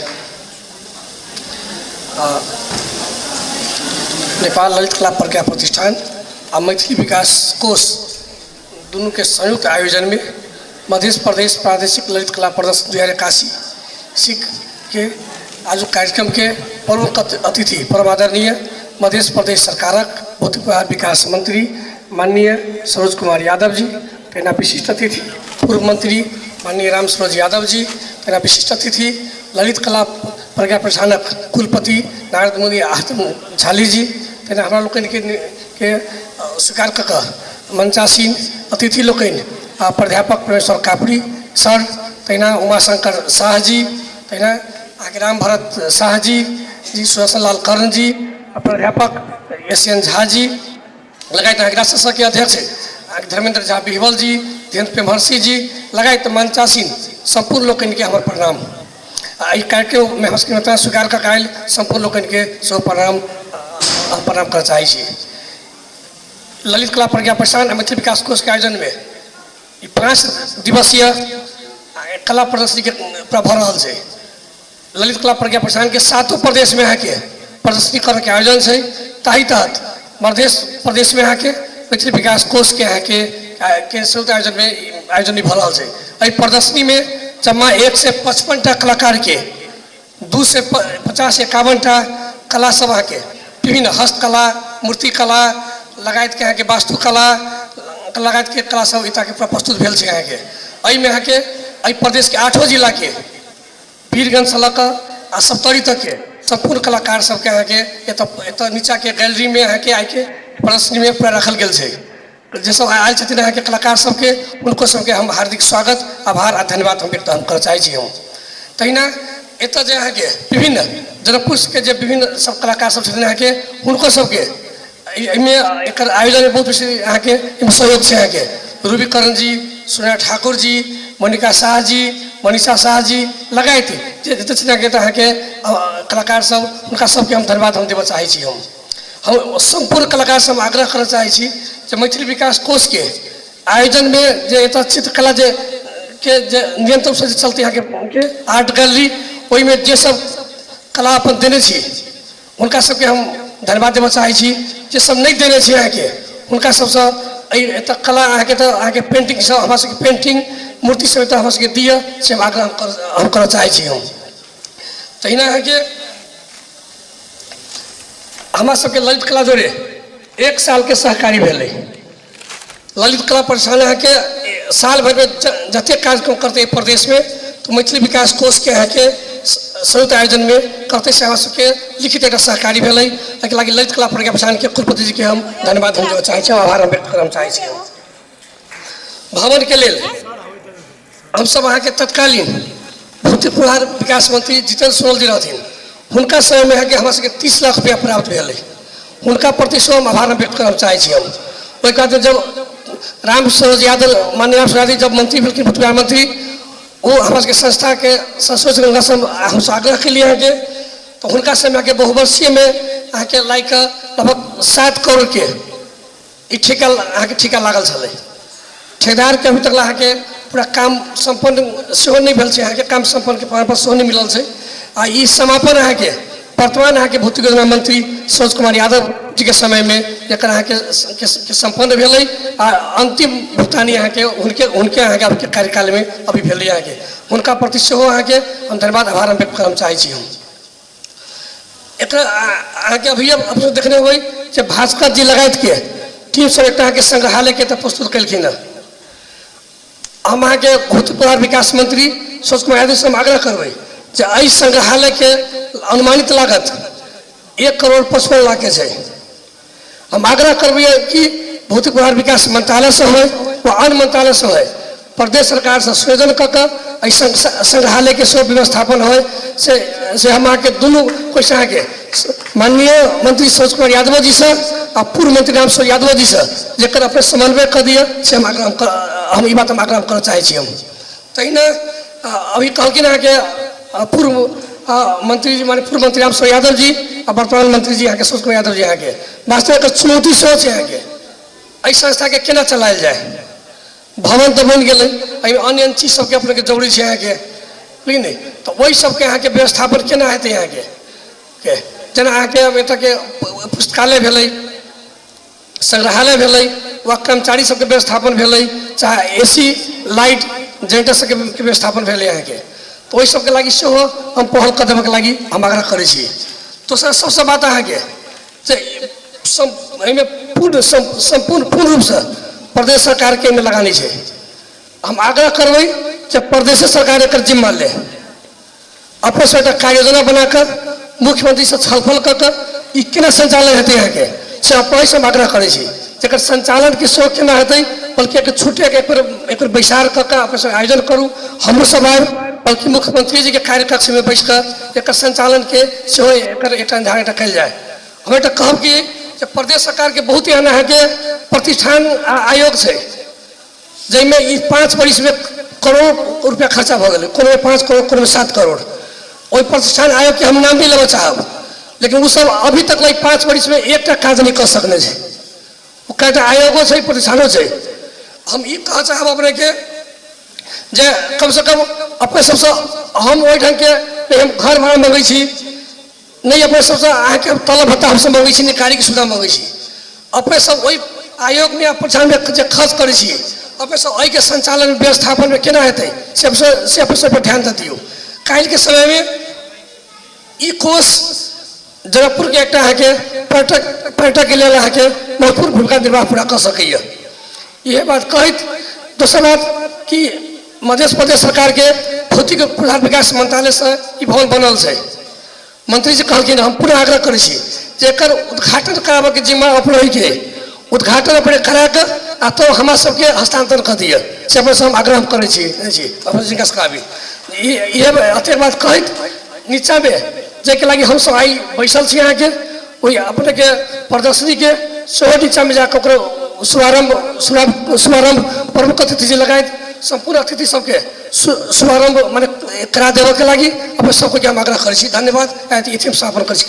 नेपाल ललित कला प्रज्ञा प्रतिष्ठान और मैथिली विकास कोष दोनों के संयुक्त आयोजन में मध्य प्रदेश प्रादेशिक ललित कला प्रदर्शन 2081 के आज कार्यक्रम के प्रमुख अतिथि परम आदरणीय मध्य प्रदेश सरकारक भौतिक विकास मंत्री माननीय सरोज कुमार यादव जी, तेना विशिष्ट अतिथि पूर्व मंत्री माननीय राम सरोज यादव जी, तेना विशिष्ट अतिथि ललित कला प्रज्ञा प्रतिष्ठानक कुलपति नारद मुनि आत्म झाली जी, तेना हमरा लोकन के स्वीकार कऽ मंचासीन अतिथि लोकन प्राध्यापक प्रोफेसर कापड़ी सर, तेना उमाशंकर शाह जी, तेना आगिराम भरत शाह जी सुदर्शन लाल कर्ण जी, प्राध्यापक एस एन झा जी लगायत राष्ट्र के अध्यक्ष धर्मेंद्र झा बिहबल जी, धीरेन्द्र पेमहर्षि जी लगायत मंचासीन संपूर्ण लोग के हमारे प्रणाम। कार्यक्रम में हम स्वीकार का कायल संपूर्ण लोग के सो प्रणाम कर चाहिए। ललित कला प्रज्ञा प्रसारण मैथिली विकास कोष के आयोजन में 5 दिवसीय कला प्रदर्शनी के भ रहा है। ललित कला प्रज्ञा प्रसारण के 7 प्रदेश में के प्रदर्शनी कर के आयोजन है। ताही तहत मध्य प्रदेश में के मैथिली विकास कोष के संयुक्त आयोजन में आयोजन भ रहा है। प्रदर्शनी में जम्मा 155 कलाकार के 2 से 50-51 कला सब के विभिन्न हस्तकला मूर्ति कला लगायत के के वास्तुकला लगायत के कला सब इतना के प्रस्तुत भेल छै। यहाँ के में के प्रदेश के 8 जिला के वीरगंज से लक आ सप्तरी तक के संपूर्ण कलाकार सबके यहाँ के नीचा के गैलरी में यहाँ के आई के प्रदर्शनी में पूरा रखल गेल छै। जे सब आयल छथिन यहाँ के कलाकार सबके उनको सबके हम हार्दिक स्वागत आभार आ धन्यवाद हम व्यक्त कर चाहे छी। हम तहिना एत जे यहाँ के विभिन्न जनकपुर के जे विभिन्न सब कलाकार सब छथिन यहाँ के उनको सबके एक आयोजन में बहुत बेसी यहाँ के सहयोग है। यहाँ के रूबी करण जी, सोनिया ठाकुर जी, मोनिका शाह जी, मनीषा शाह जी लगायत यहाँ के कलाकार सब उनका सबके हम धन्यवाद हम देव चाहे छी। हम संपूर्ण कलाकार सब आग्रह कर चाहे छी जे मैथिली विकास कोष के आयोजन में जे चित्रकला जे नियंत्रण से चलते यहाँ के आर्ट गैलरी वही में जे सब कला अपन देने छी उनका सबके हम धन्यवाद देव चाहे छी। जे सब नहीं देने छी यहाँ के उनका सबसे कला अहाँ के पेंटिंग सब हमरा सबके पेंटिंग मूर्ति सब हमरा सबके दिए से हम आग्रह हम कर चाहे छी। हम तहिना यहाँ के हमरा सबके ललित कला जोड़े 1 साल के सहकारी भेले। ललित कला प्रसारण यहाँ के साल भर में जते कार्यक्रम करते प्रदेश में तो मैथिली विकास कोष के यहाँ के संयुक्त आयोजन में करते से हमरा सबके लिखित एक सहकारी भेले। एके लागि ललित कला प्रज्ञा प्रसारण के कुलपति जी के हम धन्यवाद हम देना चाहे छी, आभार हम व्यक्त करना चाहे छी। भवन के लेल हम सब अहाँ के तत्कालीन भूतपूर्व विकास मंत्री जितेंद्र सोनल जी रहथिन हुनका समय में हमरा सबके 30 लाख रुपया प्राप्त भेले। उनका प्रति हम आभार व्यक्त करना चाहे छी। हम ओहि कहते जब राम सरोज यादव माननीय राम सरोज जब मंत्री भेलखिन भूतपूर्व मंत्री वो हमारे सबके संस्था के संस्कृत गंगा से हम आग्रह के लिए के तो उनका समय के बहुवर्षीय में अहाँ के लाइक लगभग 7 करोड़ के ठेका लागल छे। ठेकेदार के अभी तक अहाँ के पूरा काम संपन्न सेहो नहीं भेल छै। अहाँ के काम संपन्न के प्रमाण पत्र सेहो नहीं मिलल छै। आ ई समापन अहाँ के वर्तमान अहाँ के भौतिक योजना मंत्री सरोज कुमार यादव जी के समय में एक अहाँ के संपन्न भेलै आ अंतिम भुगतानी अहाँ के उनके अहाँ के कार्यकाल में अभी भेलै। अहाँ के उनका प्रति सेहो अहाँ के हम धन्यवाद आभार हम व्यक्त करना चाहे छी। हम एक अहाँ के अभी अपने देखने हुए जे भास्कर जी लगायत के टीम सब एक अहाँ के संग्रहालय के प्रस्तुत कलखिन। हम अहाँ के भूतपूर्व विकास मंत्री सरोज कुमार यादव से हम आग्रह करबै जे एहि संग्रहालय के अनुमानित लागत 1,55,00,000 के छै। हम आग्रह करबै कि भौतिक व्यवहार विकास मंत्रालय से हो व अन्य मंत्रालय से हो प्रदेश सरकार से संयोजन कर संग्रहालय के सब व्यवस्थापन हो से हम अहाँ के दुनू क्वेश्चन अहाँ के माननीय मंत्री सरोज कुमार यादव जी से और पूर्व मंत्री राम सरोज यादव जी से जेकर अपने समन्वय कर दिए से हम बात हम आग्रह कर चाहे छी। हम तहिना अभी कहलखिन अहाँ के पूर्व मंत्री जी माने पूर्व मंत्री राम सरोज यादव जी और वर्तमान मंत्री जी यहाँ के सरोज कुमार यादव जी यहाँ के वास्तव में चुनौती सेहो छै। यहाँ के एहि संस्था के केना चलायल जाए। भवन तो बन गए अन्य चीज सबके अपने के जरूरी है यहाँ के लेकिन तो वही सबके यहाँ के व्यवस्थापन केना हेतै। यहाँ के जेना अहाँ के एतऽ के पुस्तकालय भेलै संग्रहालय भेलै व कर्मचारी सबके व्यवस्थापन भेलै चाहे AC लाइट जनरेटर सबके व्यवस्थापन भेलै। यहाँ के तो वही सबके लागि सेहो हम पहल कदम के लागि हम आग्रह करै छी। तो सबसे बात अहाँ के पूर्ण रूप से प्रदेश सरकार के में लगानी है। हम आग्रह करबै जब प्रदेश सरकार एक जिम्मा ले अपने से कार्य योजना बनाकर मुख्यमंत्री से छलफल कर केना संचालन हेतै। यहाँ के से अपने से हम आग्रह करै छी जकर संचालन के सेहो केना हेतै बल्कि एक छुट्टे के एक बैसार कर अपने आयोजन करूँ हमरो सब आए बल्कि मुख्यमंत्री जी के कार्यकक्ष में बैस कर एक संचालन के सेहो एक निर्धारण कल जाए। हम एक कहब कि प्रदेश सरकार के बहुत एहन है के प्रतिष्ठान आयोग है जैमें ई 5 वर्ष में करोड़ रुपया खर्चा भ गए, कोनो में 5 करोड़, कोनो में 7 करोड़। वही प्रतिष्ठान आयोग के हम नाम नहीं लेना चाहब, लेकिन वो सब अभी तक वही 5 वर्ष में एक काज नहीं कर सकने से। वो कहते आयोगों से प्रतिष्ठानों से हम ये कह चाहब अपने के जे कम से कम अपने सबसे हम वही ढंग के नहीं हम घर भाड़ा मंगै छी, नहीं अपने सबसे आके तलब भत्ता हमसे मंगै छी, नहीं गाड़ी की सुविधा मंगै छी। अपने सब वही आयोग में प्रतिष्ठान में जे खर्च करै छी, अपने सब वही के संचालन व्यवस्थापन में केना हेतै से अपने सब पर ध्यान दियो। काल के समय में ई कोष जनकपुर के एक है के पर्यटक के लिए है के महत्वपूर्ण भूमिका निर्वाह पूरा कर सके। यह बात कहित दूसरा बात कि मध्य प्रदेश सरकार के भौतिक पूर्वाधार विकास मंत्रालय से ई भवन बनल है। मंत्री जी कहलखिन हम पूरा आग्रह करै छी जे एकर उद्घाटन कराबे के जिम्मा अपने के उद्घाटन अपने करा के आ तो हमरा सबके हस्तांतरण कर दिए से अपने से हम आग्रह करै छी अपने जिनका सकाबी। ये अते बात कहित नीचा में जेके लगी हम सब आई बैसल छी यहाँ के वही अपने के प्रदर्शनी के सेहो नीचा में जाकर शुभारंभ प्रमुख अतिथि जी लगाए संपूर्ण अतिथि सबके शुभारंभ माने करा देवे के लगी अपने सबको हम आग्रह करै छी। धन्यवाद। इथे समापन करै छी।